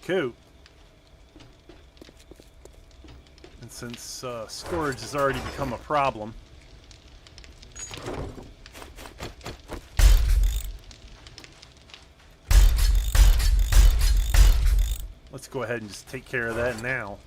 Cool. And since storage has already become a problem, let's go ahead and just take care of that now.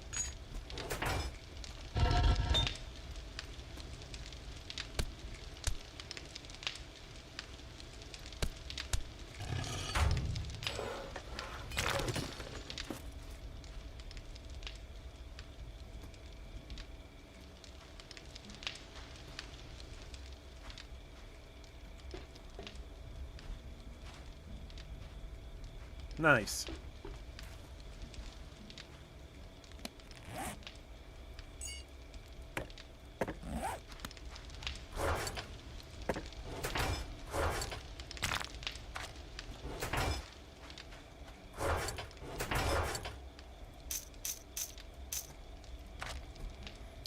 Nice.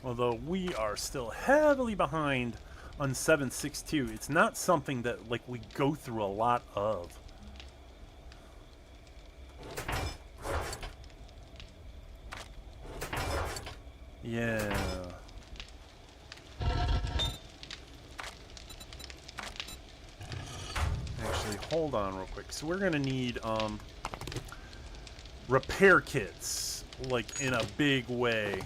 Although we are still heavily behind on 762, it's not something that like we go through a lot of. Yeah. Actually, hold on real quick. So we're gonna need repair kits, like in a big way.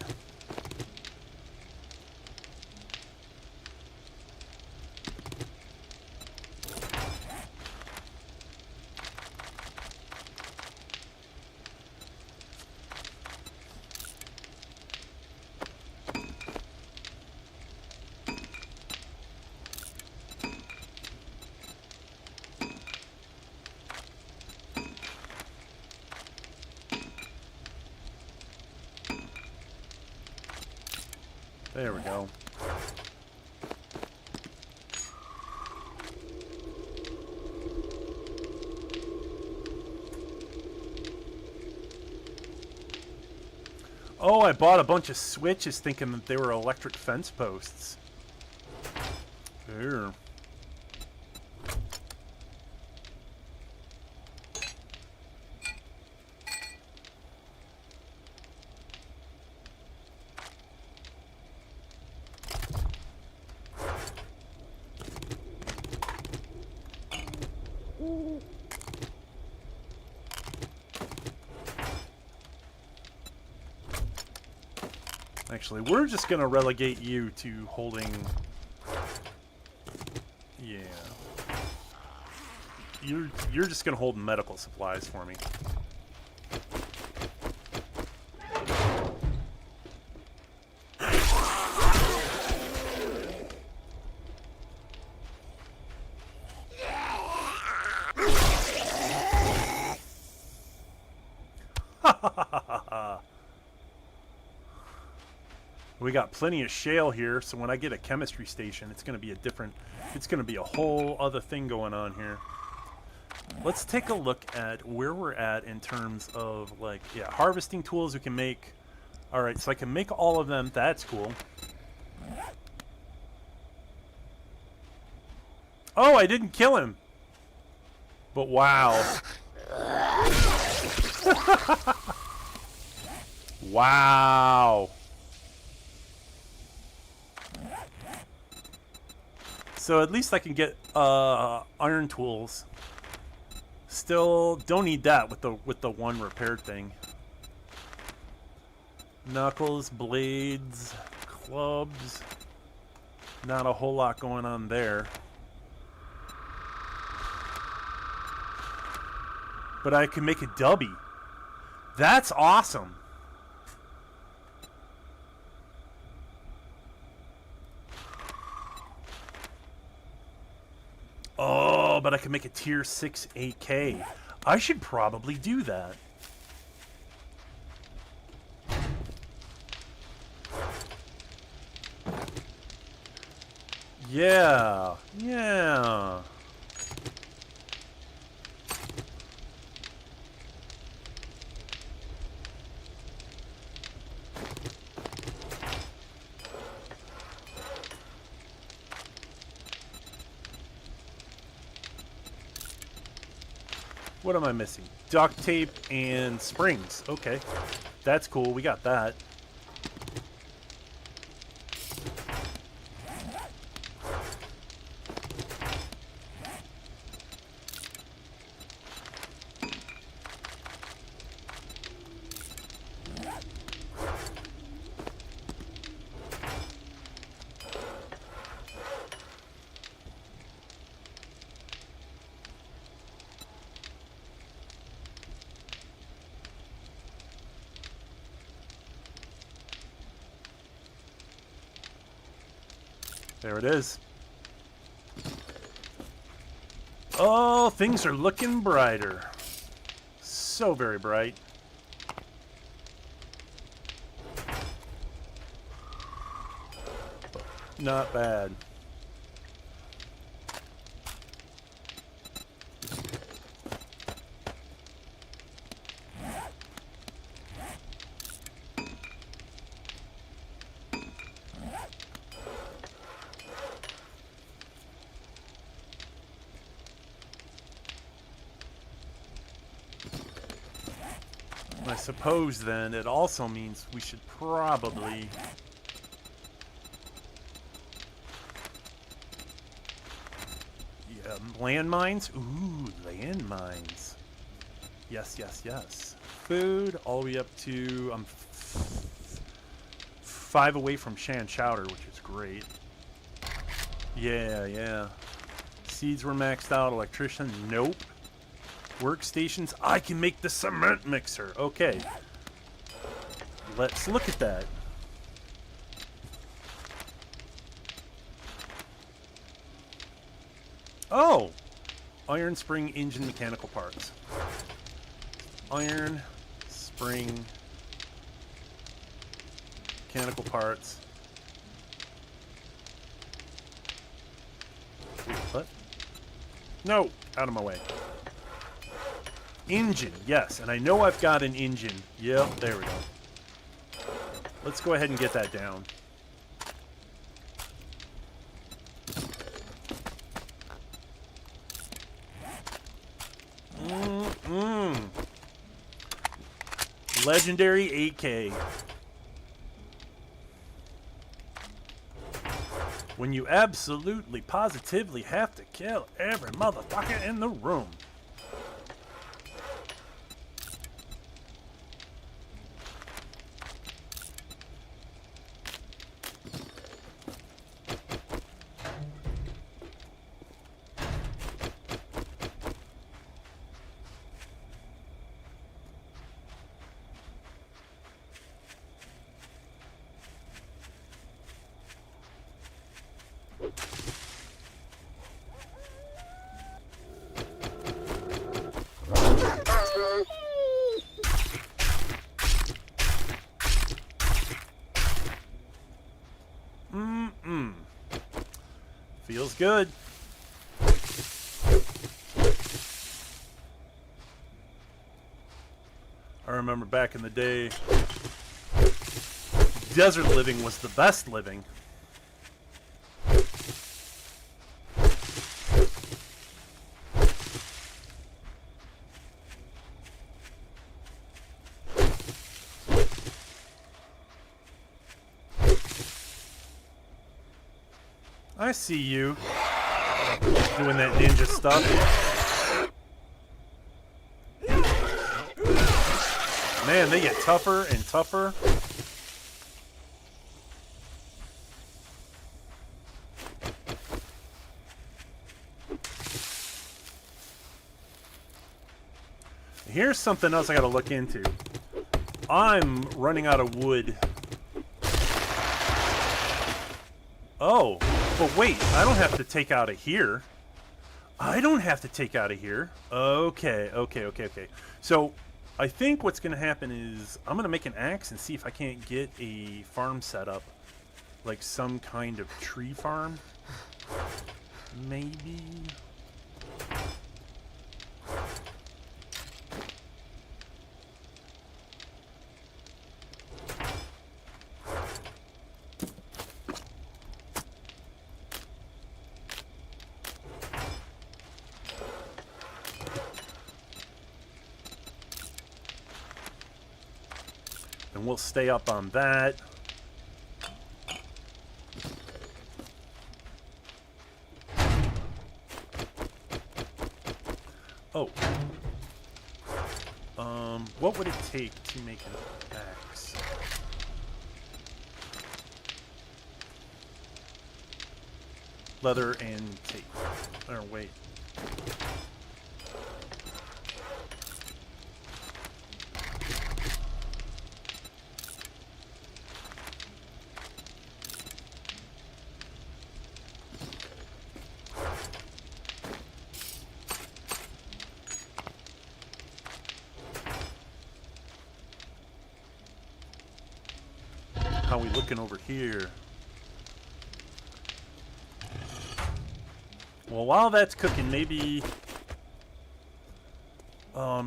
There we go. Oh, I bought a bunch of switches thinking that they were electric fence posts. Here. Actually, we're just gonna relegate you to holding... Yeah. You're just gonna hold medical supplies for me. We got plenty of shale here, so when I get a chemistry station, it's going to be a different... It's going to be a whole other thing going on here. Let's take a look at where we're at in terms of, like, yeah, harvesting tools we can make. Alright, so I can make all of them. That's cool. Oh, I didn't kill him. But wow. Wow. So at least I can get iron tools. Still don't need that with the one repair thing. Knuckles, blades, clubs. Not a whole lot going on there. But I can make a dubby. That's awesome. Oh, but I can make a tier 6 AK. I should probably do that. Yeah. Yeah. What am I missing? Duct tape and springs. Okay. That's cool. We got that. There it is. Oh, things are looking brighter. So very bright. Not bad. I suppose then it also means we should probably landmines. Ooh, landmines. Yes, yes, yes. Food all the way up to I'm 5 away from Shan Chowder, which is great. Yeah, yeah. Seeds were maxed out. Electrician, nope. Workstations, I can make the cement mixer. Okay. Let's look at that. Oh! Iron spring engine mechanical parts. Iron spring mechanical parts. Wait, what? No! Out of my way. Engine, yes, and I know I've got an engine. Yep, there we go. Let's go ahead and get that down. Legendary 8K. When you absolutely, positively have to kill every motherfucker in the room. Feels good. I remember back in the day, desert living was the best living. I see you. Doing that ninja stuff. Man, they get tougher and tougher. Here's something else I gotta look into. I'm running out of wood. Oh, but wait, I don't have to take out of here. I don't have to take out of here. Okay. So, I think what's gonna happen is I'm gonna make an axe and see if I can't get a farm set up. Like some kind of tree farm. Maybe. And we'll stay up on that. Oh. What would it take to make an axe? Leather and tape. Or wait. How we looking over here? Well, while that's cooking, maybe...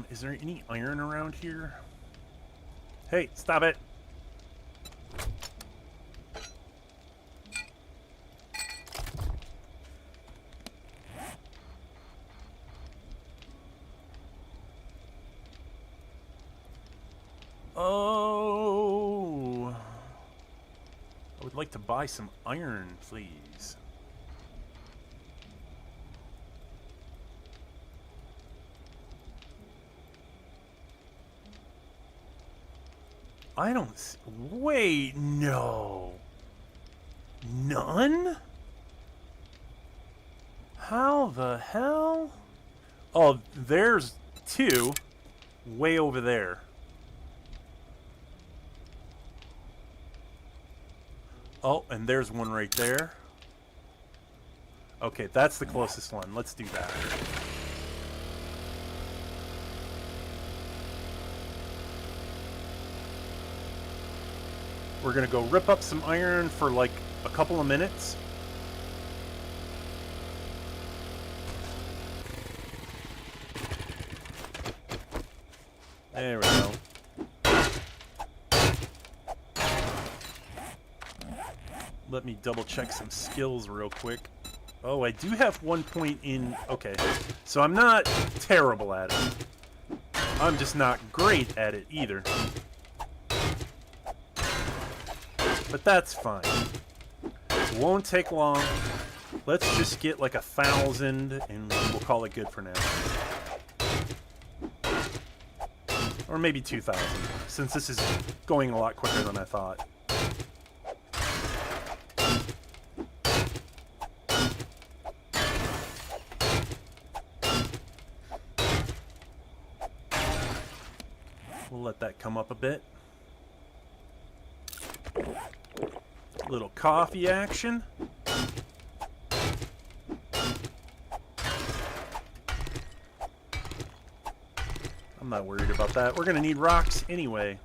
is there any iron around here? Hey, stop it! Oh... I would like to buy some iron, please. I don't see... Wait, no. None? How the hell? Oh, there's two way over there. Oh, and there's one right there. Okay, that's the closest one. Let's do that. We're gonna go rip up some iron for like a couple of minutes. There we go. Let me double check some skills real quick. Oh, I do have 1 point in... Okay, so I'm not terrible at it. I'm just not great at it either. But that's fine. It won't take long. Let's just get like 1,000 and we'll call it good for now. Or maybe 2,000, since this is going a lot quicker than I thought. We'll let that come up a bit. Little coffee action. I'm not worried about that. We're gonna need rocks anyway.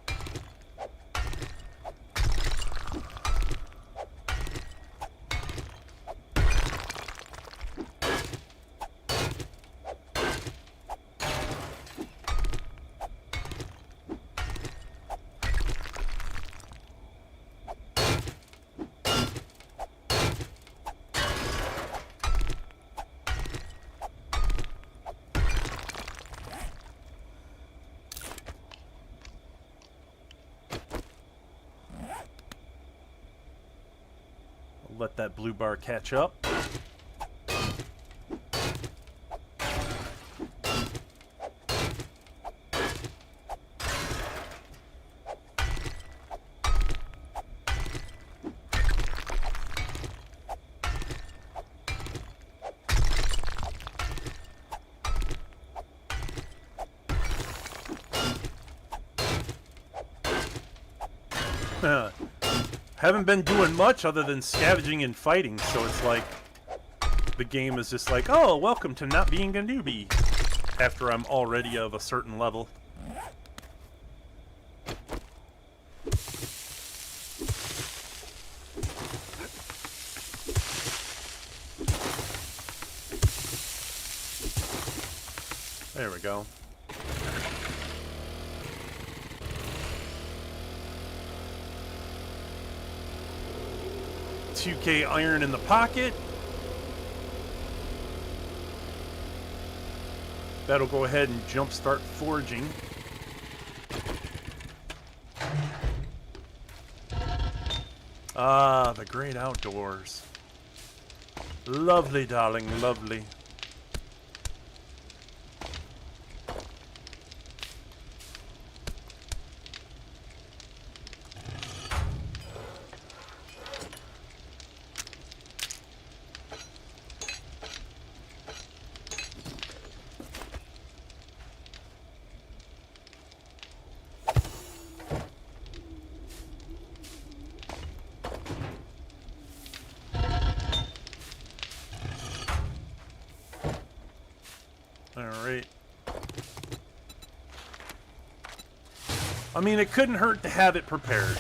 let that blue bar catch up. Haven't been doing much other than scavenging and fighting, so it's like the game is just like, oh, welcome to not being a newbie after I'm already of a certain level. There we go. $2K iron in the pocket. That'll go ahead and jumpstart forging. Ah, the great outdoors. Lovely, darling, lovely. Alright. I mean, it couldn't hurt to have it prepared.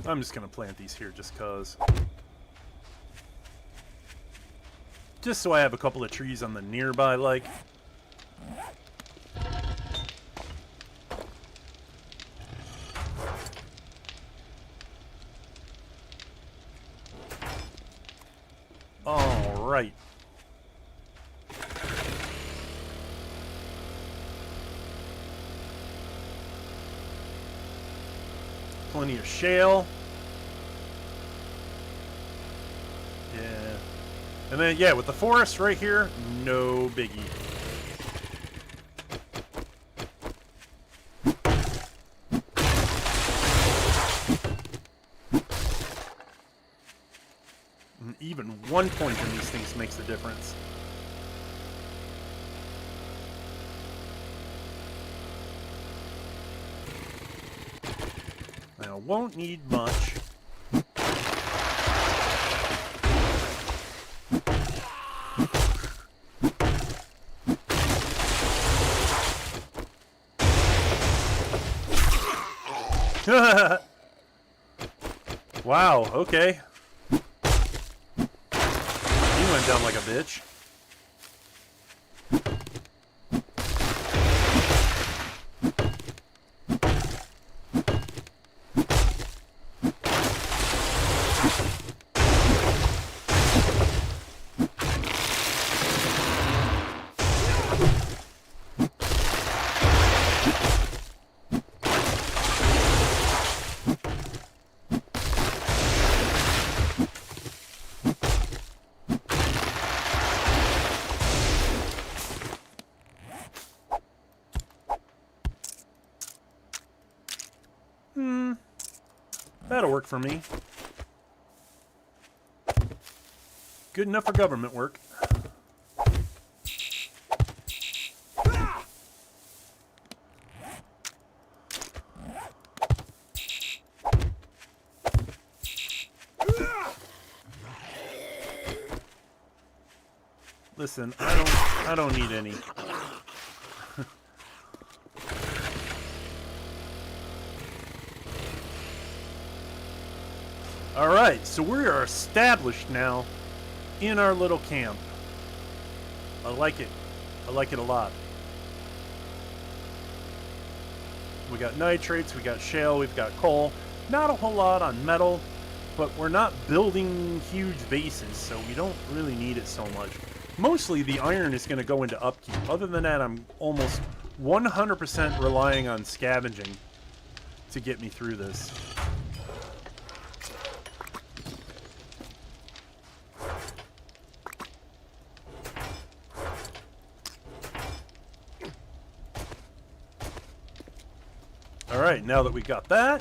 I'm just going to plant these here just cause. Just so I have a couple of trees on the nearby, like. All right. Plenty of shale. Yeah. And then, yeah, with the forest right here, no biggie. And even 1 point in these things makes a difference. Now, won't need much. Wow, okay. He went down like a bitch. That'll work for me. Good enough for government work. Listen, I don't need any. Alright, so we are established now in our little camp. I like it. I like it a lot. We got nitrates, we got shale, we've got coal. Not a whole lot on metal, but we're not building huge bases, so we don't really need it so much. Mostly the iron is going to go into upkeep. Other than that, I'm almost 100% relying on scavenging to get me through this. Alright, now that we got that,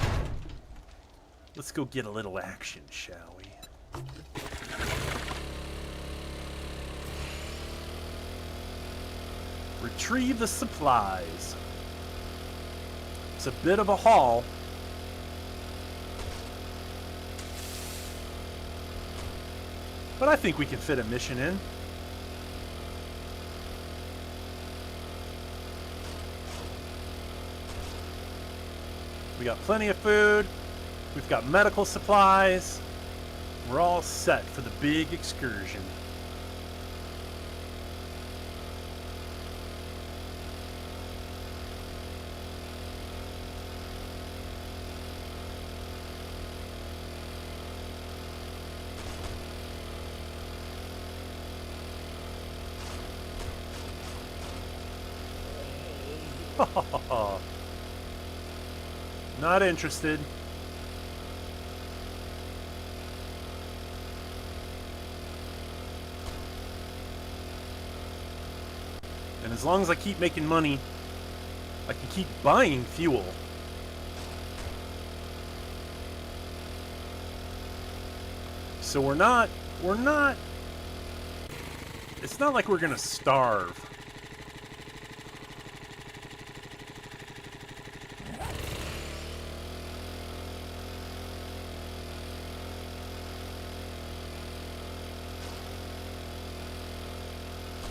let's go get a little action, shall we? Retrieve the supplies. It's a bit of a haul. But I think we can fit a mission in. We got plenty of food. We've got medical supplies. We're all set for the big excursion. Not interested. And as long as I keep making money, I can keep buying fuel. So we're not, it's not like we're gonna starve.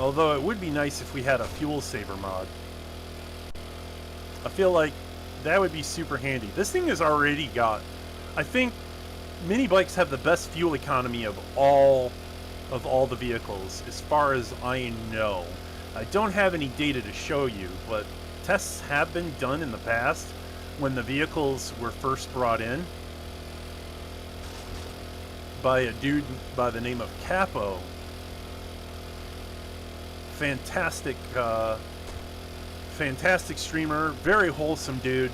Although it would be nice if we had a fuel saver mod. I feel like that would be super handy. This thing has already got, I think mini bikes have the best fuel economy of all the vehicles as far as I know. I don't have any data to show you, but tests have been done in the past when the vehicles were first brought in by a dude by the name of Capo. Fantastic, fantastic streamer, very wholesome dude.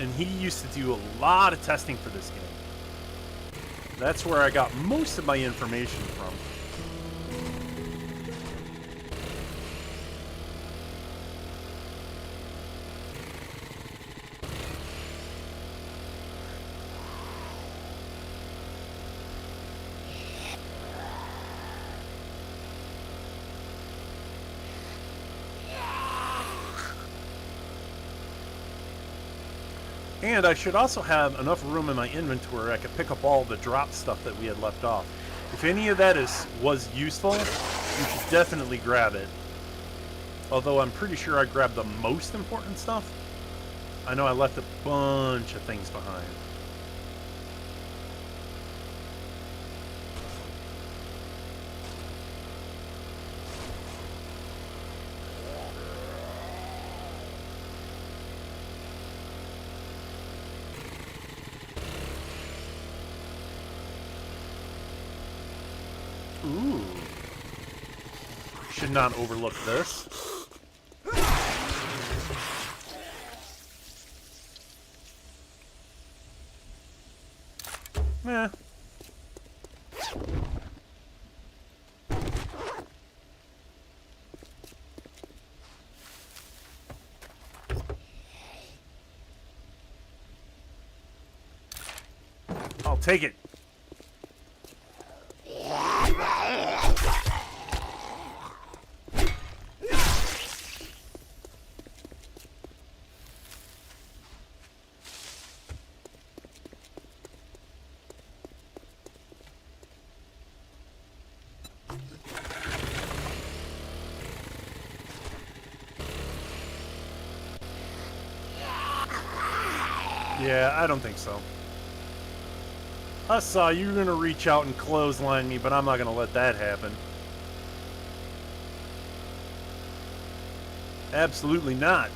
And he used to do a lot of testing for this game. That's where I got most of my information from. And I should also have enough room in my inventory I could pick up all the drop stuff that we had left off. If any of that was useful, you should definitely grab it. Although I'm pretty sure I grabbed the most important stuff. I know I left a bunch of things behind. Ooh. Should not overlook this. Eh. I'll take it. Yeah, I don't think so. I saw you were going to reach out and clothesline me, but I'm not going to let that happen. Absolutely not.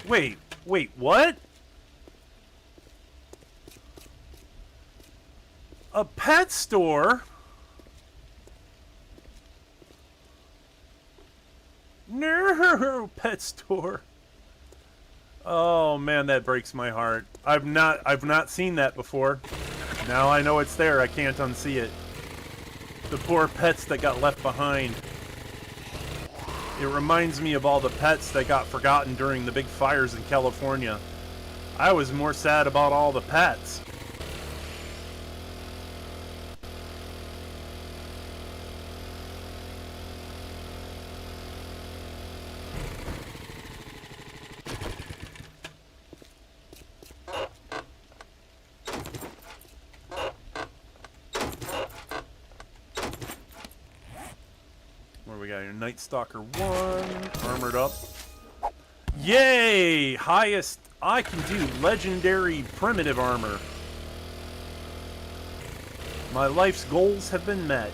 Wait, what? A pet store? No, pet store. Oh man, that breaks my heart. I've not seen that before. Now I know it's there. I can't unsee it. The poor pets that got left behind. It reminds me of all the pets that got forgotten during the big fires in California. I was more sad about all the pets. We got your Night Stalker 1, armored up. Yay! Highest I can do, legendary primitive armor. My life's goals have been met.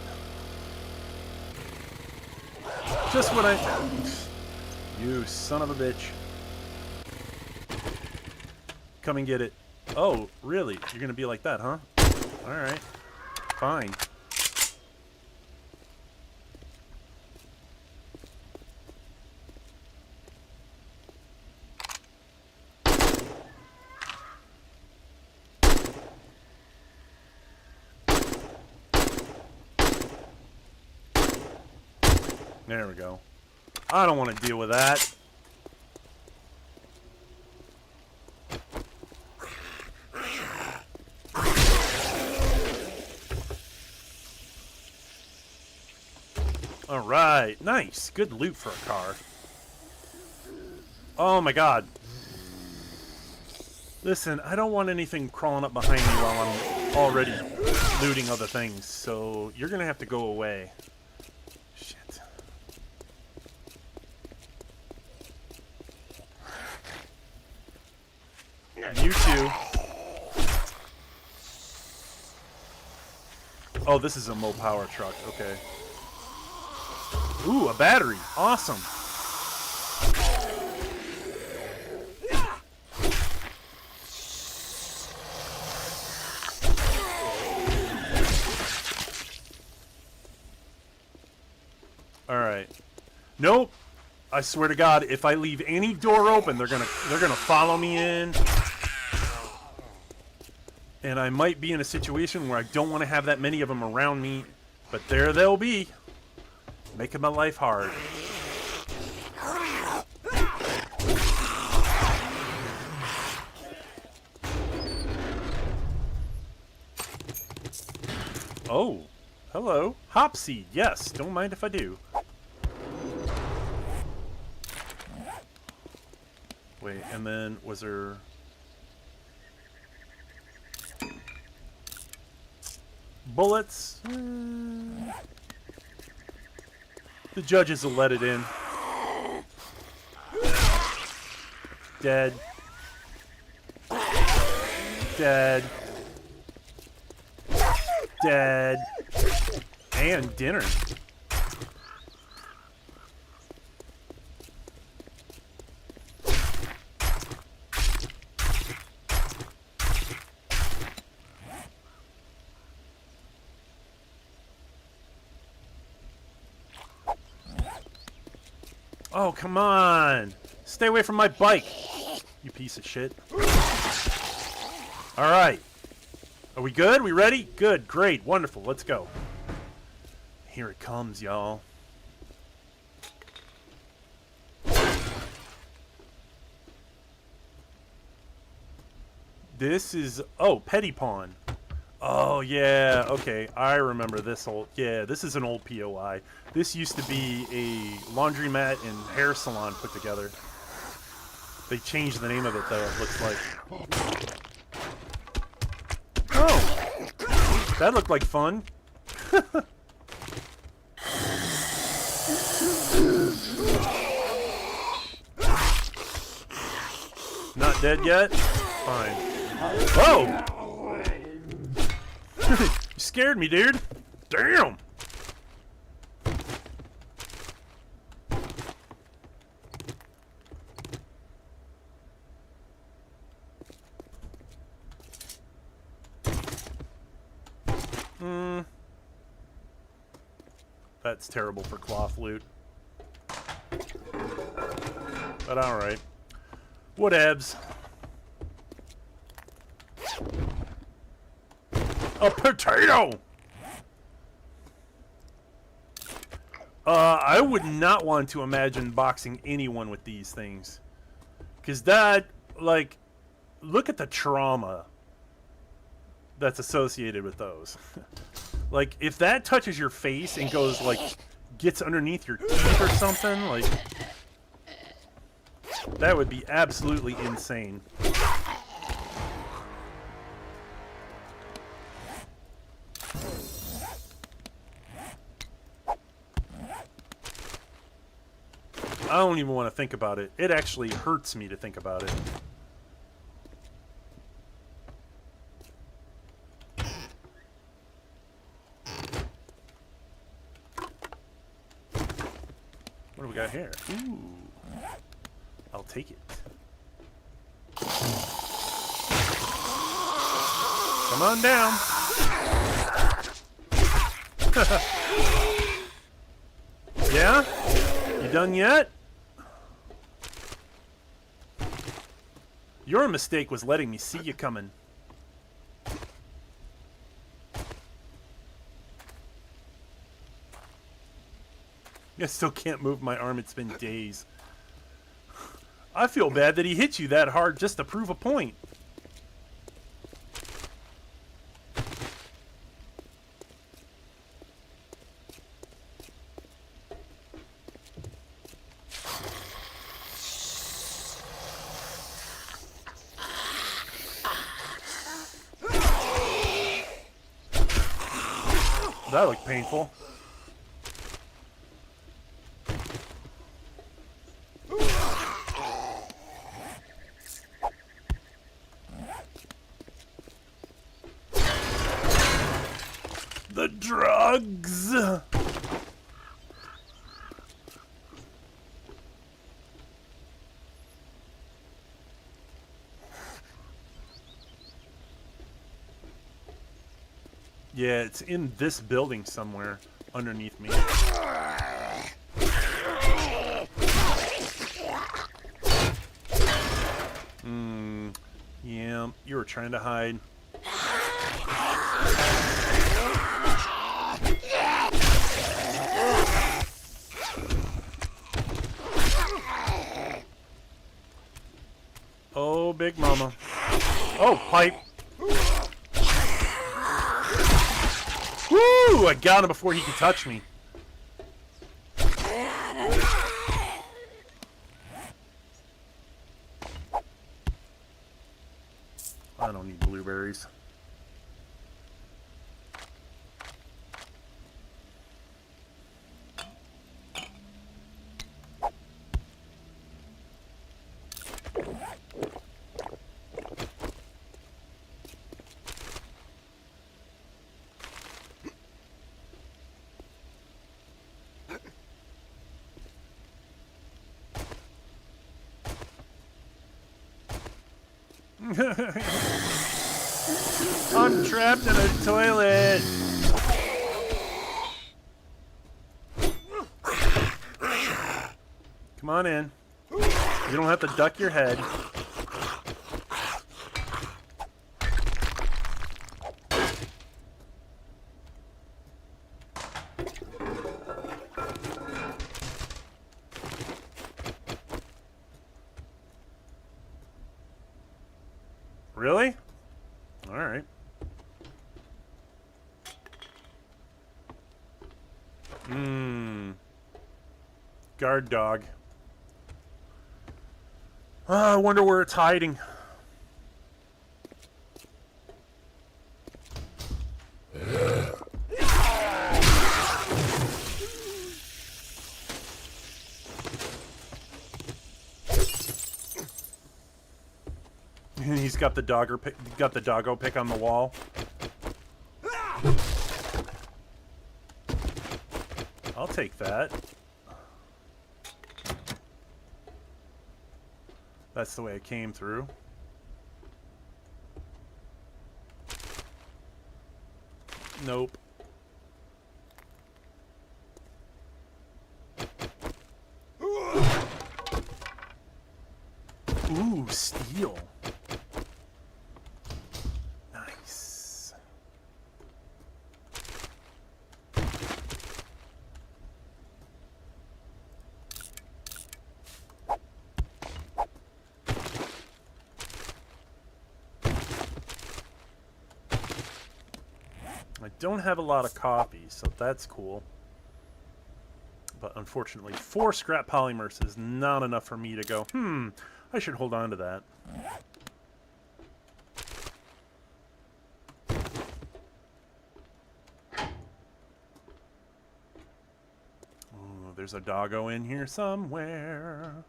Just what I... You son of a bitch. Come and get it. Oh, really? You're gonna be like that, huh? Alright. Fine. There we go. I don't want to deal with that. Alright, nice. Good loot for a car. Oh my god. Listen, I don't want anything crawling up behind me while I'm already looting other things, so you're gonna have to go away. Shit. You too. Oh, this is a Mo Power truck. Okay. Ooh, a battery. Awesome. All right. Nope. I swear to God, if I leave any door open, they're gonna follow me in. And I might be in a situation where I don't want to have that many of them around me, but there they'll be, making my life hard. Oh, hello. Hop seed, yes, don't mind if I do. Wait, and then was there... bullets? The judges will let it in. Dead. Dead. Dead. And dinner. Oh, come on! Stay away from my bike, you piece of shit. Alright. Are we good? We ready? Good, great, wonderful, let's go. Here it comes, y'all. This is... oh, Petty Pawn. Oh, yeah, okay, I remember this old... yeah, this is an old POI. This used to be a laundromat and hair salon put together. They changed the name of it, though, it looks like. Oh! That looked like fun. Not dead yet? Fine. Oh! You scared me, dude. Damn! That's terrible for cloth loot. But alright. Whatevs. A potato! I would not want to imagine boxing anyone with these things. Because that, like, look at the trauma that's associated with those. Like, if that touches your face and goes, like, gets underneath your teeth or something, like, that would be absolutely insane. I don't even want to think about it. It actually hurts me to think about it. What do we got here? Ooh. I'll take it. Come on down. Yeah? You done yet? Your mistake was letting me see you coming. I still can't move my arm. It's been days. I feel bad that he hit you that hard just to prove a point. That looked painful. The drugs! Yeah, it's in this building somewhere underneath me. Yeah, you were trying to hide. Oh, big mama. Oh, pipe. Woo! I got him before he could touch me. I don't need blueberries. I'm trapped in a toilet. Come on in. You don't have to duck your head. Really? All right. Guard dog. I wonder where it's hiding. He's got the doggo pick on the wall. I'll take that. That's the way it came through. Nope. Ooh, steel. Nice. I don't have a lot of coffee, so that's cool. But unfortunately, 4 scrap polymers is not enough for me to go, I should hold on to that. Ooh, there's a doggo in here somewhere.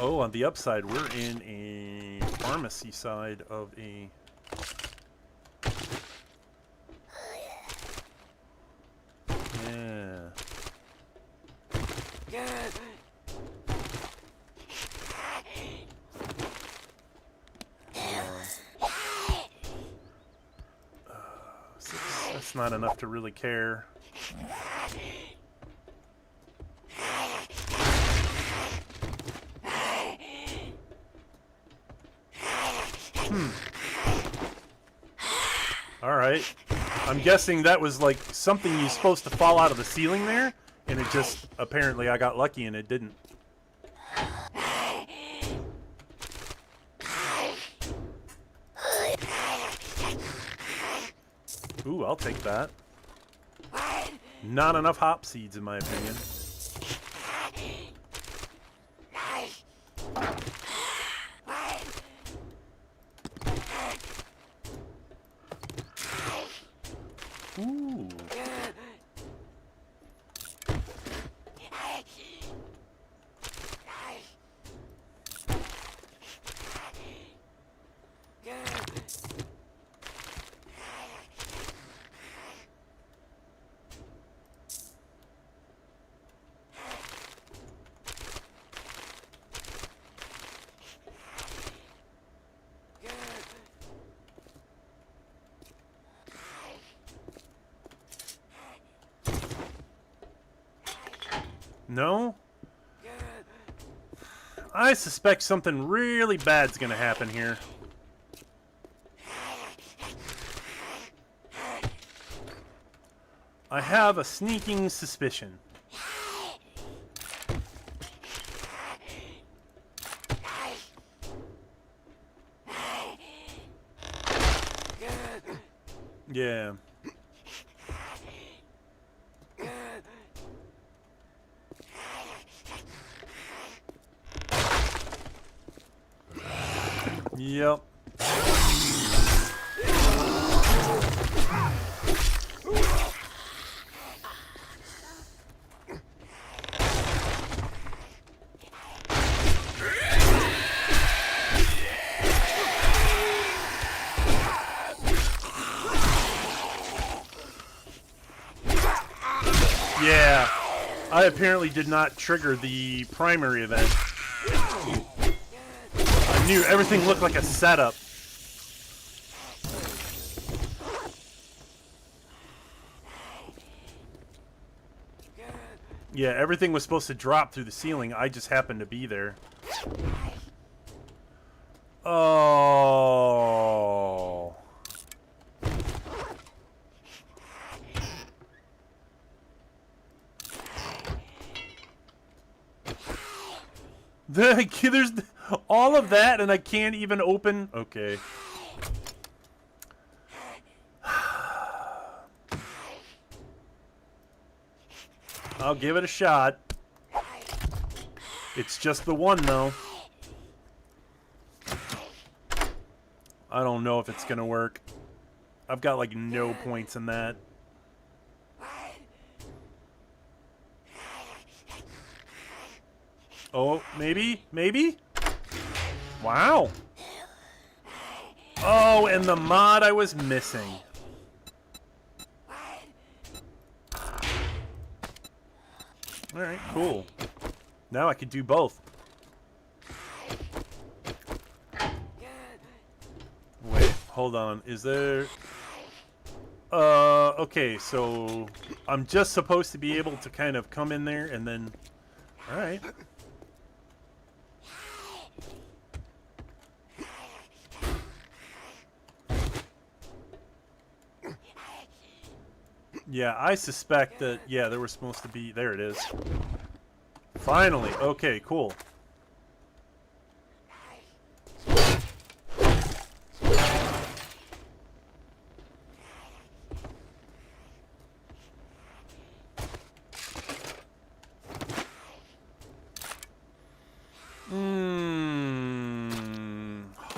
Oh, on the upside, we're in a pharmacy side of a... That's not enough to really care. Alright. I'm guessing that was like something you're supposed to fall out of the ceiling there, and it just, apparently I got lucky and it didn't. Ooh, I'll take that. Not enough hop seeds, in my opinion. Ooh. No? I suspect something really bad's gonna happen here. I have a sneaking suspicion. Yeah. Yep. Yeah. I apparently did not trigger the primary event. I knew everything looked like a setup. Yeah, everything was supposed to drop through the ceiling. I just happened to be there. Oh. There's all of that, and I can't even open. Okay. I'll give it a shot. It's just the one, though. I don't know if it's gonna work. I've got like no points in that. Oh, maybe? Maybe? Wow. Oh, and the mod I was missing. Alright, cool. Now I could do both. Wait, hold on. Is there... okay, so... I'm just supposed to be able to kind of come in there and then... Alright. Yeah, I suspect that... Yeah, there was supposed to be... There it is. Finally. Okay, cool.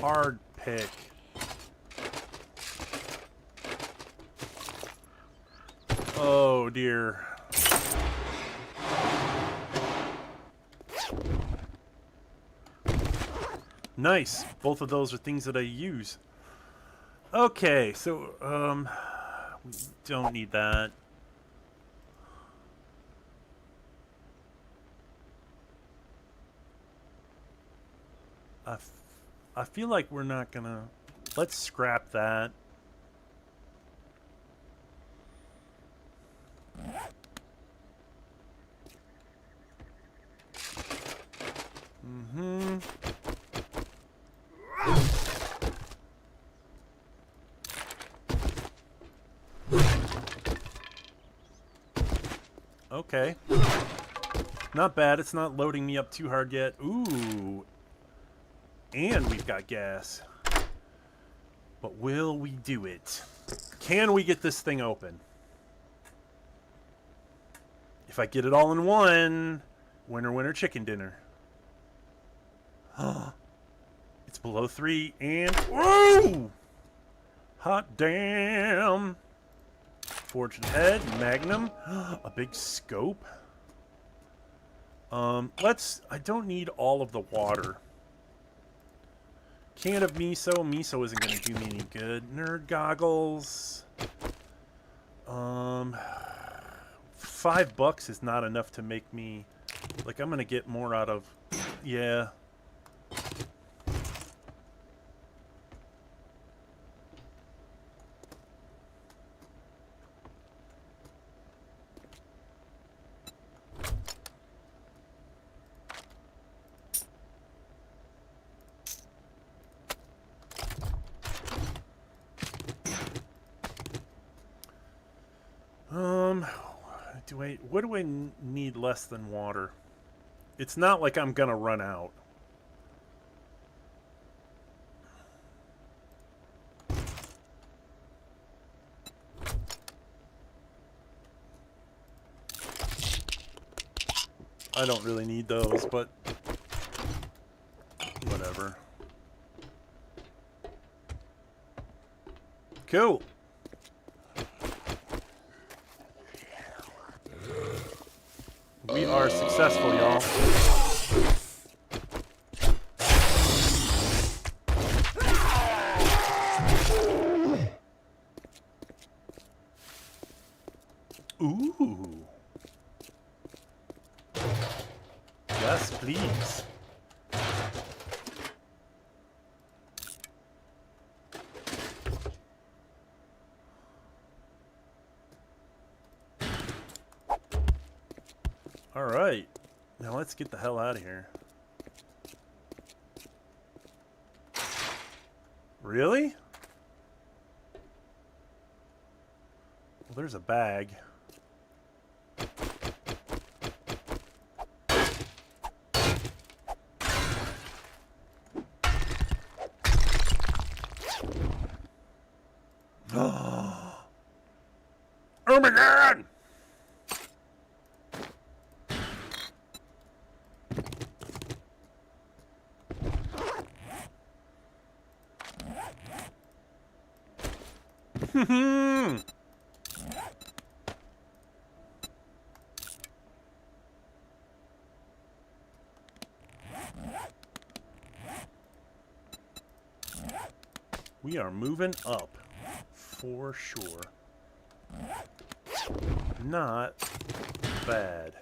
Hard pick. Oh dear. Nice. Both of those are things that I use. Okay, so we don't need that. I feel like we're not gonna... Let's scrap that. Mm-hmm. Okay. Not bad. It's not loading me up too hard yet. Ooh. And we've got gas. But will we do it? Can we get this thing open? If I get it all in one, winner, winner, chicken dinner. It's below 3 and... Whoa! Hot damn! Forged head, magnum, a big scope. I don't need all of the water. Can of miso. Miso isn't going to do me any good. Nerd goggles. $5 is not enough to make me... Like, I'm going to get more out of... Yeah. What do I need less than water? It's not like I'm gonna run out. I don't really need those, but whatever. Cool. We are successful, y'all. Ooh. Yes, please. All right. Now let's get the hell out of here. Really? Well, there's a bag. Oh my god! We are moving up. For sure. Not bad.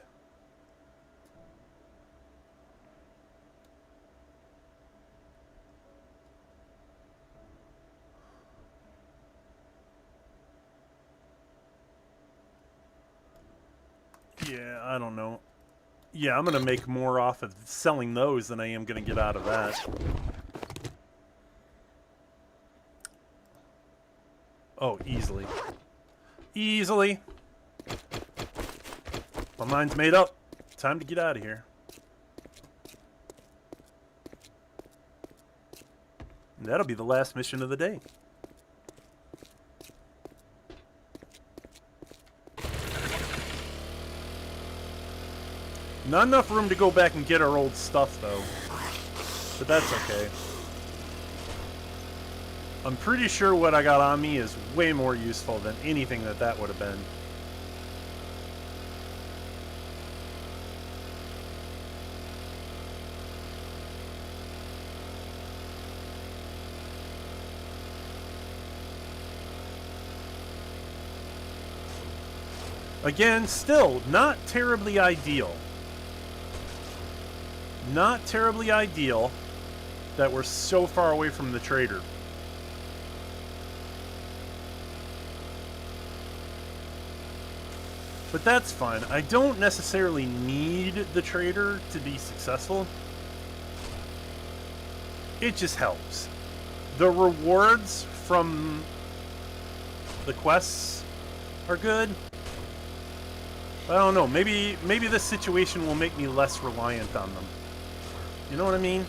Yeah, I don't know. Yeah, I'm going to make more off of selling those than I am going to get out of that. Oh, easily. Easily. My mind's made up. Time to get out of here. And that'll be the last mission of the day. Not enough room to go back and get our old stuff, though. But that's okay. I'm pretty sure what I got on me is way more useful than anything that would have been. Again, still not terribly ideal. Not terribly ideal that we're so far away from the trader. But that's fine. I don't necessarily need the trader to be successful. It just helps. The rewards from the quests are good. I don't know. Maybe this situation will make me less reliant on them. You know what I mean?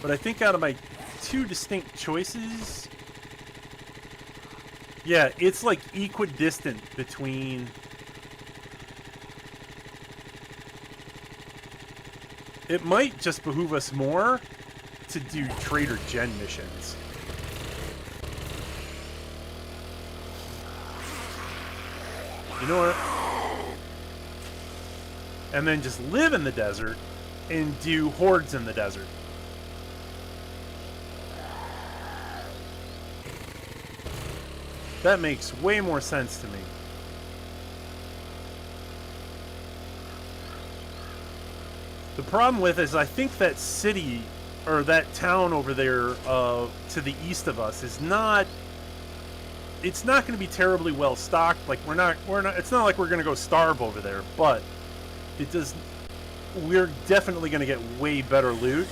But I think out of my two distinct choices, yeah, it's like equidistant between it might just behoove us more to do trader gen missions. You know what? And then just live in the desert and do hordes in the desert. That makes way more sense to me. The problem with it is I think that city or that town over there to the east of us is not. It's not going to be terribly well stocked. Like we're not. It's not like we're going to go starve over there, but it does. We're definitely going to get way better loot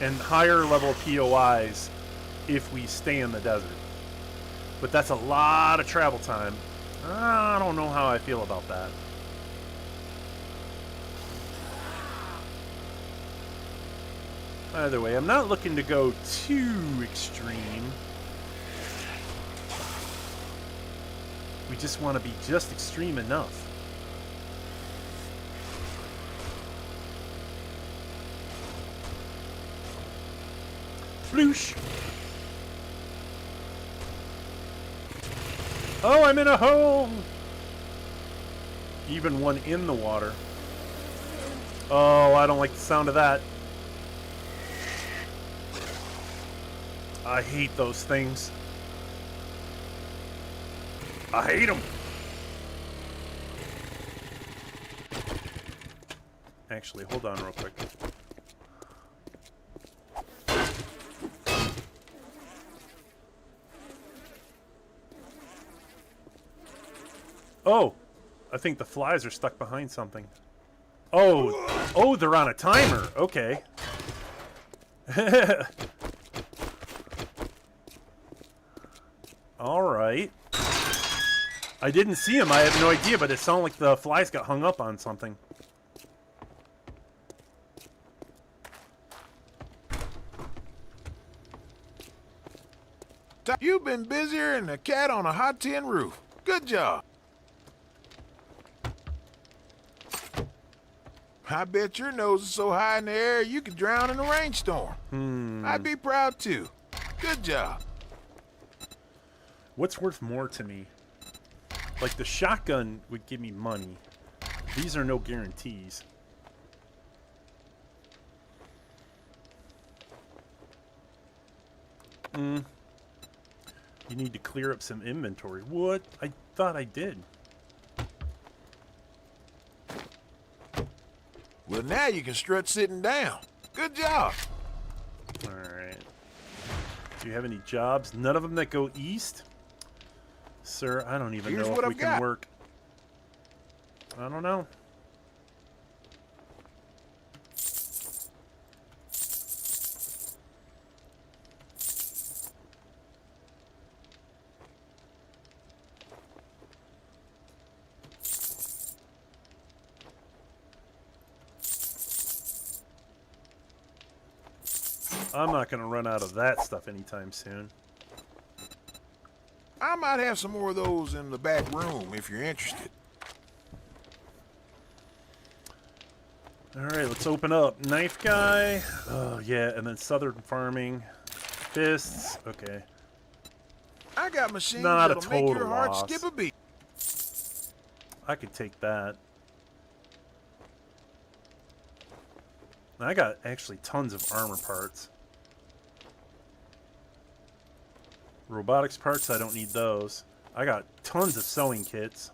and higher level POIs if we stay in the desert. But that's a lot of travel time. I don't know how I feel about that. Either way, I'm not looking to go too extreme. We just want to be just extreme enough. Floosh! Oh, I'm in a hole! Even one in the water. Oh, I don't like the sound of that. I hate those things. I hate them. Actually, hold on real quick. Oh, I think the flies are stuck behind something. Oh, they're on a timer. Okay. All right. I didn't see him. I have no idea, but it sounded like the flies got hung up on something. You've been busier than a cat on a hot tin roof. Good job. I bet your nose is so high in the air you could drown in a rainstorm. I'd be proud too. Good job. What's worth more to me? Like the shotgun would give me money. These are no guarantees. You need to clear up some inventory. What? I thought I did. Well, now you can strut sitting down. Good job. Alright. Do you have any jobs? None of them that go east? Sir, I don't even Here's know what if we I've can got. work. I don't know. I'm not going to run out of that stuff anytime soon. I might have some more of those in the back room if you're interested. Alright, let's open up. Knife guy. Oh, yeah, and then southern farming. Fists. Okay. I got machines Not a that'll make your total heart loss. skip a beat. I could take that. I got actually tons of armor parts. Robotics parts, I don't need those. I got tons of sewing kits.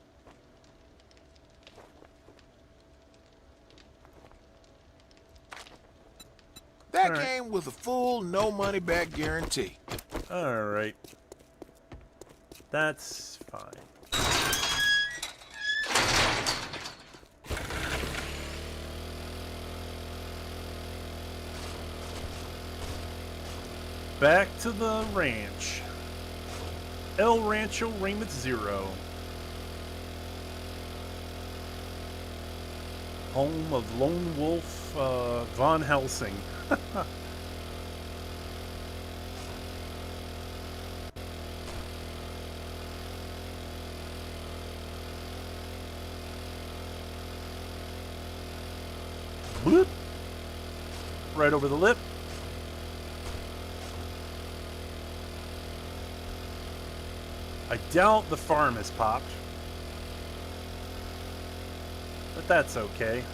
That All right. came with a full no money back guarantee. Alright. That's fine. Back to the ranch. El Rancho Raymond Zero. Home of Lone Wolf Von Helsing. Bloop. Right over the lip. I doubt the farm has popped. But that's okay.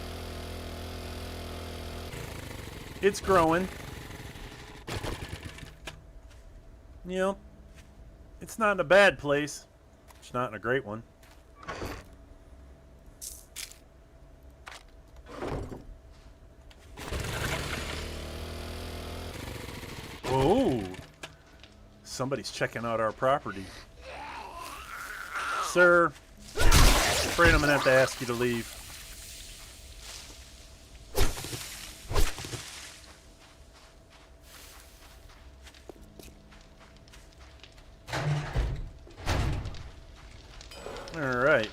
It's growing. You know, it's not in a bad place. It's not in a great one. Whoa! Somebody's checking out our property. Sir, afraid I'm gonna have to ask you to leave. All right.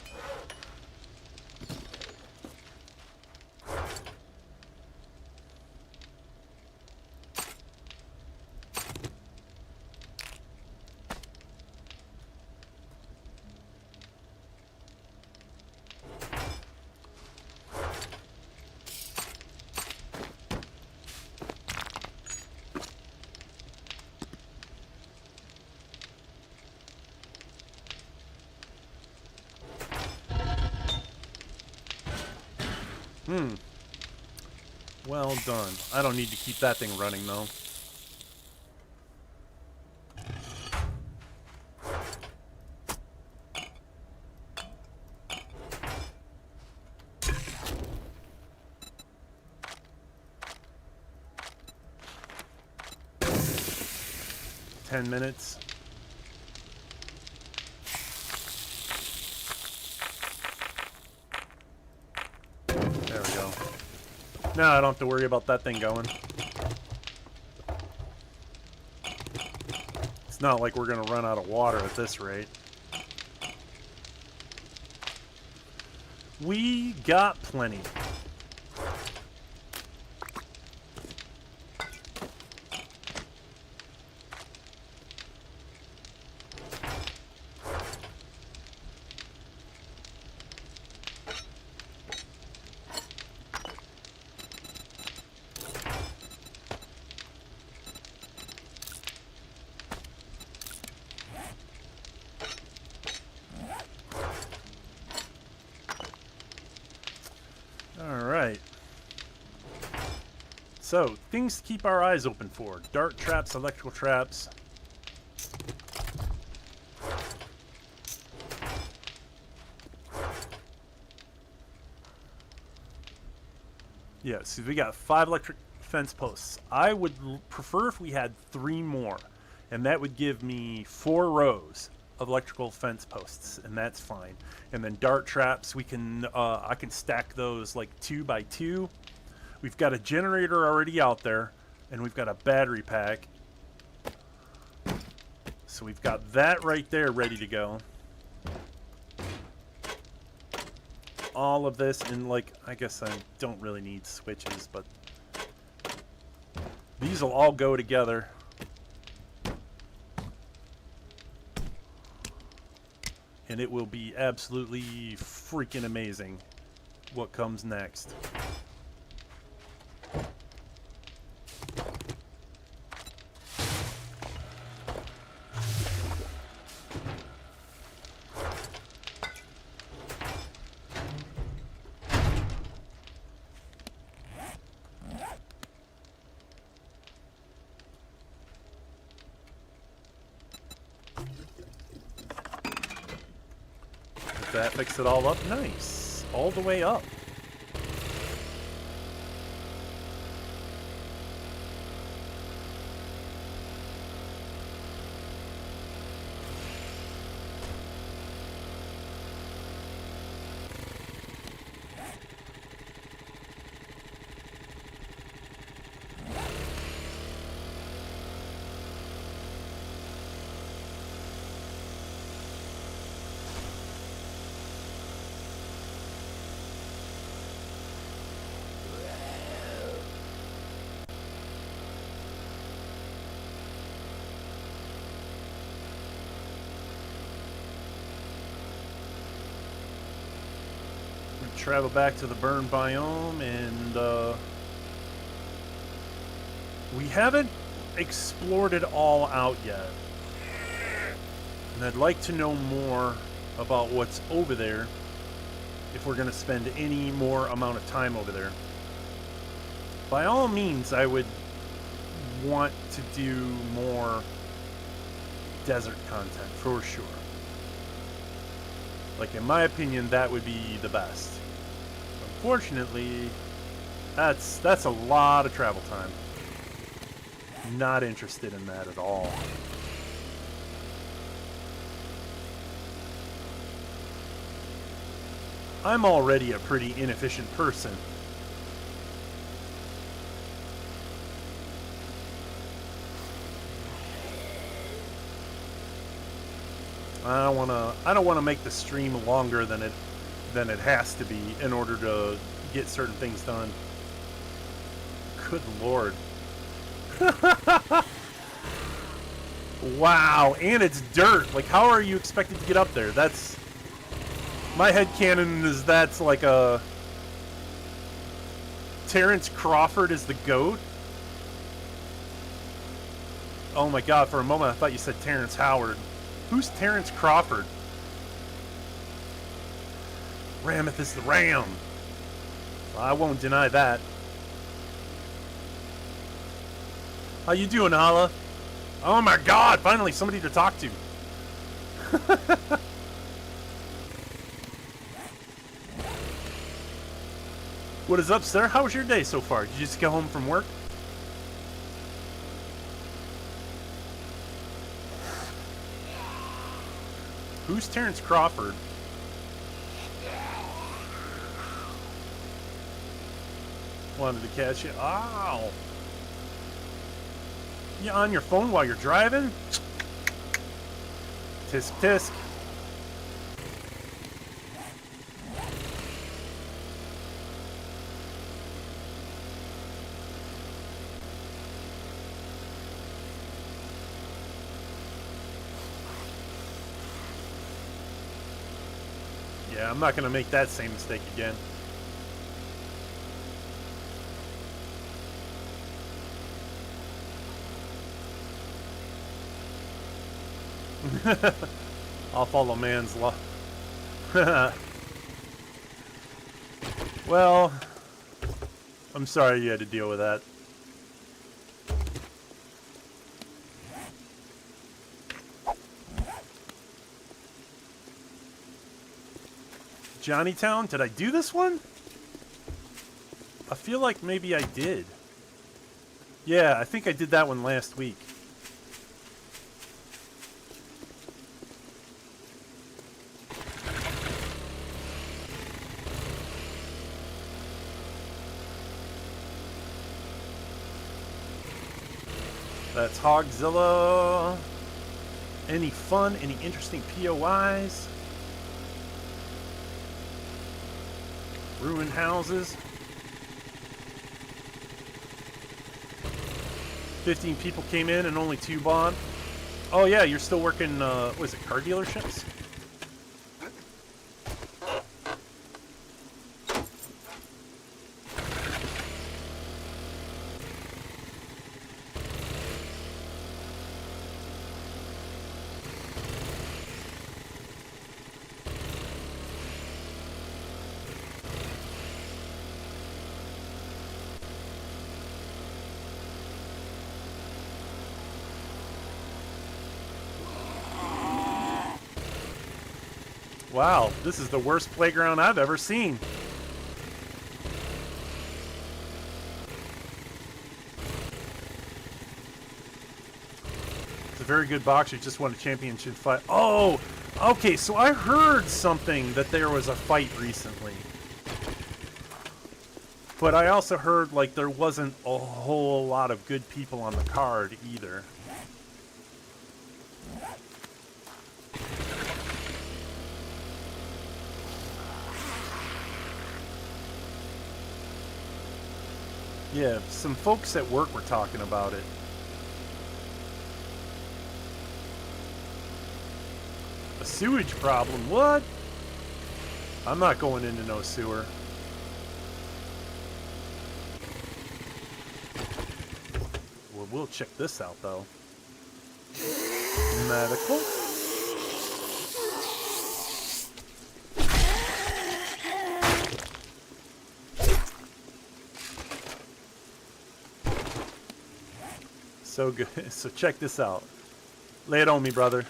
Well done. I don't need to keep that thing running, though. Ten minutes. There we go. Now I don't have to worry about that thing going. It's not like we're going to run out of water at this rate. We got plenty. So, things to keep our eyes open for. Dart traps, electrical traps. Yeah, so we got 5 electric fence posts. I would prefer if we had 3 more. And that would give me 4 rows of electrical fence posts, and that's fine. And then dart traps, we can I can stack those like 2 by 2. We've got a generator already out there, and we've got a battery pack. So we've got that right there ready to go. All of this, and like, I guess I don't really need switches, but these will all go together. And it will be absolutely freaking amazing what comes next. That fixed it all up. Nice. All the way up. Travel back to the burn biome, and we haven't explored it all out yet. And I'd like to know more about what's over there if we're going to spend any more amount of time over there. By all means, I would want to do more desert content for sure. Like, in my opinion, that would be the best. Unfortunately, that's a lot of travel time. Not interested in that at all. I'm already a pretty inefficient person. I don't wanna make the stream longer than it has to be in order to get certain things done. Good Lord. Wow, and it's dirt. Like, how are you expected to get up there? That's... My headcanon is that's like a... Terrence Crawford is the GOAT? Oh my god, for a moment I thought you said Terrence Howard. Who's Terrence Crawford? Rameth is the Ram. Well, I won't deny that. How you doing, Hala? Oh my god, finally somebody to talk to. What is up, sir? How was your day so far? Did you just get home from work? Who's Terrence Crawford? Wanted to catch it. Ow! You on your phone while you're driving? Tisk tisk. Yeah, I'm not gonna make that same mistake again. I'll follow man's law. Well, I'm sorry you had to deal with that. Johnnytown. Did I do this one? I feel like maybe I did. Yeah, I think I did that one last week. That's Hogzilla. Any fun, any interesting POIs? Ruined houses. 15 people came in and only 2 bought. Oh yeah, you're still working, what is it, car dealerships? Wow, this is the worst playground I've ever seen. It's a very good boxer, just won a championship fight. Oh, okay, so I heard something that there was a fight recently. But I also heard, like, there wasn't a whole lot of good people on the card either. Yeah, some folks at work were talking about it. A sewage problem? What? I'm not going into no sewer. Well, we'll check this out, though. Medical. So good. So check this out. Lay it on me, brother.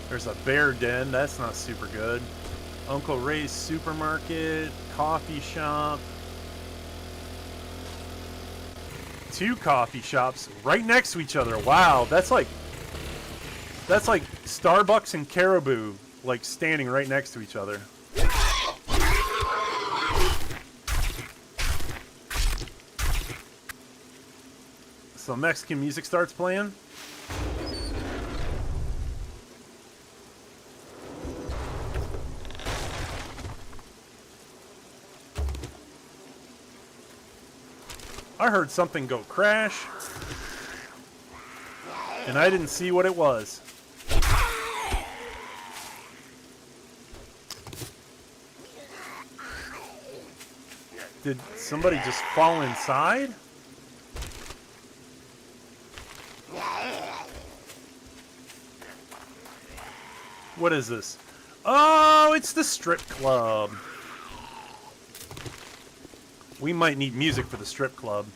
There's a bear den. That's not super good. Uncle Ray's supermarket, coffee shop. 2 coffee shops right next to each other. Wow, that's like Starbucks and Caribou, like standing right next to each other. So Mexican music starts playing. I heard something go crash, and I didn't see what it was. Did somebody just fall inside? What is this? Oh, it's the strip club. We might need music for the strip club.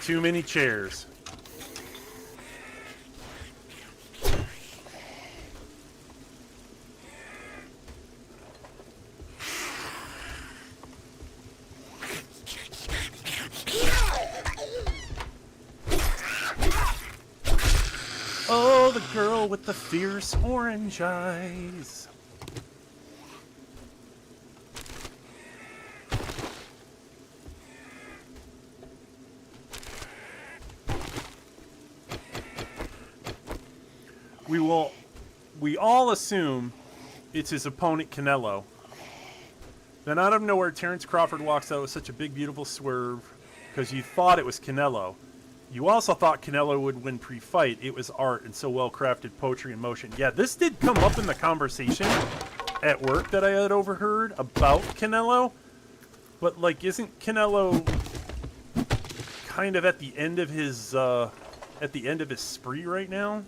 Too many chairs. the girl with the fierce orange eyes. We all assume it's his opponent, Canelo. Then out of nowhere, Terrence Crawford walks out with such a big, beautiful swerve because you thought it was Canelo. You also thought Canelo would win pre-fight. It was art and so well-crafted poetry in motion. Yeah, this did come up in the conversation at work that I had overheard about Canelo. But, like, isn't Canelo kind of at the end of his spree right now?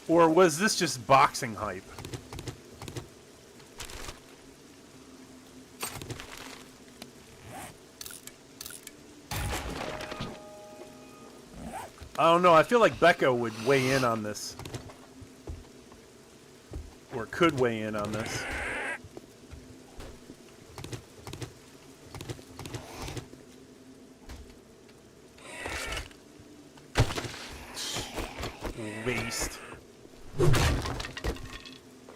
Or was this just boxing hype? I don't know. I feel like Becca would weigh in on this. Or could weigh in on this. Waste.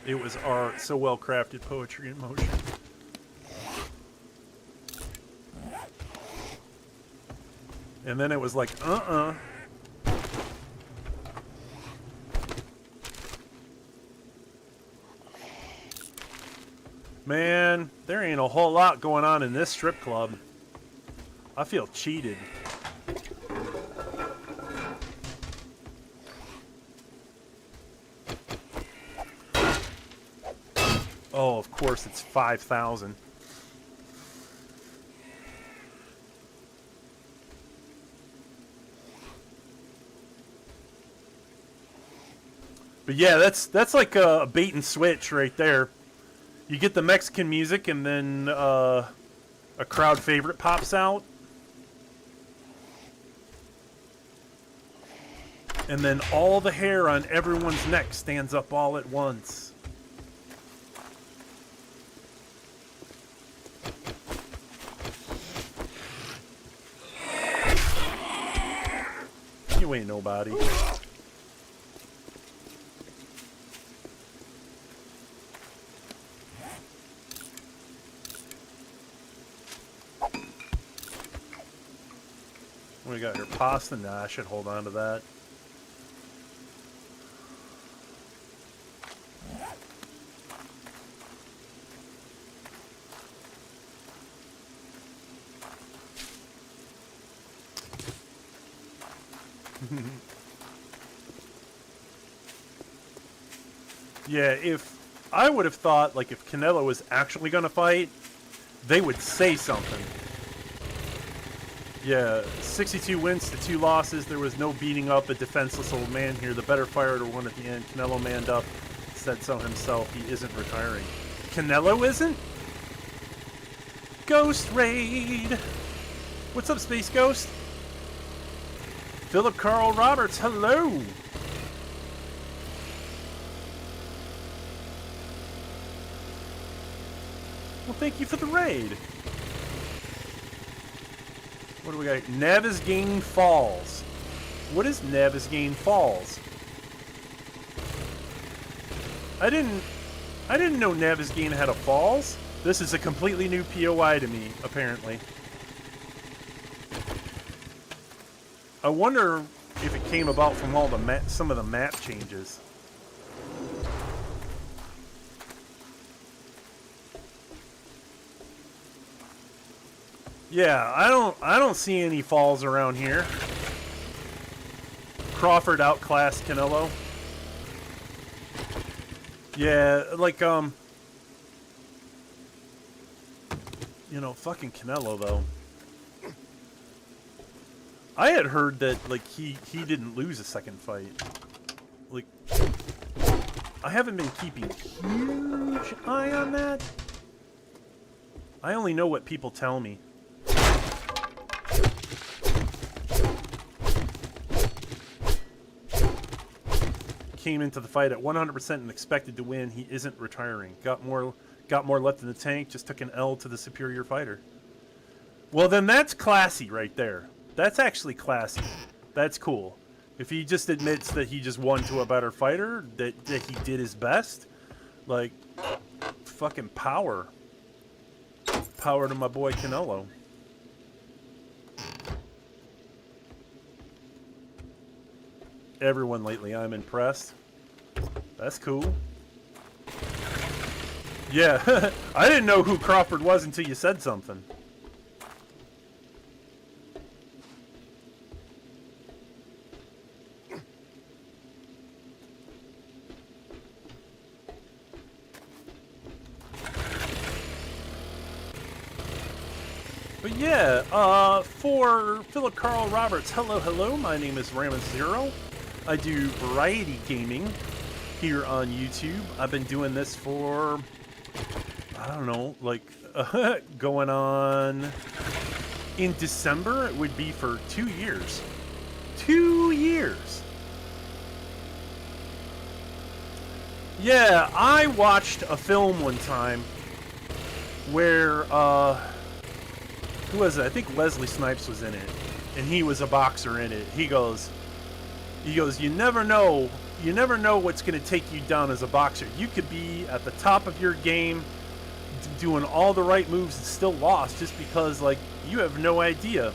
It was art, so well crafted poetry in motion. And then it was like, Man, there ain't a whole lot going on in this strip club. I feel cheated. Oh, of course, it's 5,000. But yeah, that's like a bait and switch right there. You get the Mexican music, and then a crowd favorite pops out. And then all the hair on everyone's neck stands up all at once. You ain't nobody. What we got here? Pasta? Nah, I should hold on to that. Yeah, if I would have thought, like, if Canelo was actually going to fight, they would say something. Yeah, 62 wins to 2 losses. There was no beating up a defenseless old man here. The better fighter won at the end. Canelo manned up, said so himself. He isn't retiring. Canelo isn't? Ghost Raid! What's up, Space Ghost? Philip Carl Roberts, hello! Well, thank you for the raid. What do we got? Navezgane Falls. What is Navezgane Falls? I didn't know Navezgane had a falls. This is a completely new POI to me, apparently. I wonder if it came about from all the some of the map changes. Yeah, I don't see any falls around here. Crawford outclassed Canelo. Yeah, like you know, fucking Canelo though. I had heard that like he didn't lose a second fight. Like I haven't been keeping huge eye on that. I only know what people tell me. Came into the fight at 100% and expected to win. He isn't retiring. Got Got more left in the tank, just took an L to the superior fighter. Well, then that's classy right there. That's actually classy. That's cool. If he just admits that he just won to a better fighter, that he did his best, like, fucking power. Power to my boy Canelo. Everyone lately, I'm impressed. That's cool. Yeah, I didn't know who Crawford was until you said something. But yeah, for Philip Carl Roberts, hello, my name is Ramen Zero. I do variety gaming here on YouTube. I've been doing this for, I don't know, like, going on, in December, it would be for 2 years. 2 years! Yeah, I watched a film one time where, who was it? I think Wesley Snipes was in it, and he was a boxer in it. He goes, you never know what's going to take you down as a boxer. You could be at the top of your game, doing all the right moves and still lost just because, like, you have no idea,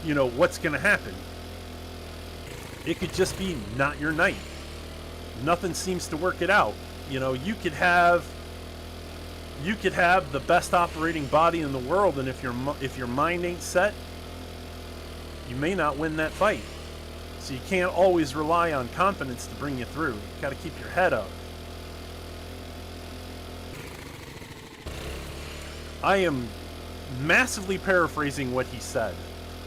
you know, what's going to happen. It could just be not your night. Nothing seems to work it out. You know, you could have the best operating body in the world, and if your mind ain't set, you may not win that fight. So you can't always rely on confidence to bring you through. You got to keep your head up. I am massively paraphrasing what he said.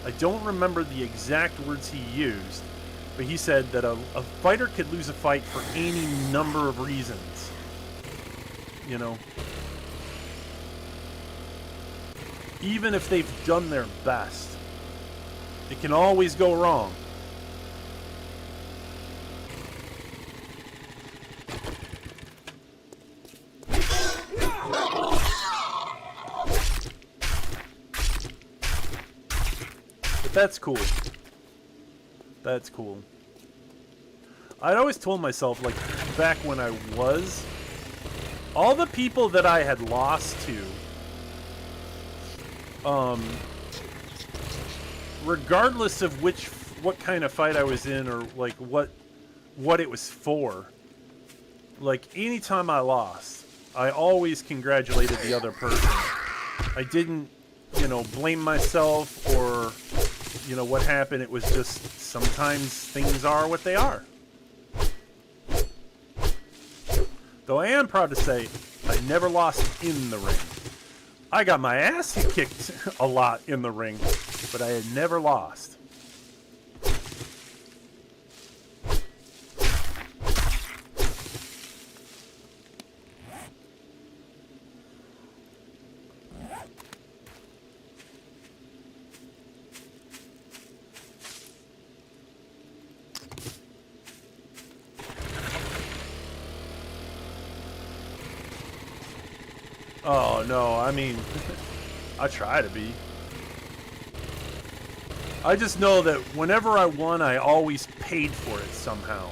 I don't remember the exact words he used, but he said that a fighter could lose a fight for any number of reasons. You know? Even if they've done their best, it can always go wrong. But that's cool. That's cool. I'd always told myself, like, back when I was, all the people that I had lost to, regardless of what kind of fight I was in, or like what it was for, like, anytime I lost, I always congratulated the other person. I didn't, you know, blame myself or, you know, what happened. It was just sometimes things are what they are. Though I am proud to say I never lost in the ring. I got my ass kicked a lot in the ring, but I had never lost. Oh, no, I mean, I try to be. I just know that whenever I won, I always paid for it somehow.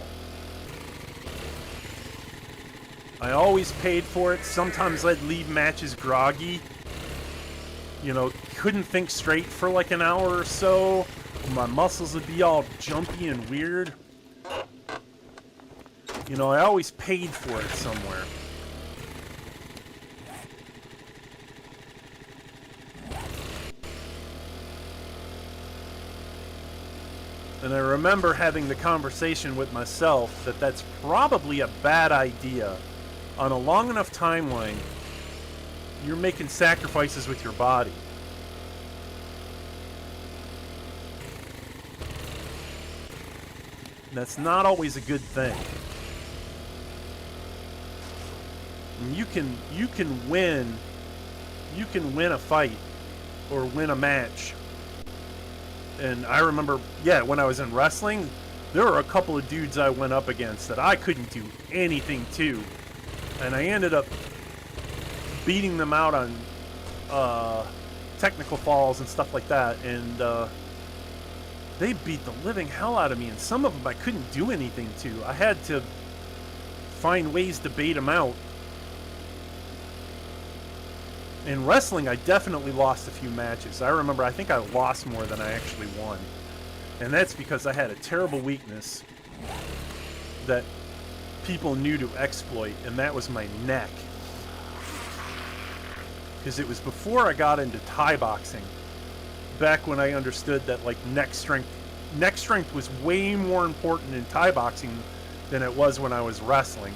I always paid for it. Sometimes I'd leave matches groggy. You know, couldn't think straight for like an hour or so. My muscles would be all jumpy and weird. You know, I always paid for it somewhere. And I remember having the conversation with myself that that's probably a bad idea. On a long enough timeline, you're making sacrifices with your body. And that's not always a good thing. And you can win a fight or win a match. And I remember, yeah, when I was in wrestling, there were a couple of dudes I went up against that I couldn't do anything to. And I ended up beating them out on technical falls and stuff like that, and they beat the living hell out of me, and some of them I couldn't do anything to. I had to find ways to bait them out. In wrestling, I definitely lost a few matches. I remember, I think I lost more than I actually won. And that's because I had a terrible weakness that people knew to exploit, and that was my neck. Because it was before I got into Thai boxing, back when I understood that like neck strength was way more important in Thai boxing than it was when I was wrestling.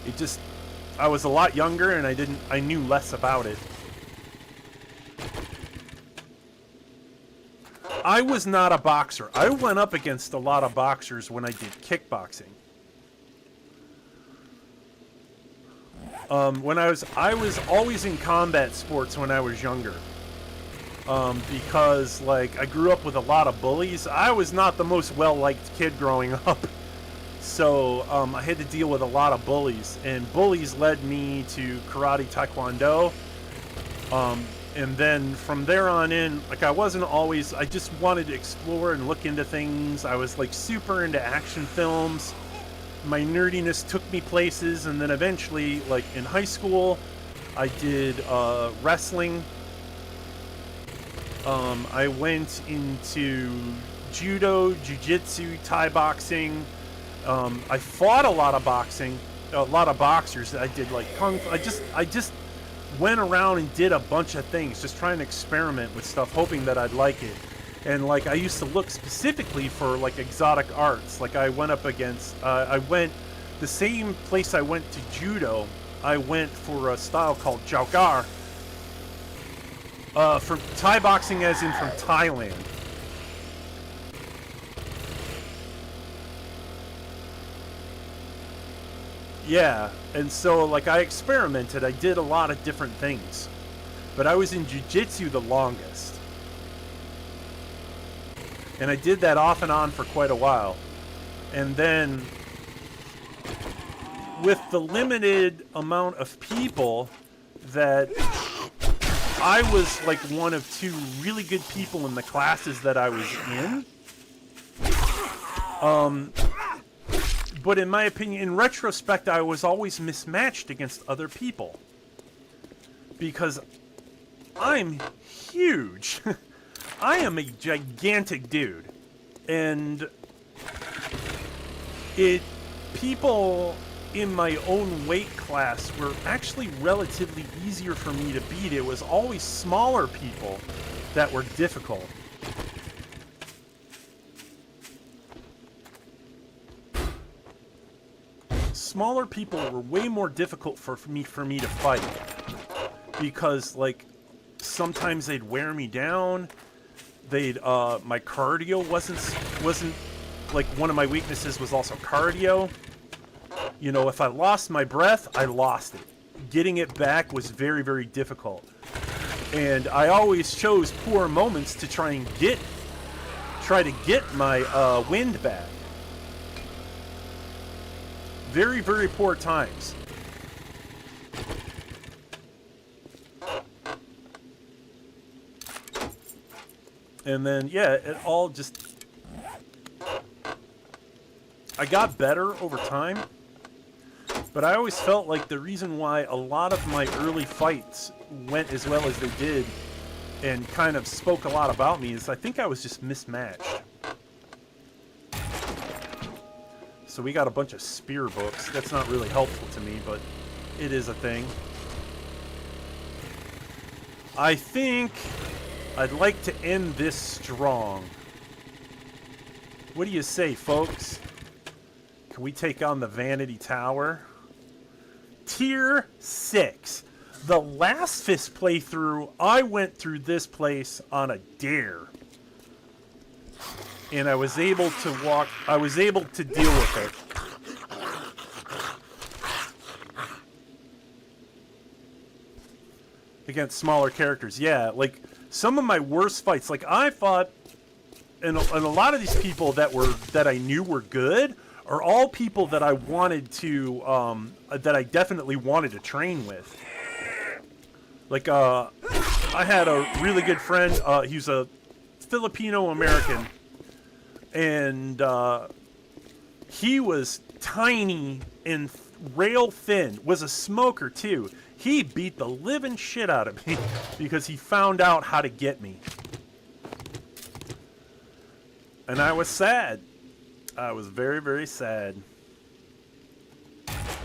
It just, I was a lot younger and I knew less about it. I was not a boxer. I went up against a lot of boxers when I did kickboxing. When I was always in combat sports when I was younger. Because like I grew up with a lot of bullies. I was not the most well-liked kid growing up. So I had to deal with a lot of bullies, and bullies led me to karate, taekwondo. And then from there on in, like I just wanted to explore and look into things. I was like super into action films. My nerdiness took me places, and then eventually, like in high school, I did wrestling. I went into judo, jiu-jitsu, Thai boxing. I fought a lot of boxing, a lot of boxers. I did like kung fu. I just went around and did a bunch of things, just trying to experiment with stuff, hoping that I'd like it. And like I used to look specifically for like exotic arts. Like I went up against, the same place I went to judo, I went for a style called Jaukar. For Thai boxing, as in from Thailand. Yeah, and so like I experimented. I did a lot of different things, but I was in jiu-jitsu the longest, and I did that off and on for quite a while. And then with the limited amount of people that I was like one of two really good people in the classes that I was in. But in my opinion, in retrospect, I was always mismatched against other people. Because I'm huge. I am a gigantic dude. And people in my own weight class were actually relatively easier for me to beat. It was always smaller people that were difficult. Smaller people were way more difficult for me to fight, because like sometimes they'd wear me down. My cardio wasn't like, one of my weaknesses was also cardio. You know, if I lost my breath, I lost it. Getting it back was very, very difficult. And I always chose poor moments to try to get my wind back. Very, very poor times. And then, yeah, it all just... I got better over time. But I always felt like the reason why a lot of my early fights went as well as they did and kind of spoke a lot about me is I think I was just mismatched. So we got a bunch of spear books. That's not really helpful to me, but it is a thing. I think I'd like to end this strong. What do you say, folks? Can we take on the Vanity Tower? Tier 6. The last Fist playthrough, I went through this place on a dare. And I was able to deal with it. Against smaller characters, yeah. Like, some of my worst fights, like, I fought, and a lot of these people that I knew were good, are all people that I wanted to, that I definitely wanted to train with. Like, I had a really good friend, he's a Filipino-American, and he was tiny and rail thin, was a smoker too. He beat the living shit out of me because he found out how to get me. And I was sad. I was very, very sad.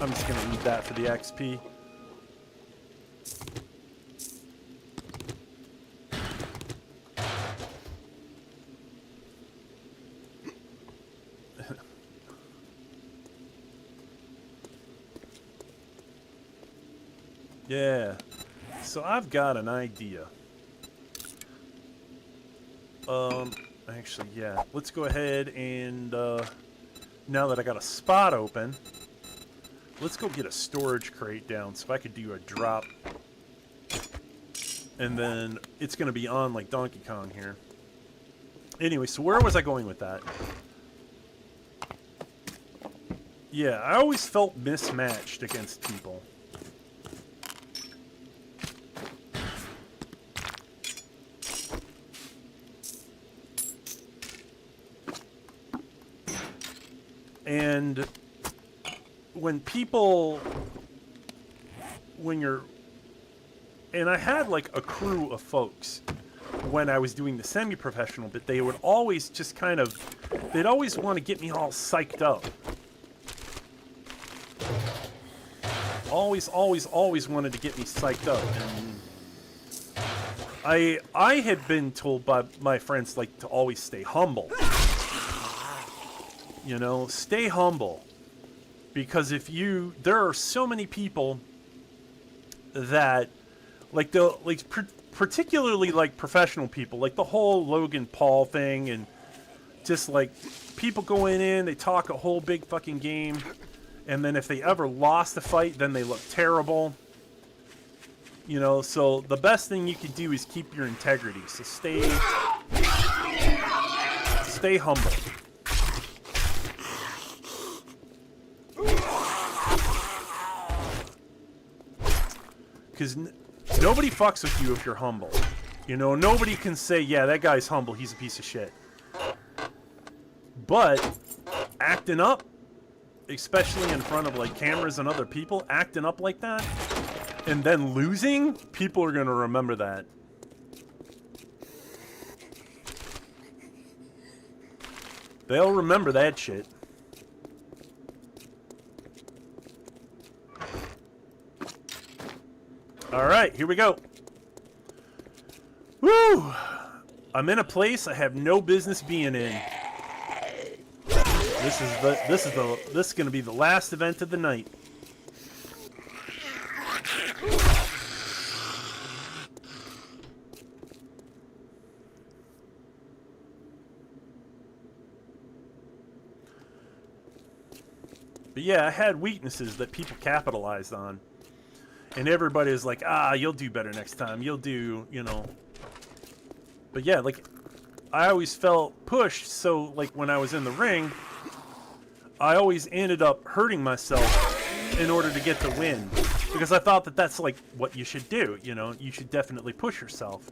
I'm just going to need that for the XP. Yeah. So I've got an idea. Actually, yeah. Let's go ahead and, now that I got a spot open, let's go get a storage crate down so I could do a drop. And then it's going to be on like Donkey Kong here. Anyway, so where was I going with that? Yeah, I always felt mismatched against people. And when you're, and I had like a crew of folks when I was doing the semi-professional, but they would always just kind of, they'd always want to get me all psyched up. Always wanted to get me psyched up. And I had been told by my friends like to always stay humble. You know, stay humble, because if you, there are so many people that, like particularly like professional people, like the whole Logan Paul thing, and just like people going in, they talk a whole big fucking game, and then if they ever lost the fight, then they look terrible. You know, so the best thing you can do is keep your integrity. So stay humble. Because nobody fucks with you if you're humble. You know, nobody can say, yeah, that guy's humble, he's a piece of shit. But acting up, especially in front of like cameras and other people, acting up like that, and then losing, people are going to remember that. They'll remember that shit. Alright, here we go. Woo! I'm in a place I have no business being in. This is gonna be the last event of the night. But yeah, I had weaknesses that people capitalized on. And everybody is like, ah, you'll do better next time. You'll do, you know. But yeah, like, I always felt pushed. So, like, when I was in the ring, I always ended up hurting myself in order to get the win. Because I thought that that's, like, what you should do, you know. You should definitely push yourself.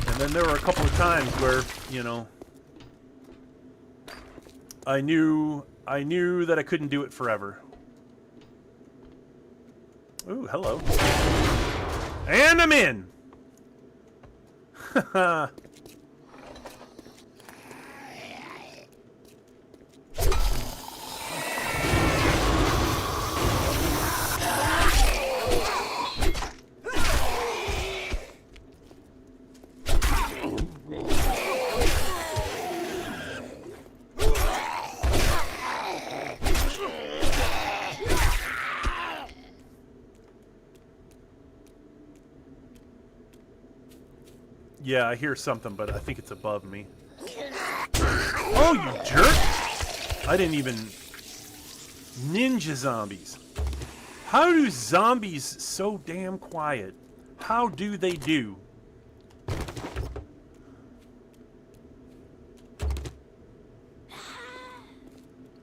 And then there were a couple of times where, you know, I knew that I couldn't do it forever. Ooh, hello. And I'm in! Haha. Yeah, I hear something, but I think it's above me. Oh, you jerk! I didn't even... Ninja zombies. How do zombies so damn quiet? How do they do?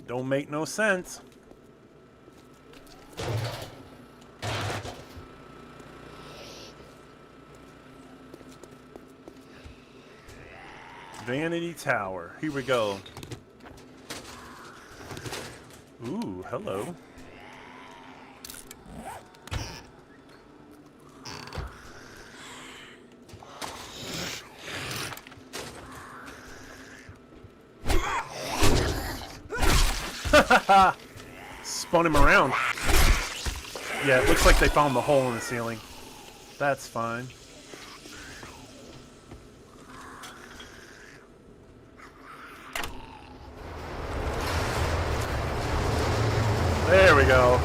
Don't make no sense. Vanity Tower. Here we go. Ooh, hello. Spun him around. Yeah, it looks like they found the hole in the ceiling. That's fine. There we go.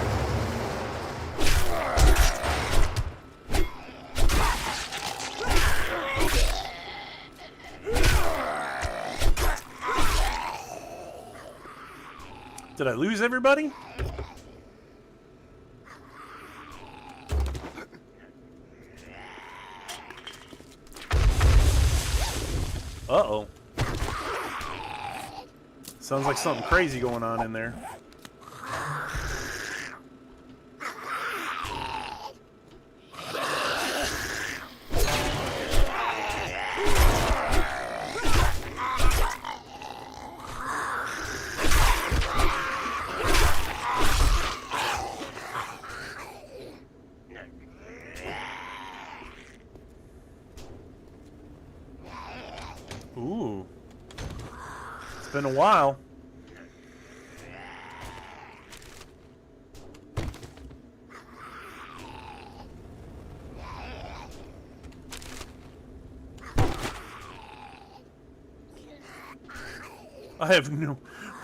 Did I lose everybody? Uh-oh. Sounds like something crazy going on in there. Ooh. It's been a while. I have no...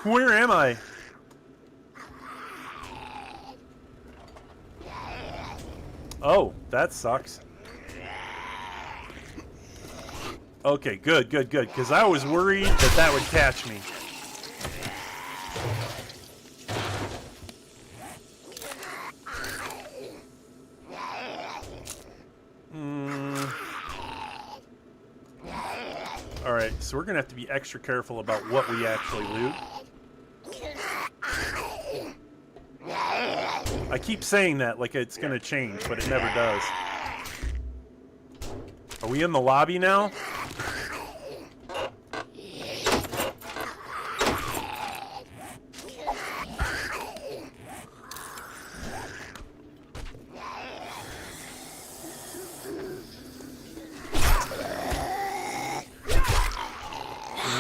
Where am I? Oh, that sucks. Okay, good, good, good. Because I was worried that that would catch me. Alright, so we're going to have to be extra careful about what we actually loot. I keep saying that like it's going to change, but it never does. Are we in the lobby now?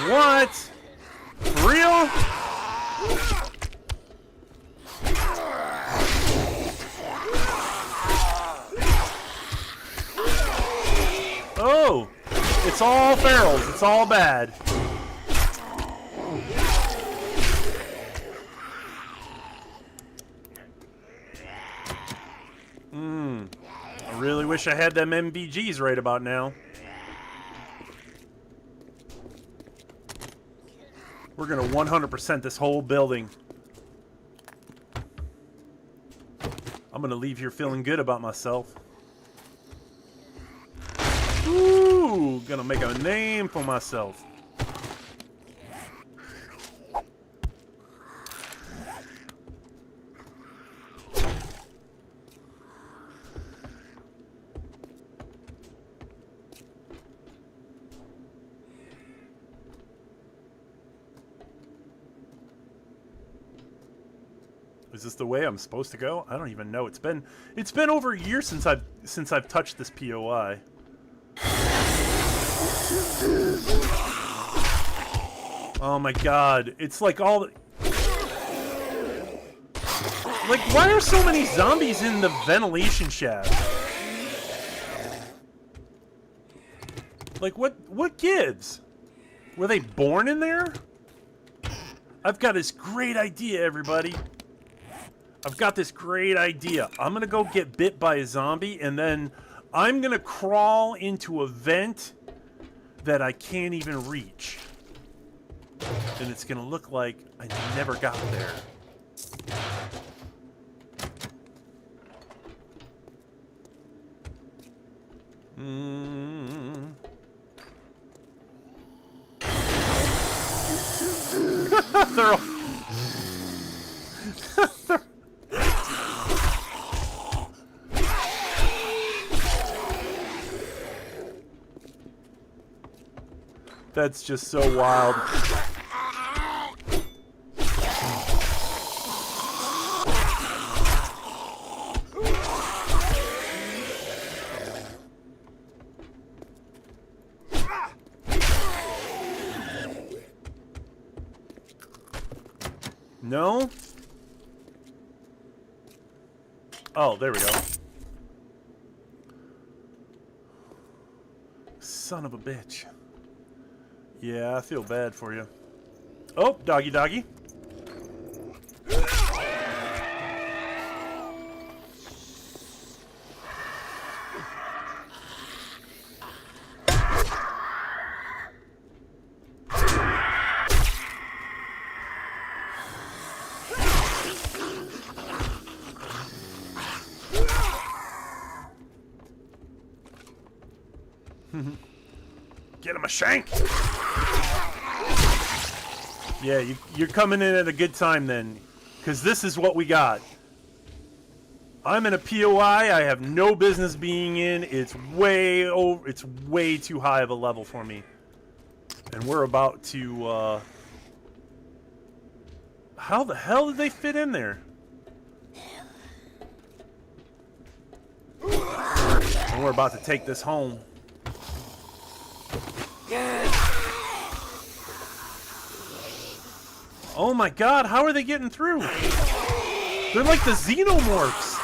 What? For real? Oh, it's all ferals. It's all bad. I really wish I had them MVGs right about now. We're gonna 100% this whole building. I'm gonna leave here feeling good about myself. Ooh, gonna make a name for myself. Is this the way I'm supposed to go? I don't even know. It's been over a year since I've touched this POI. Oh my god. It's like all the... Like, why are so many zombies in the ventilation shaft? Like, what gives? Were they born in there? I've got this great idea, everybody. I've got this great idea. I'm gonna go get bit by a zombie, and then I'm gonna crawl into a vent that I can't even reach. And it's gonna look like I never got there. They're all... That's just so wild. No? Oh, there we go. Son of a bitch. Yeah, I feel bad for you. Oh, doggy doggy. Get him a shank. Yeah, you're coming in at a good time then, because this is what we got. I'm in a POI. I have no business being in. It's way over. It's way too high of a level for me, and we're about to. How the hell did they fit in there? And we're about to take this home. Oh my god, how are they getting through? They're like the xenomorphs.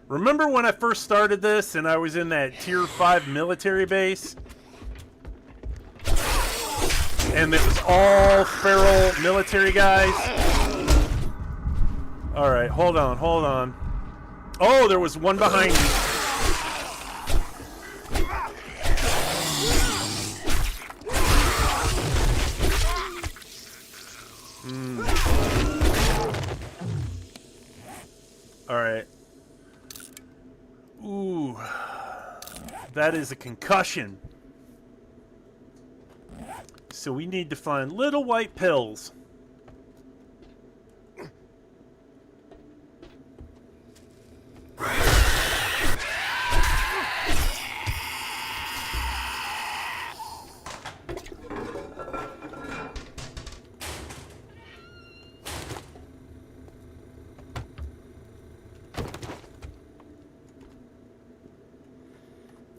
Remember when I first started this and I was in that tier 5 military base? And it was all feral military guys? Alright, hold on, hold on. Oh, there was one behind me. Alright. Ooh. That is a concussion. So we need to find little white pills.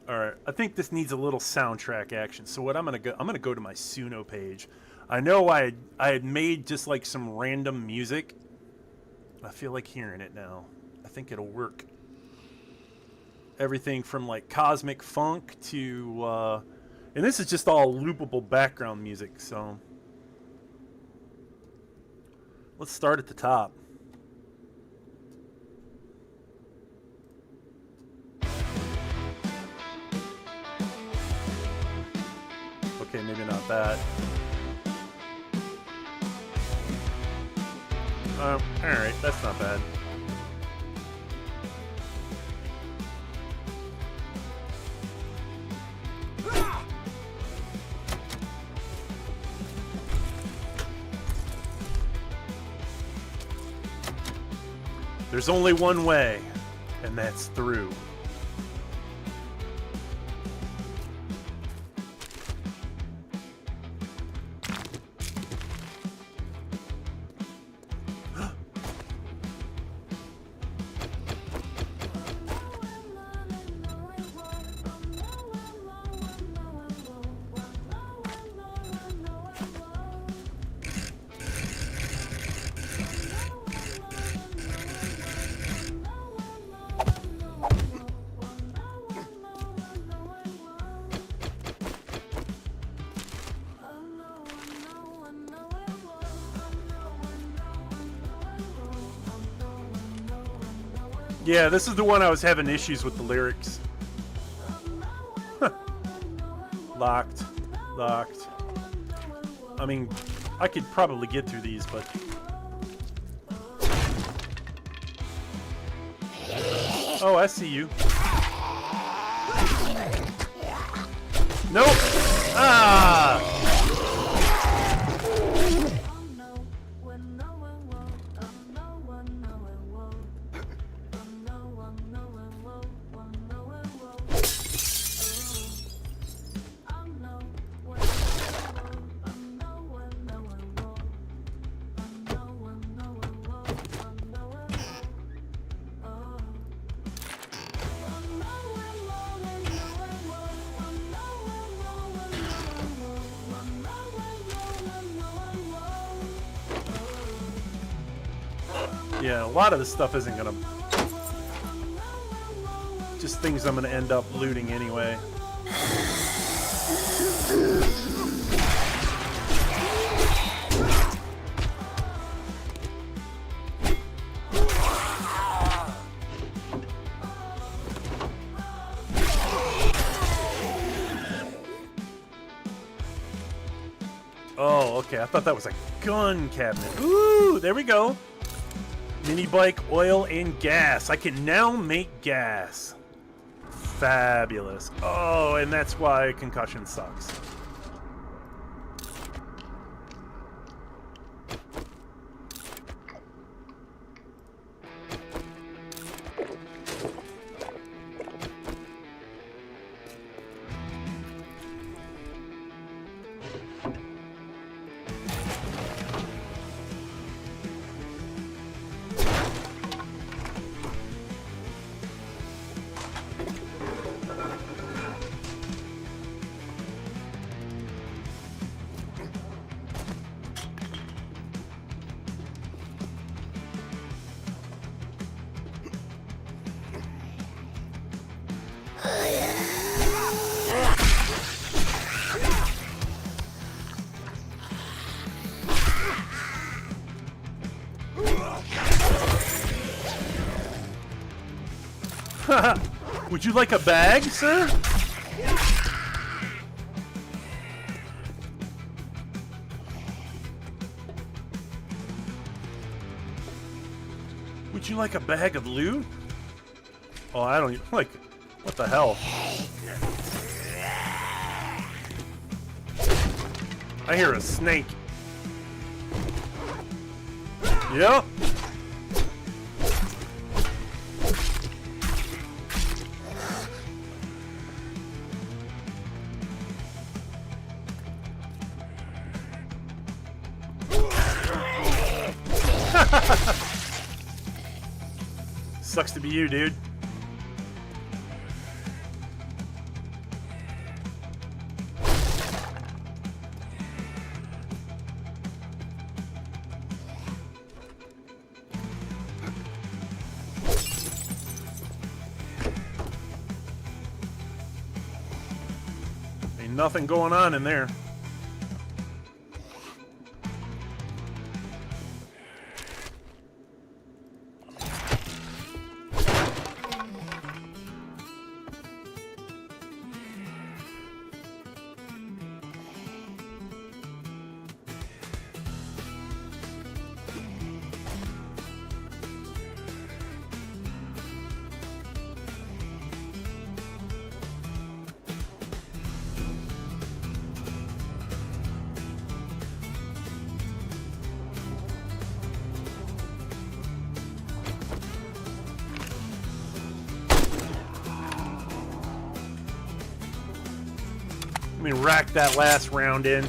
Alright, I think this needs a little soundtrack action. So what I'm gonna go to my Suno page. I know I had made just like some random music. I feel like hearing it now. I think it'll work. Everything from like cosmic funk to and this is just all loopable background music, so let's start at the top. Okay, maybe not that. Alright, that's not bad. There's only one way, and that's through. Yeah, this is the one I was having issues with the lyrics. Locked. Locked. I mean, I could probably get through these, but... Oh, I see you. Nope. Ah. Yeah, a lot of this stuff isn't gonna... Just things I'm gonna end up looting anyway. Oh, okay, I thought that was a gun cabinet. Ooh, there we go. Mini bike, oil, and gas. I can now make gas. Fabulous. Oh, and that's why concussion sucks. Would you like a bag, sir? Would you like a bag of loot? Oh, I don't even, like, what the hell? I hear a snake. Yep. Sucks to be you, dude. Ain't nothing going on in there. Let me rack that last round in.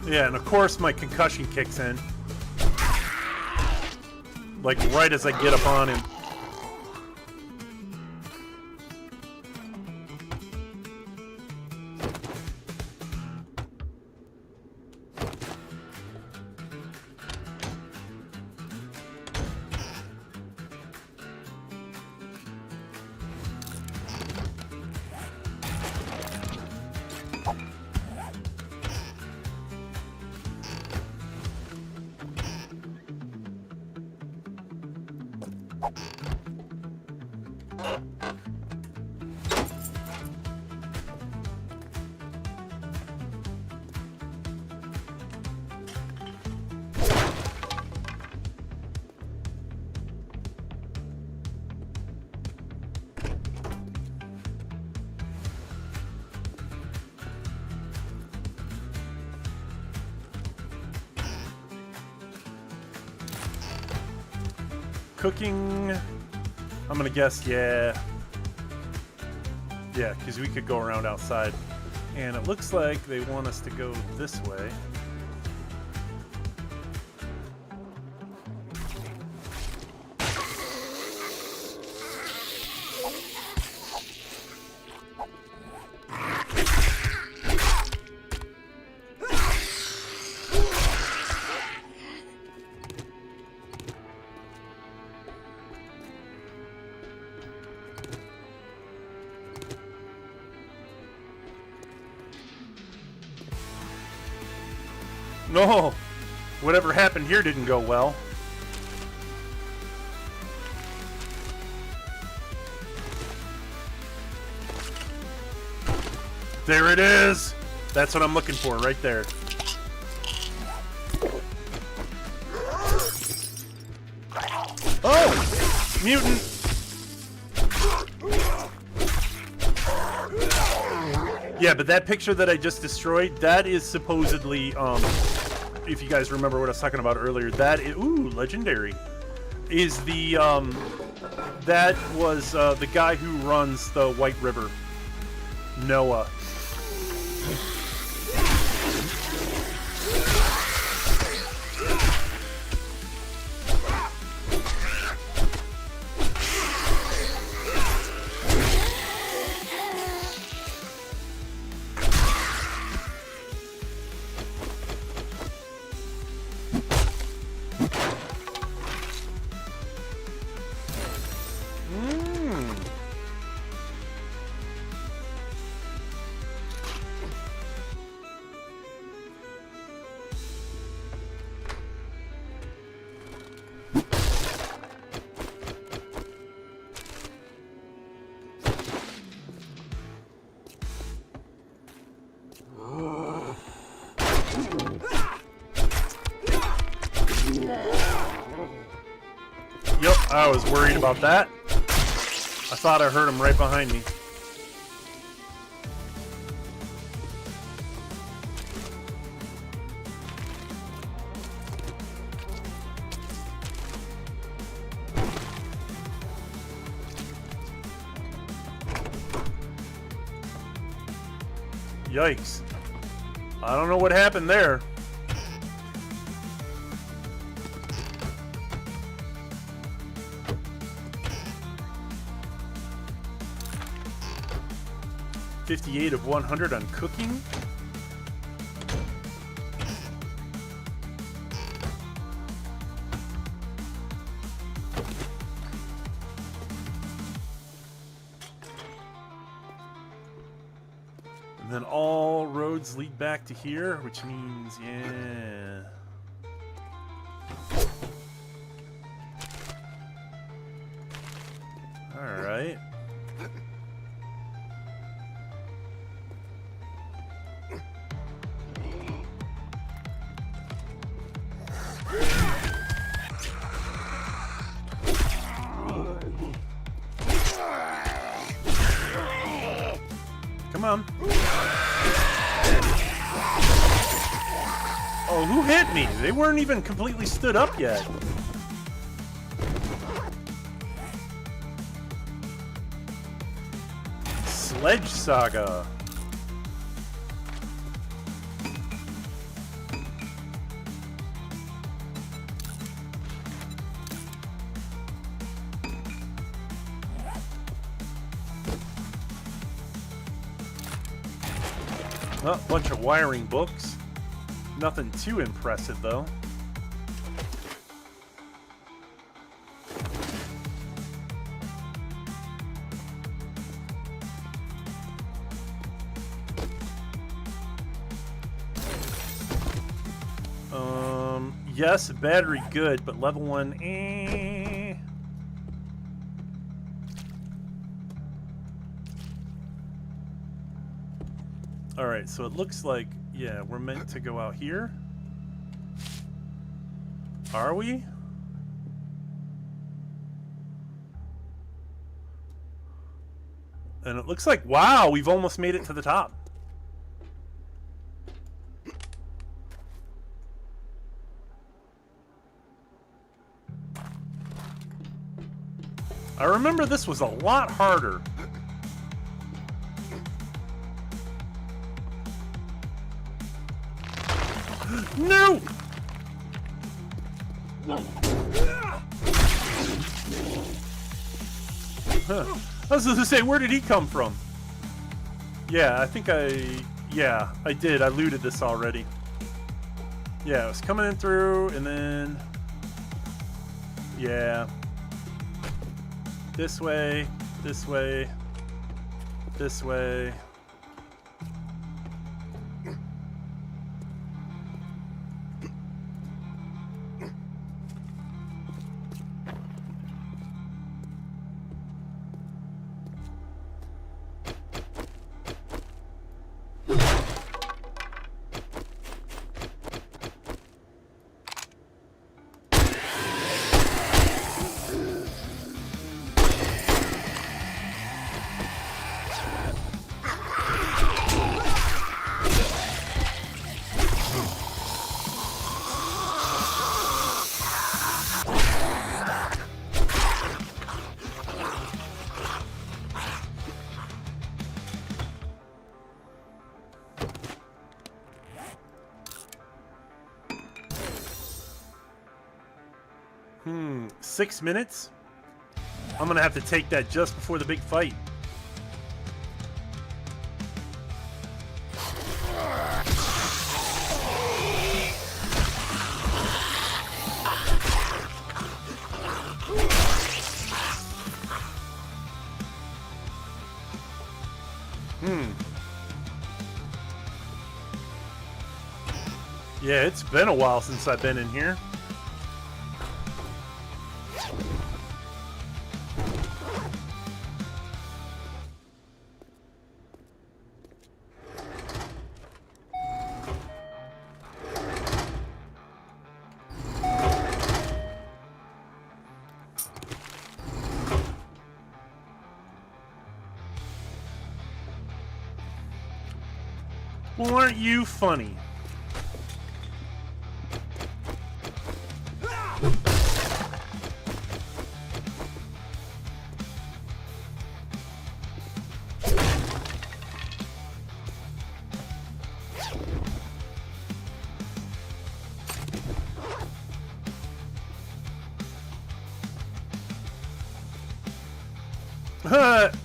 Yeah, and of course my concussion kicks in. Like right as I get up on him. Cooking, I'm gonna guess, yeah, because we could go around outside, and it looks like they want us to go this way. No! Whatever happened here didn't go well. There it is! That's what I'm looking for, right there. Oh! Mutant! Yeah, but that picture that I just destroyed, that is supposedly, if you guys remember what I was talking about earlier, that is, ooh, legendary, is the, that was, the guy who runs the White River, Noah. Yep, I was worried about that. I thought I heard him right behind me. Yikes. I don't know what happened there. $58 of 100 on cooking. And then all roads lead back to here, which means, yeah. All right. Come on. Oh, who hit me? They weren't even completely stood up yet. Sledge Saga. Oh, a bunch of wiring books. Nothing too impressive, though. Yes, battery good, but level 1, eh. Alright, so it looks like, yeah, we're meant to go out here. Are we? And it looks like, wow, we've almost made it to the top. I remember this was a lot harder. No! Huh. I was going to say, where did he come from? Yeah, I think yeah, I did. I looted this already. Yeah, it was coming in through, and then... Yeah. This way, this way, this way. Hmm, 6 minutes? I'm gonna have to take that just before the big fight. Yeah, it's been a while since I've been in here. Well, aren't you funny?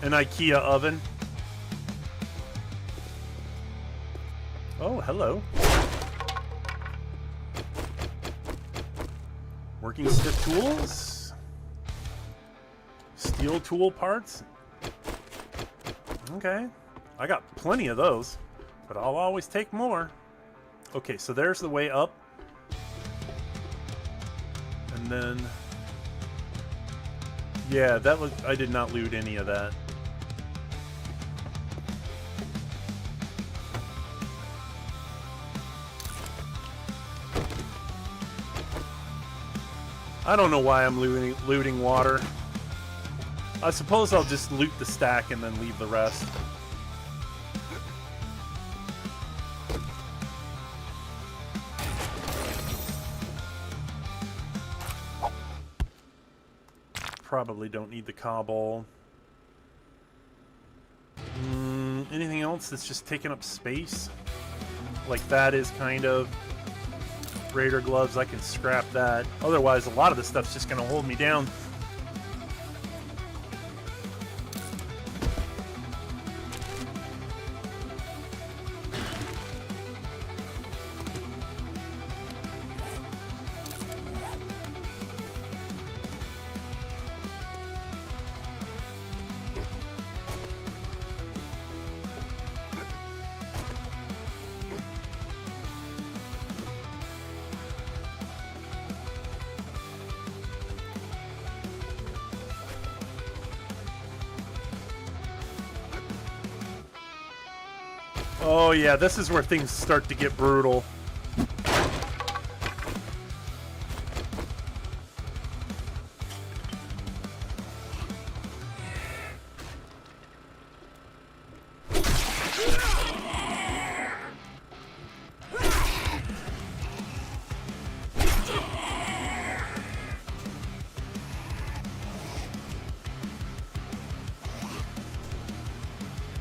An IKEA oven. Oh, hello. Working stiff tools. Steel tool parts. Okay. I got plenty of those, but I'll always take more. Okay, so there's the way up. And then... Yeah, that was... I did not loot any of that. I don't know why I'm looting water. I suppose I'll just loot the stack and then leave the rest. Probably don't need the cobble. Anything else that's just taking up space? Like that is kind of... Raider gloves, I can scrap that. Otherwise, a lot of this stuff's just going to hold me down. Oh yeah, this is where things start to get brutal.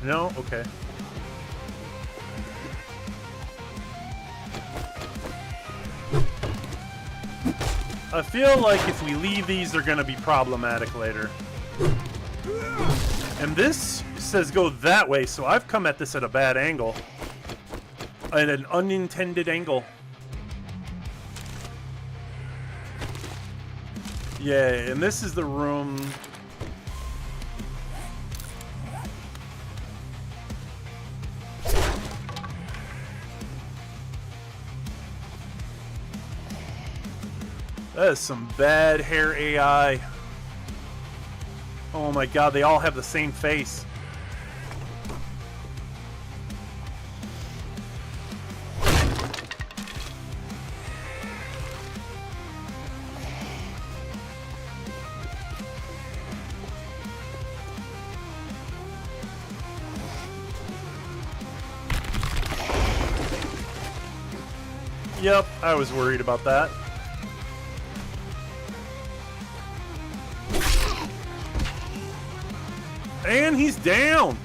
No? Okay. I feel like if we leave these, they're going to be problematic later. And this says go that way, so I've come at this at a bad angle. At an unintended angle. Yeah, and this is the room... That is some bad hair AI. Oh my god, they all have the same face. Yep, I was worried about that. And he's down.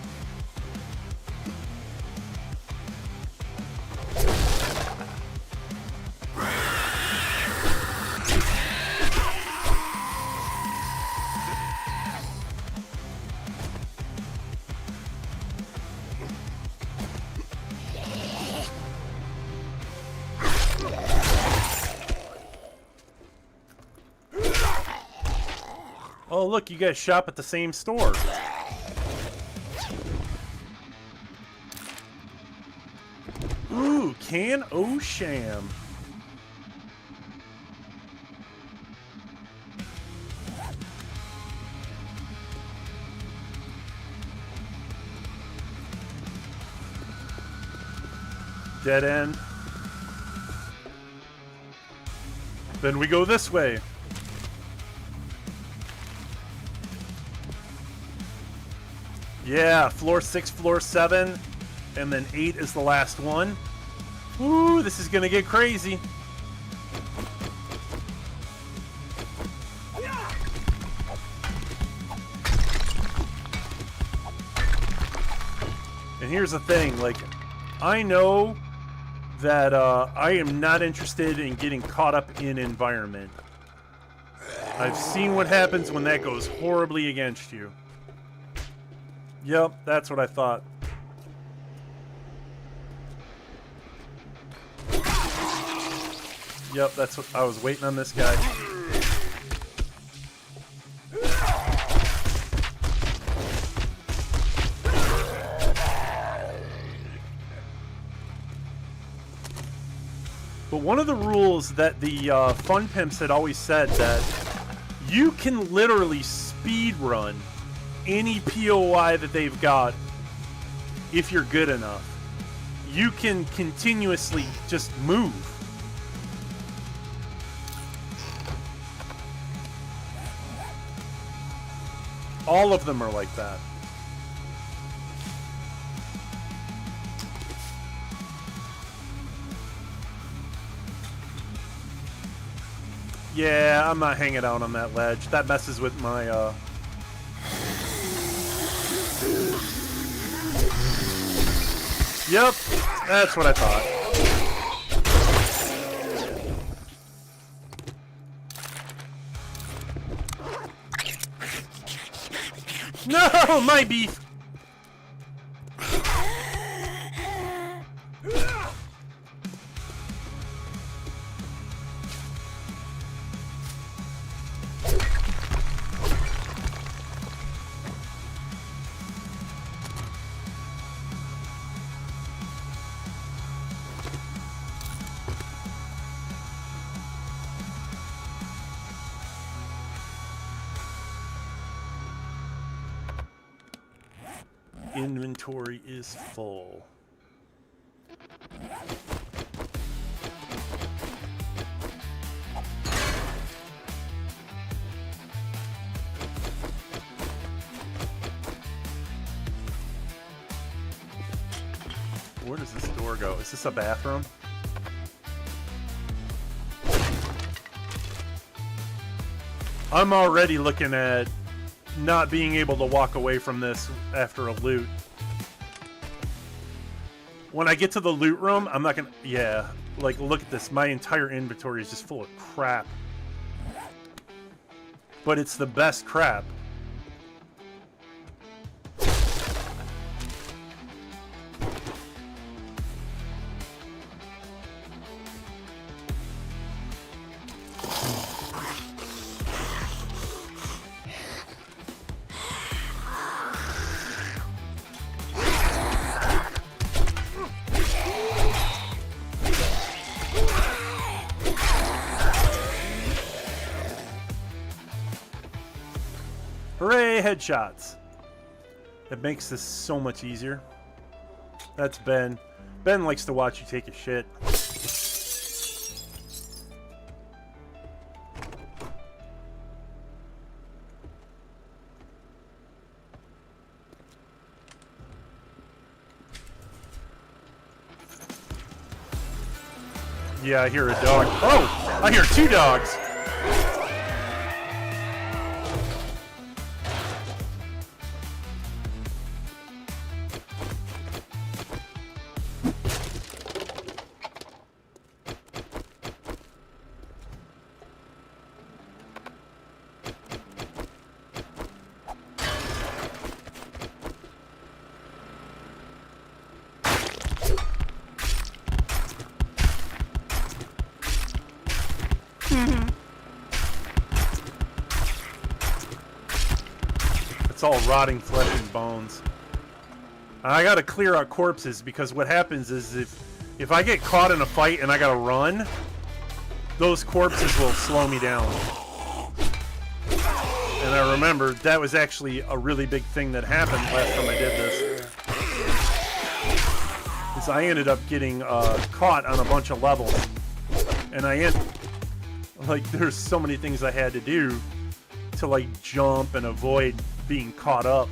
Oh, look, you guys shop at the same store. Ooh, can Osham. Dead end. Then we go this way. Yeah, floor 6, floor 7, and then 8 is the last one. Ooh, this is gonna get crazy. And here's the thing, like, I know that I am not interested in getting caught up in environment. I've seen what happens when that goes horribly against you. Yep, that's what I thought. Yep, that's what I was waiting on this guy. But one of the rules that the Fun Pimps had always said that you can literally speed run any POI that they've got if you're good enough. You can continuously just move. All of them are like that. Yeah, I'm not hanging out on that ledge. That messes with my, Yep, that's what I thought. No, my beef! Inventory is full. Where does this door go? Is this a bathroom? I'm already looking at not being able to walk away from this after a loot. When I get to the loot room, I'm not gonna... Yeah, like, look at this. My entire inventory is just full of crap. But it's the best crap. Hooray, headshots. It makes this so much easier. That's Ben. Ben likes to watch you take a shit. Yeah, I hear a dog. Oh! I hear 2 dogs! It's all rotting flesh and bones. I gotta clear out corpses because what happens is if I get caught in a fight and I gotta run, those corpses will slow me down. And I remember that was actually a really big thing that happened last time I did this. Is I ended up getting caught on a bunch of levels. And like, there's so many things I had to do to, like, jump and avoid being caught up.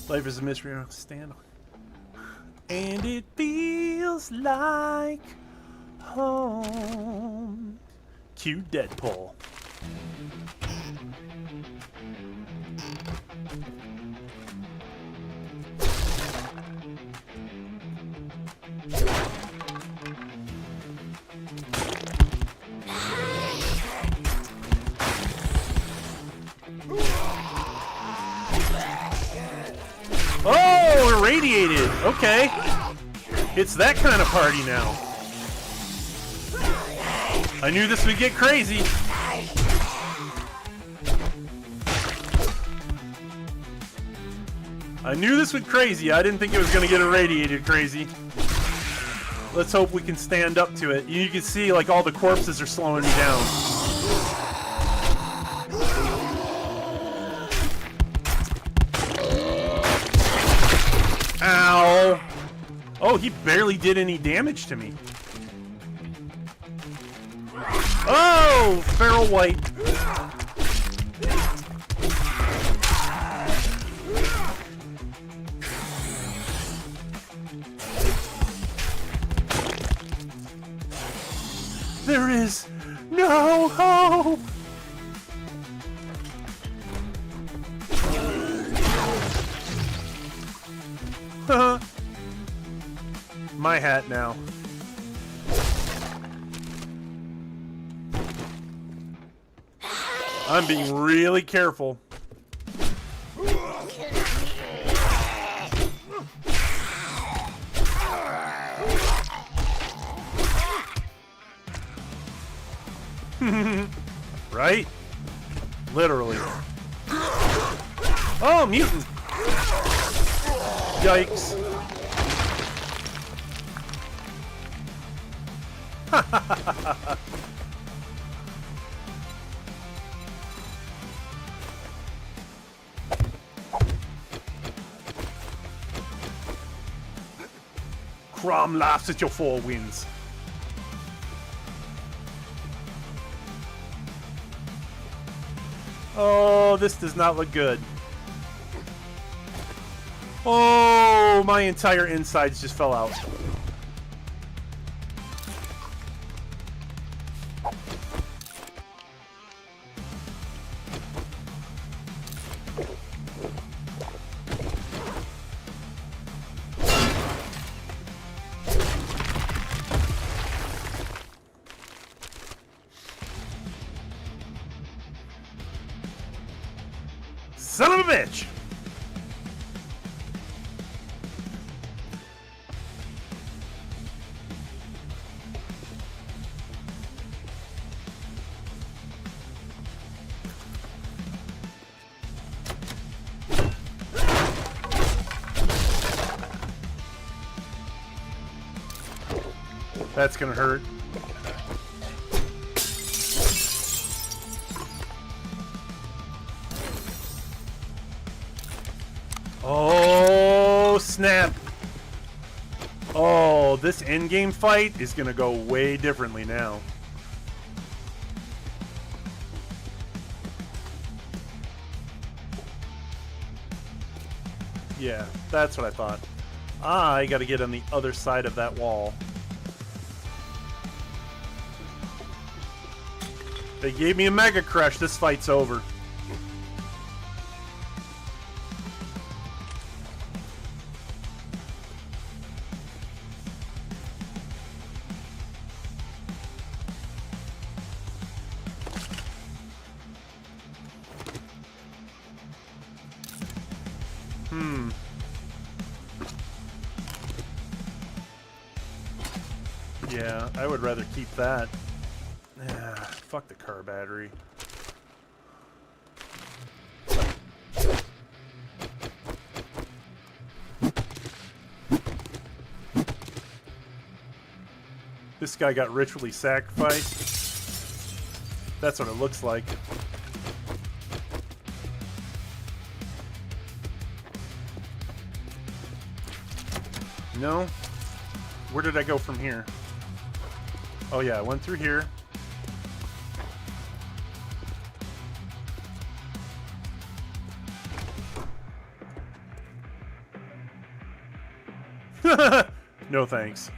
Life is a mystery. Stand on. And it feels like home. Cue Deadpool. Oh, irradiated. Okay. It's that kind of party now. I knew this would get crazy. I knew this would crazy. I didn't think it was going to get irradiated crazy. Let's hope we can stand up to it. You can see, like, all the corpses are slowing me down. Ow! Oh, he barely did any damage to me. Oh! Feral White. There is no hope! My hat now. I'm being really careful. Right? Literally. Oh, mutant! Yikes. Crom laughs at your 4 wins. Oh, this does not look good. Oh, my entire insides just fell out. Son of a bitch! That's gonna hurt. Oh, snap. Oh, this endgame fight is gonna go way differently now. Yeah, that's what I thought. I gotta get on the other side of that wall. They gave me a Mega Crush. This fight's over. Yeah, I would rather keep that. Fuck the car battery. This guy got ritually sacrificed. That's what it looks like. No? Where did I go from here? Oh yeah, I went through here. No thanks.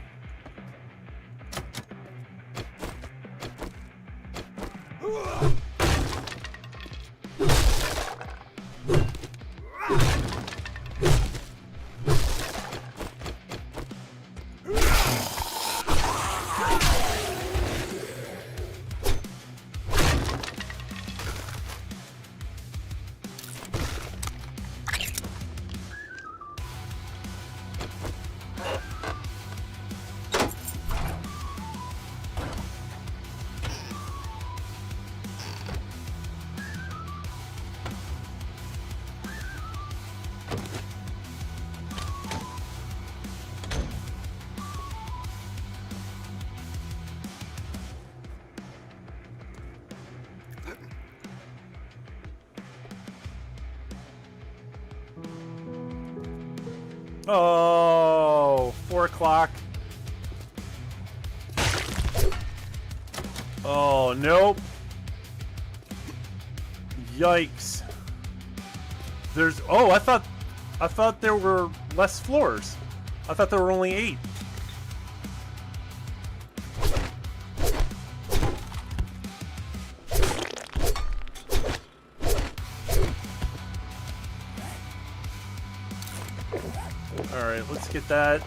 Oh, 4 o'clock. Oh, nope. Yikes. There's, oh, I thought there were less floors. I thought there were only 8. Alright, let's get that.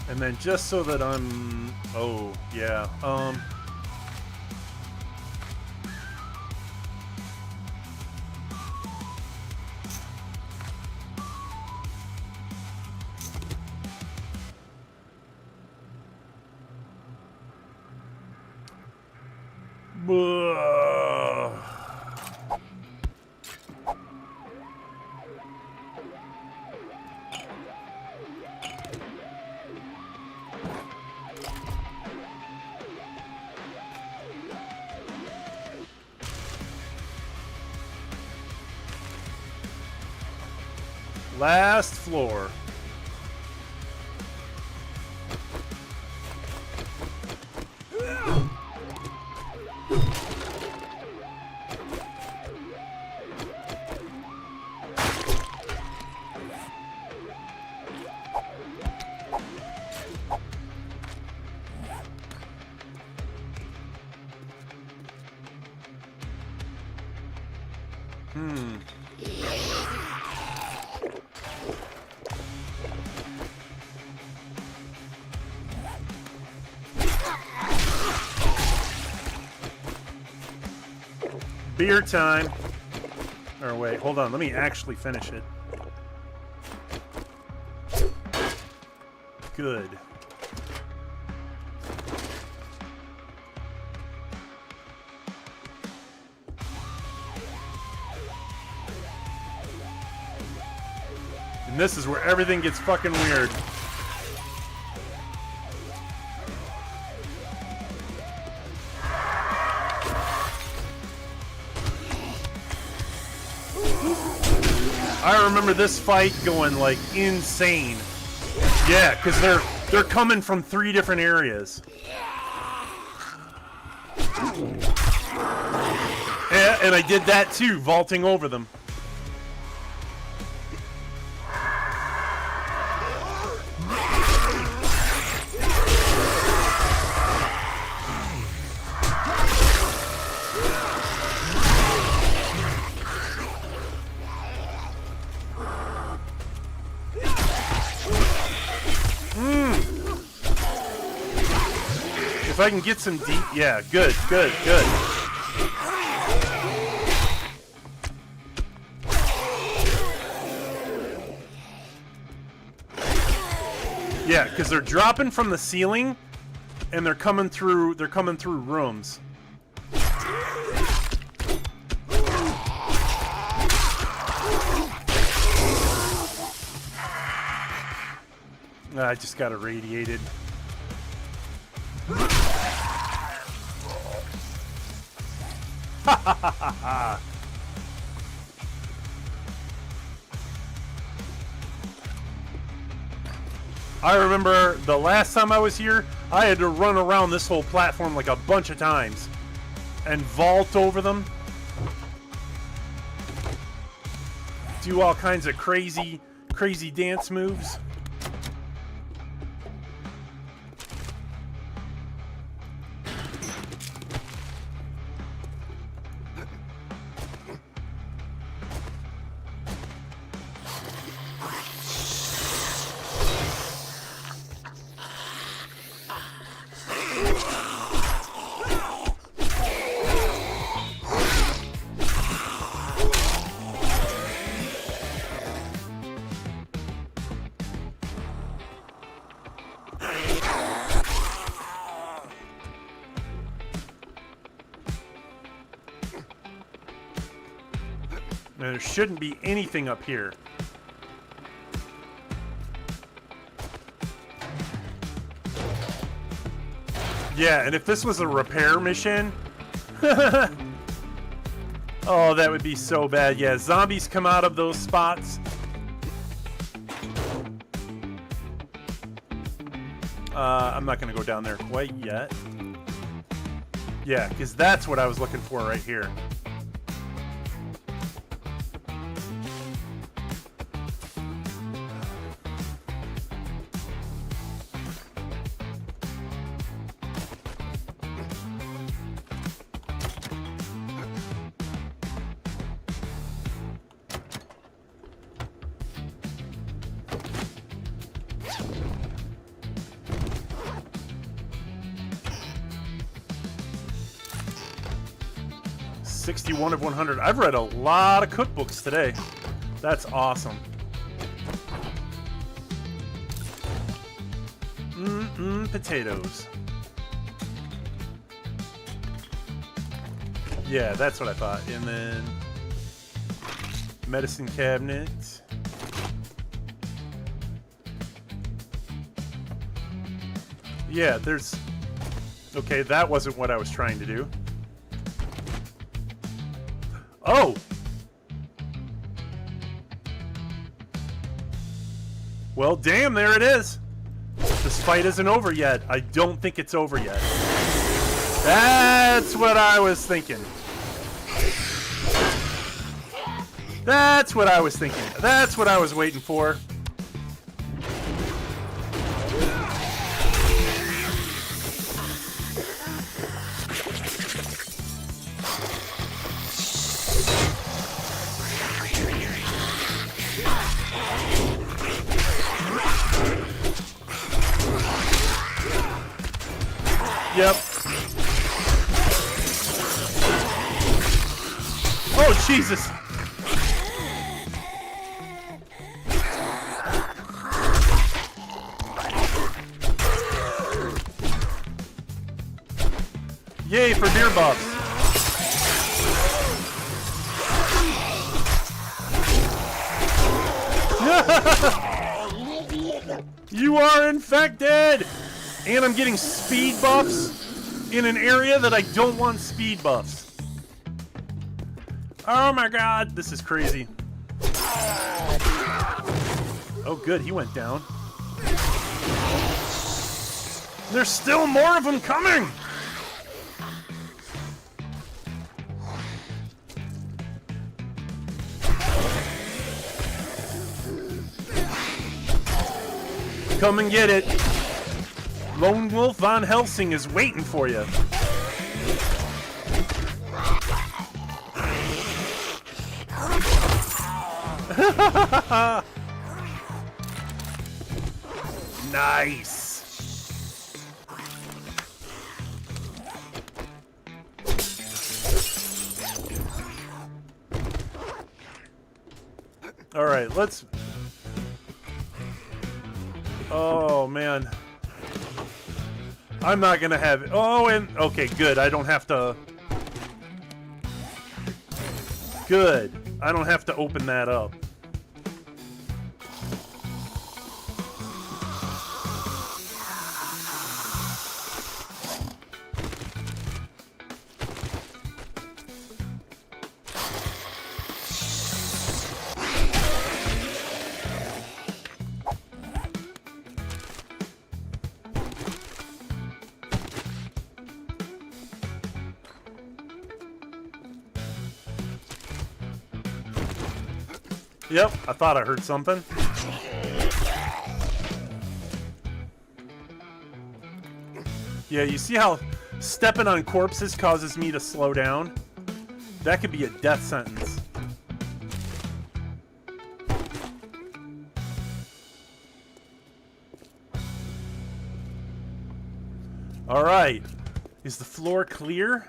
And then just so that I'm... Oh, yeah. Last floor. Beer time. Or wait, hold on. Let me actually finish it. Good. And this is where everything gets fucking weird. I remember this fight going like insane. Yeah, because they're coming from 3 different areas. Yeah, and I did that too, vaulting over them. If I can get some deep... Yeah, good, good, good. Yeah, because they're dropping from the ceiling, and they're coming through rooms. I just got irradiated. I remember the last time I was here, I had to run around this whole platform like a bunch of times and vault over them. Do all kinds of crazy dance moves. There shouldn't be anything up here. Yeah, and if this was a repair mission... oh, that would be so bad. Yeah, zombies come out of those spots. I'm not going to go down there quite yet. Yeah, because that's what I was looking for right here. .61 of 100. I've read a lot of cookbooks today. That's awesome. Potatoes. Yeah, that's what I thought. And then medicine cabinet. Yeah, there's... Okay, that wasn't what I was trying to do. Oh! Well, damn, there it is. This fight isn't over yet. I don't think it's over yet. That's what I was thinking. That's what I was thinking. That's what I was waiting for. Yep. Oh, Jesus. Yay for beer buffs. You are infected! And I'm getting speed buffs in an area that I don't want speed buffs. Oh my god, this is crazy. Oh good, he went down. There's still more of them coming! Come and get it. Lone Wolf Von Helsing is waiting for you. Nice. All right, let's... Oh, man. I'm not gonna have it. Oh, and... Okay, good. I don't have to... Good. I don't have to open that up. Yep, I thought I heard something. Yeah, you see how stepping on corpses causes me to slow down? That could be a death sentence. All right. Is the floor clear?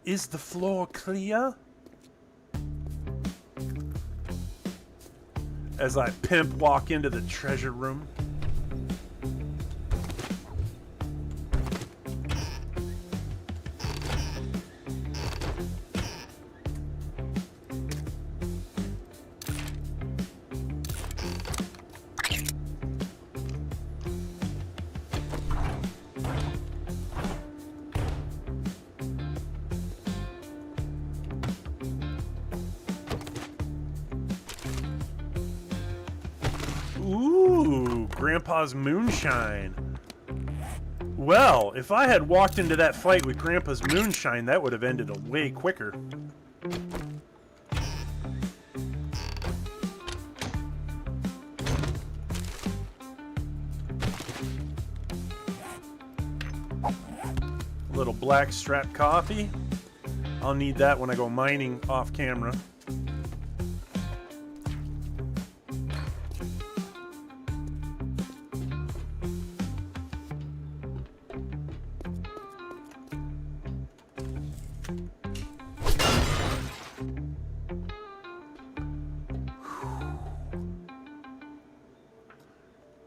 Is the floor clear? As I pimp walk into the treasure room. Ooh, Grandpa's moonshine. Well, if I had walked into that fight with Grandpa's moonshine, that would have ended way quicker. A little black strap coffee. I'll need that when I go mining off camera.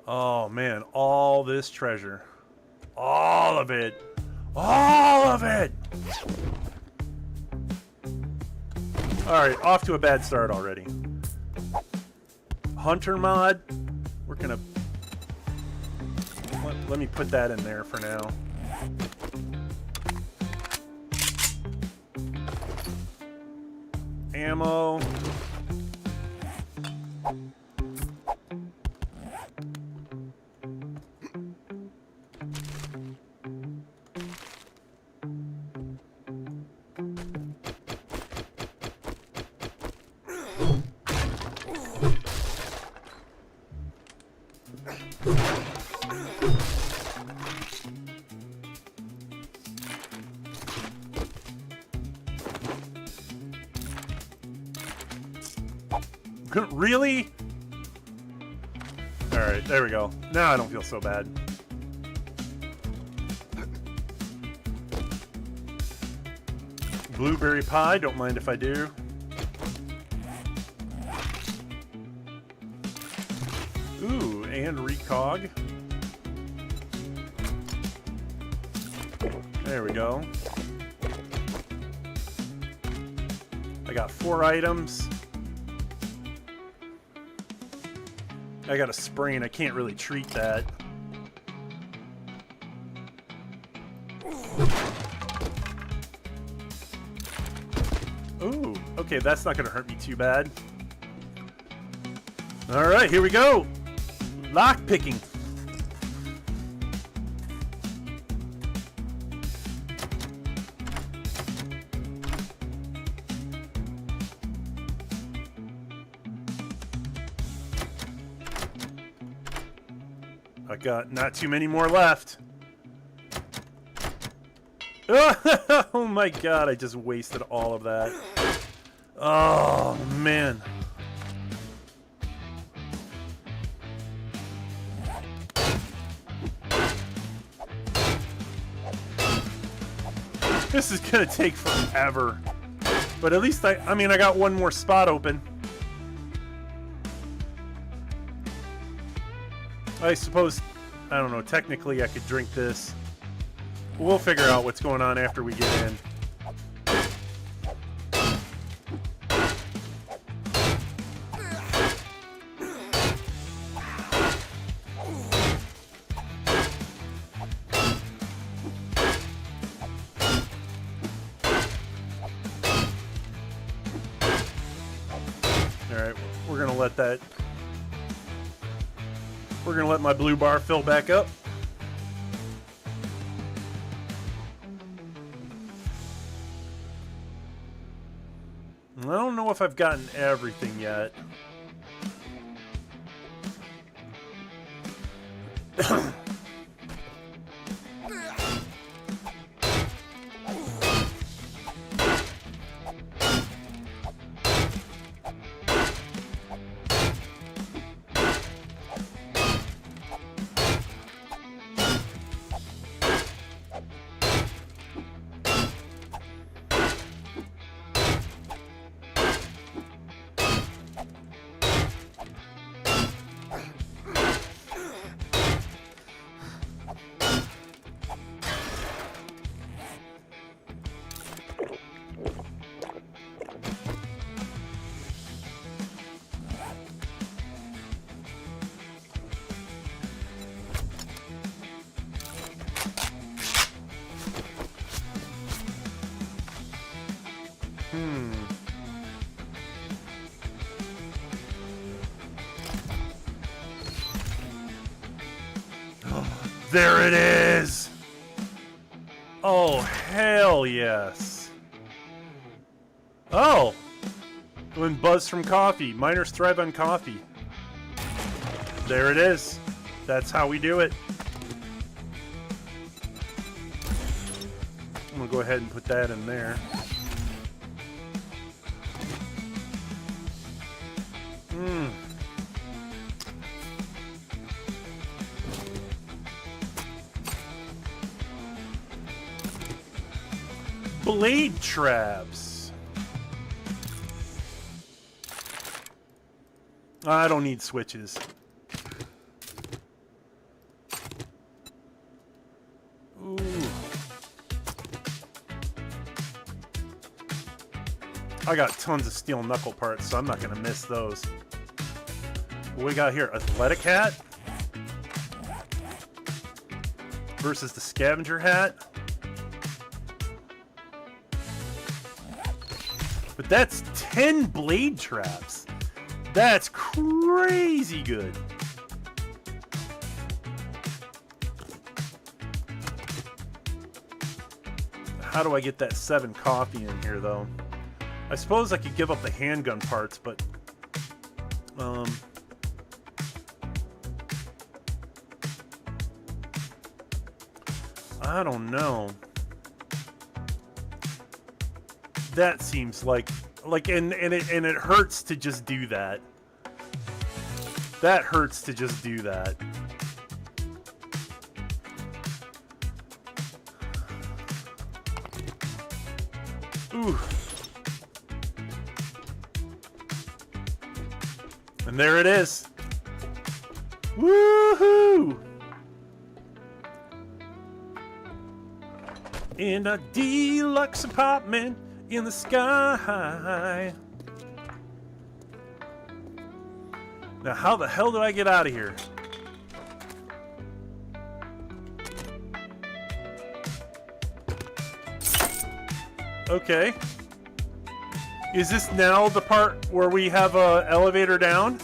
Oh man, all this treasure. All of it. All of it! Alright, off to a bad start already. Hunter mod. We're gonna... Let me put that in there for now. Ammo. Really? Alright, there we go. Now I don't feel so bad. Blueberry pie, don't mind if I do. Ooh, and recog. There we go. I got 4 items. I got a sprain. I can't really treat that. Ooh, okay, that's not gonna hurt me too bad. All right, here we go. Lock picking. I got not too many more left. Oh my god, I just wasted all of that. Oh man. This is gonna take forever. But at least I mean, I got one more spot open. I suppose, I don't know, technically I could drink this. We'll figure out what's going on after we get in. Alright, we're gonna let that... We're gonna let my blue bar fill back up. I don't know if I've gotten everything yet. There it is! Oh, hell yes. Oh! When buzz from coffee. Miners thrive on coffee. There it is. That's how we do it. I'm gonna go ahead and put that in there. Blade traps. I don't need switches. Ooh. I got tons of steel knuckle parts, so I'm not gonna miss those. What we got here? Athletic hat versus the scavenger hat. But that's 10 blade traps. That's crazy good. How do I get that 7 coffee in here, though? I suppose I could give up the handgun parts, but... I don't know. That seems like and it hurts to just do that. That hurts to just do that. Ooh. And there it is. Woohoo! In a deluxe apartment in the sky. Now, how the hell do I get out of here? Okay. Is this now the part where we have a elevator down?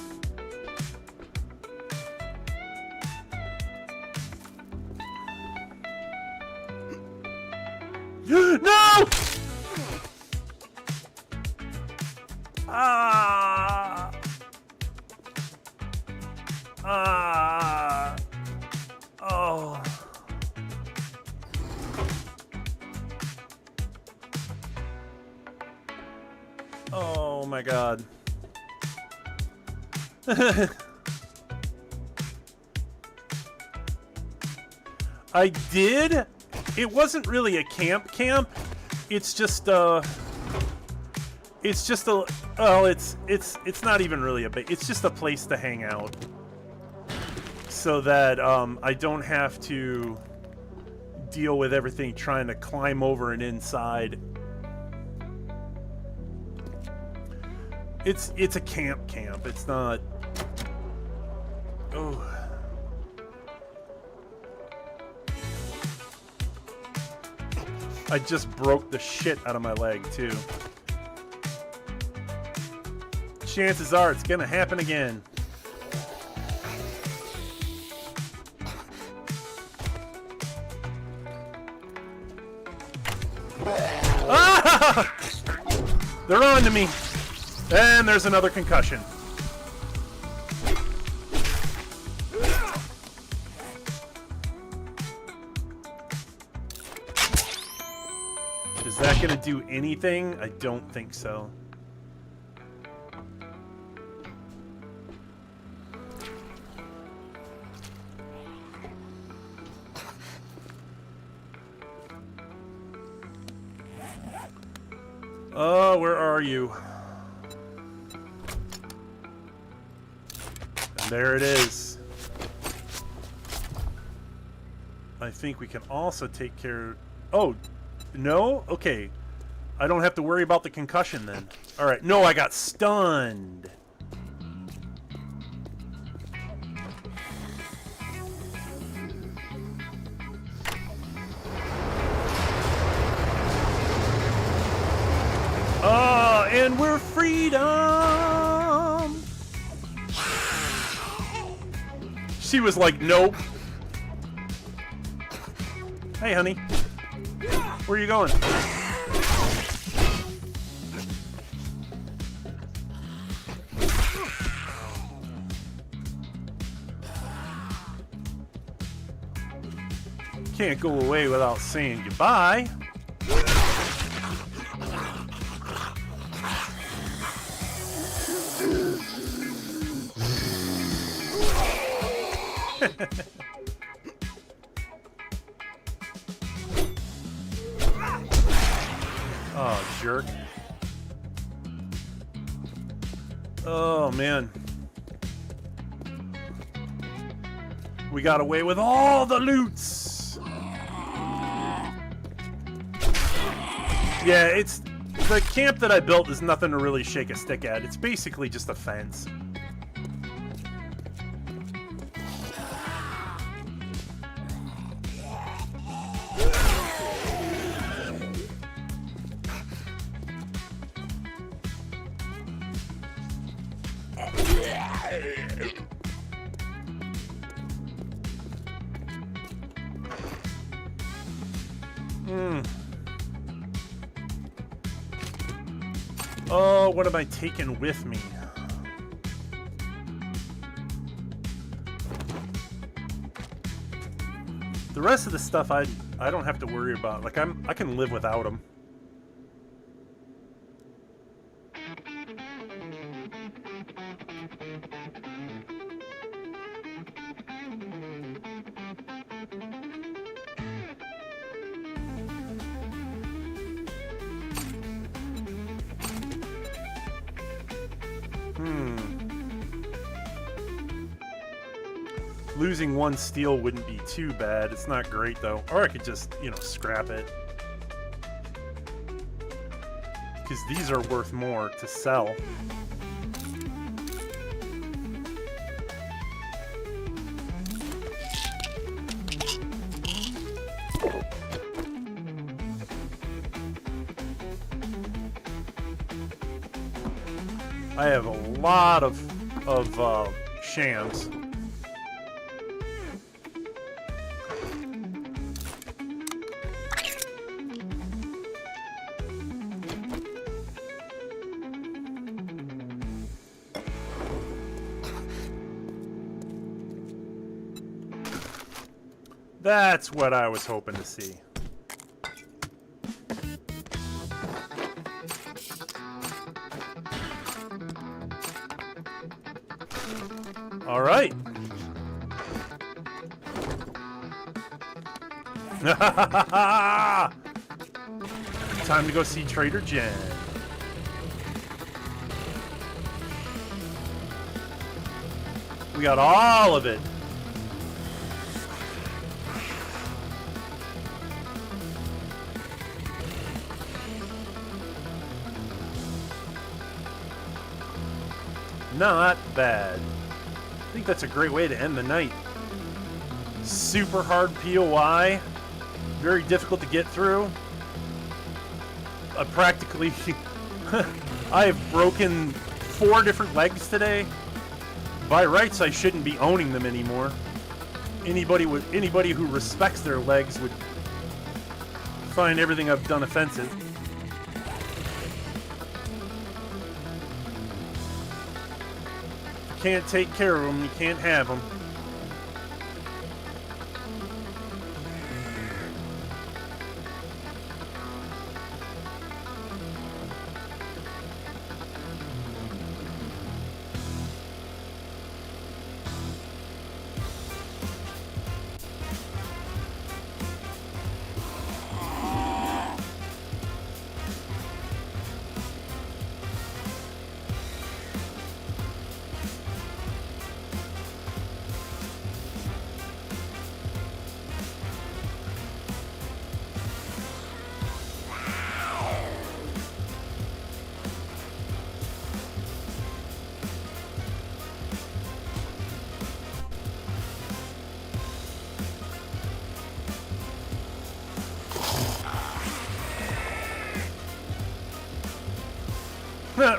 No! Oh. Oh my god. I did. It wasn't really a camp. It's just well, it's not even really a base. It's just a place to hang out. So that I don't have to deal with everything trying to climb over and inside. It's a camp. It's not. Oh. I just broke the shit out of my leg too. Chances are it's gonna happen again. Ah! They're on to me. And there's another concussion. Is that going to do anything? I don't think so. Oh, where are you? And there it is. I think we can also take care... Oh, no? Okay. I don't have to worry about the concussion then. Alright, no, I got stunned. Oh, and we're freedom! She was like, nope. Hey, honey. Where are you going? Can't go away without saying goodbye. Oh, jerk. Oh, man. We got away with all the loots. Yeah, it's... The camp that I built is nothing to really shake a stick at. It's basically just a fence. Oh, what am I taking with me? The rest of the stuff I don't have to worry about. Like I can live without them. Losing 1 steel wouldn't be too bad. It's not great, though. Or I could just, you know, scrap it. Because these are worth more to sell. I have a lot of shams. That's what I was hoping to see. All right. Time to go see Trader Jen. We got all of it. Not bad. I think that's a great way to end the night. Super hard POI. Very difficult to get through. Practically... I have broken 4 different legs today. By rights, I shouldn't be owning them anymore. Anybody who respects their legs would find everything I've done offensive. Can't take care of them, you can't have them.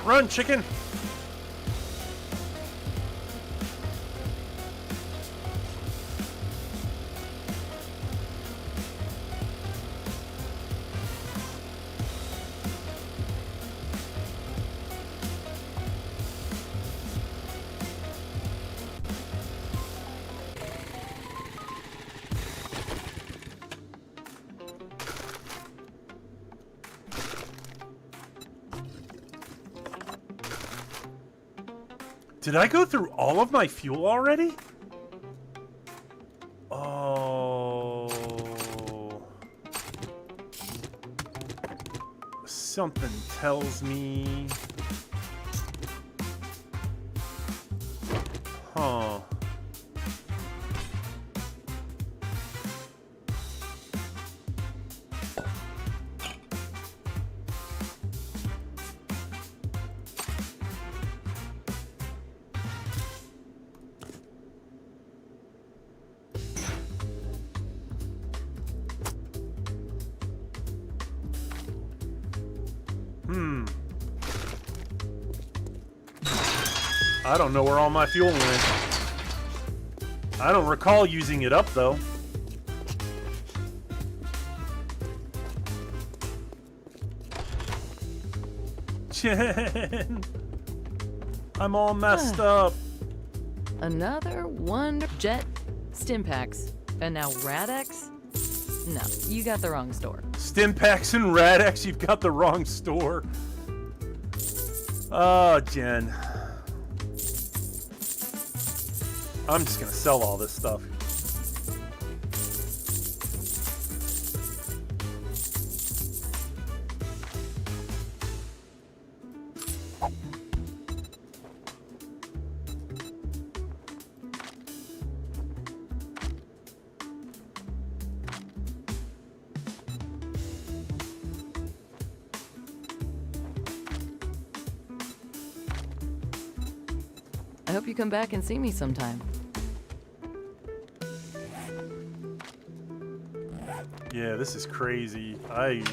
Run, chicken! Did I go through all of my fuel already? Oh. Something tells me... Huh. I don't know where all my fuel went. I don't recall using it up, though. Jen! I'm all messed up. Another wonder jet stim packs. And now Radex? No, you got the wrong store. Stimpaks and Radex, you've got the wrong store. Oh, Jen. I'm just gonna sell all this stuff. hope you come back and see me sometime. Yeah, this is crazy. I've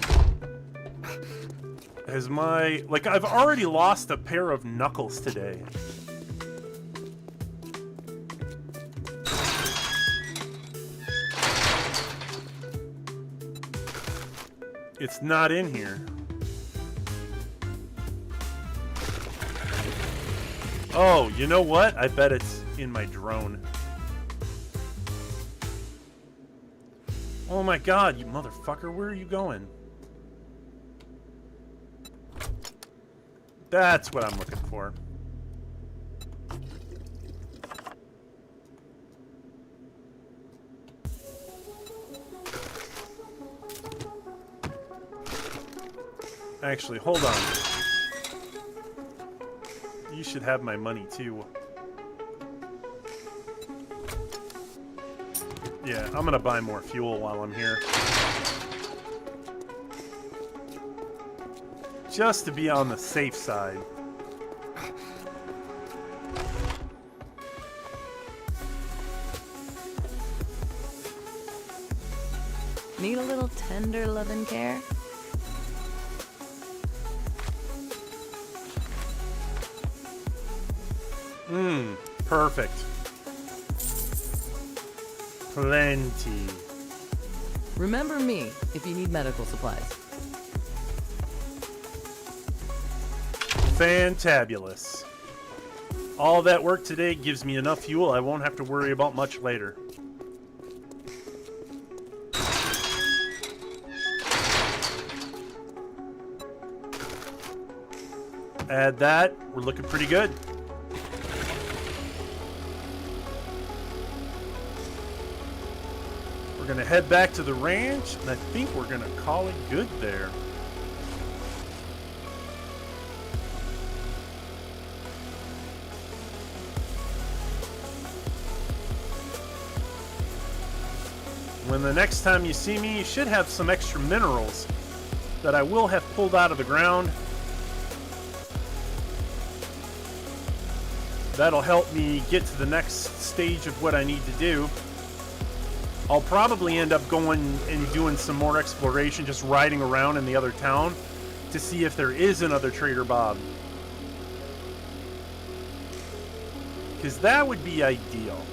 already lost a pair of knuckles today. It's not in here. Oh, you know what? I bet it's in my drone. Oh my god, you motherfucker, where are you going? That's what I'm looking for. Actually, hold on. You should have my money too. Yeah, I'm gonna buy more fuel while I'm here. Just to be on the safe side. Need a little tender loving care? Perfect. Plenty. Remember me if you need medical supplies. Fantabulous. All that work today gives me enough fuel I won't have to worry about much later. Add that, we're looking pretty good. We're gonna head back to the ranch, and I think we're gonna call it good there. When the next time you see me, you should have some extra minerals that I will have pulled out of the ground. That'll help me get to the next stage of what I need to do. I'll probably end up going and doing some more exploration, just riding around in the other town to see if there is another Trader Bob. Because that would be ideal.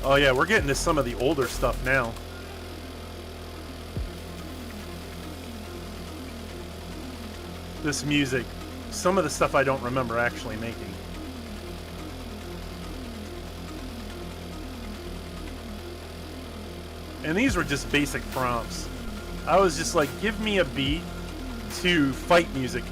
Oh yeah, we're getting to some of the older stuff now. This music, some of the stuff I don't remember actually making. And these were just basic prompts. I was just like, give me a beat to fight music.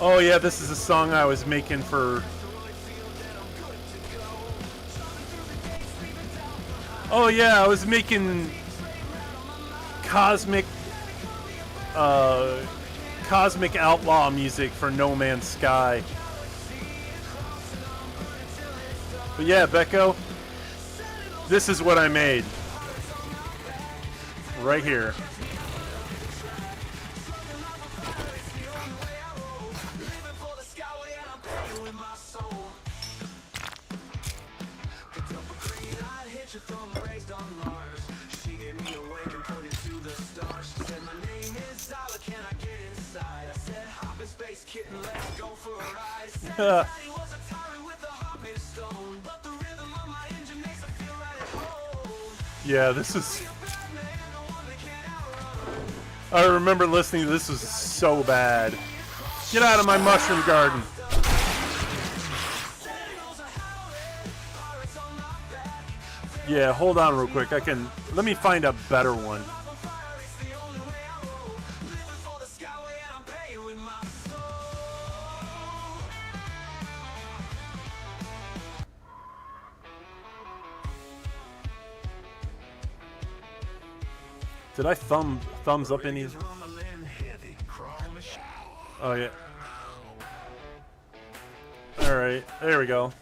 Oh yeah, this is a song I was making for... Oh yeah, I was making cosmic outlaw music for No Man's Sky. But yeah, Becco, this is what I made. Right here. Yeah, this is... I remember listening to this. Was so bad. Get out of my mushroom garden. Yeah, hold on real quick. Let me find a better one. Did I thumbs up any? Oh yeah. All right, there we go.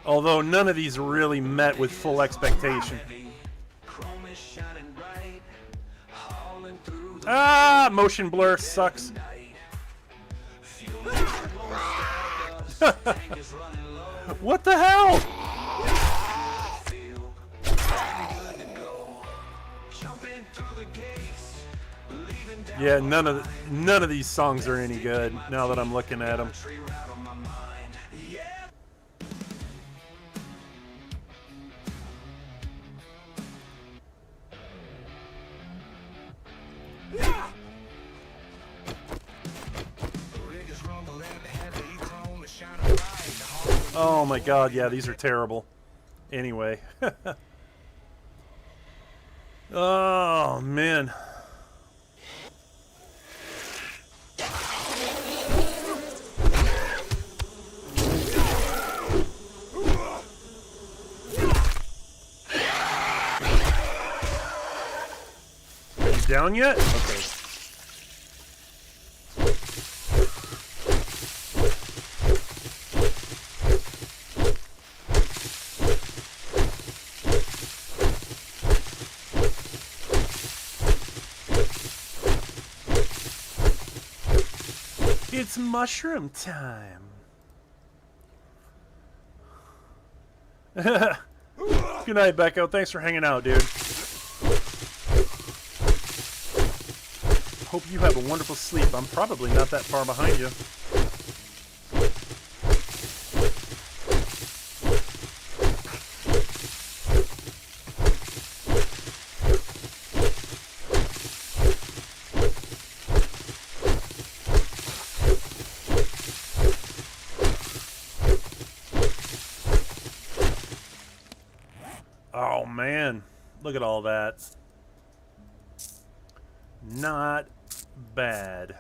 Although none of these really met with full expectation. Ah, motion blur sucks. What the hell? Yeah, none of these songs are any good now that I'm looking at them. Oh my god, yeah, these are terrible. Anyway. Oh, man. Are you down yet? Okay. It's mushroom time. Good night, Becco. Thanks for hanging out, dude. Hope you have a wonderful sleep. I'm probably not that far behind you. Oh, man. Look at all that. Not bad.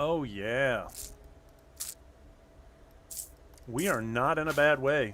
Oh, yeah. We are not in a bad way.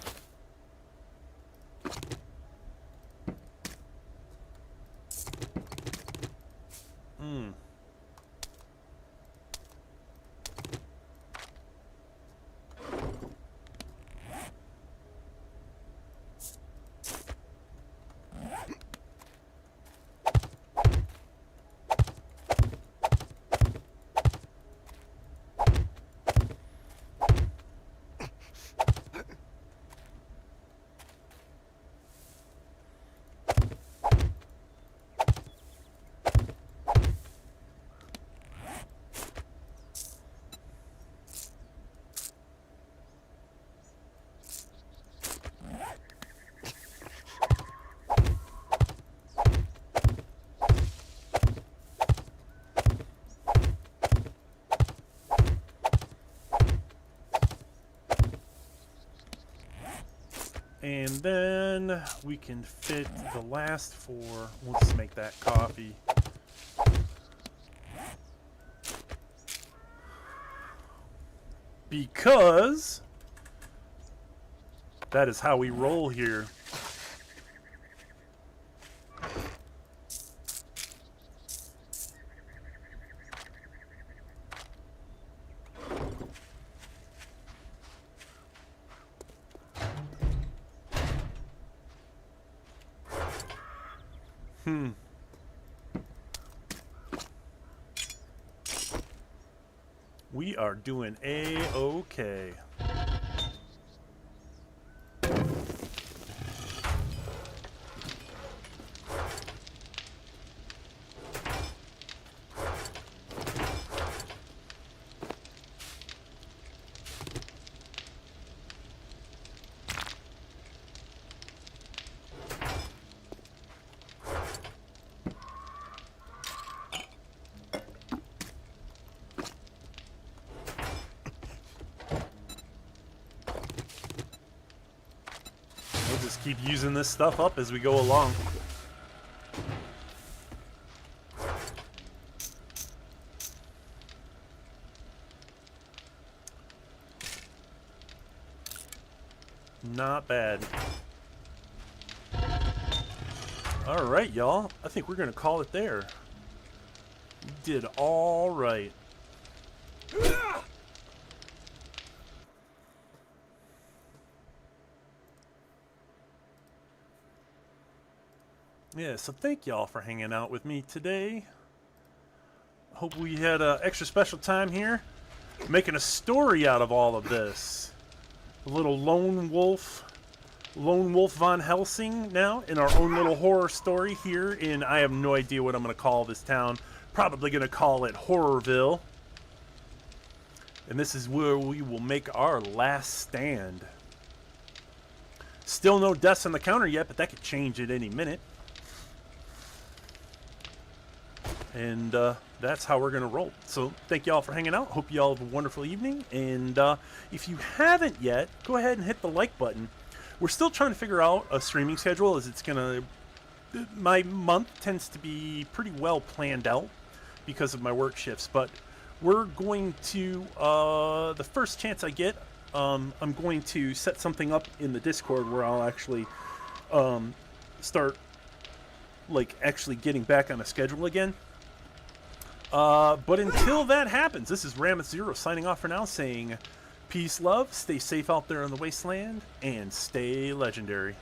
And then we can fit the last four. We'll just make that coffee. Because that is how we roll here. We are doing A-okay. We'll just keep using this stuff up as we go along. Not bad. All right, y'all. I think we're going to call it there. We did all right. Yeah, so thank y'all for hanging out with me today. Hope we had an extra special time here, making a story out of all of this. A little lone wolf Von Helsing now in our own little horror story here in, I have no idea what I'm going to call this town. Probably going to call it Horrorville. And this is where we will make our last stand. Still no deaths on the counter yet, but that could change at any minute. And that's how we're going to roll. So thank y'all for hanging out. Hope y'all have a wonderful evening. And if you haven't yet, go ahead and hit the like button. We're still trying to figure out a streaming schedule, as it's going to... My month tends to be pretty well planned out because of my work shifts. But we're going to, the first chance I get, I'm going to set something up in the Discord where I'll actually start, like, actually getting back on a schedule again. But until that happens, this is Rameth0 signing off for now, saying peace, love, stay safe out there in the wasteland, and stay legendary.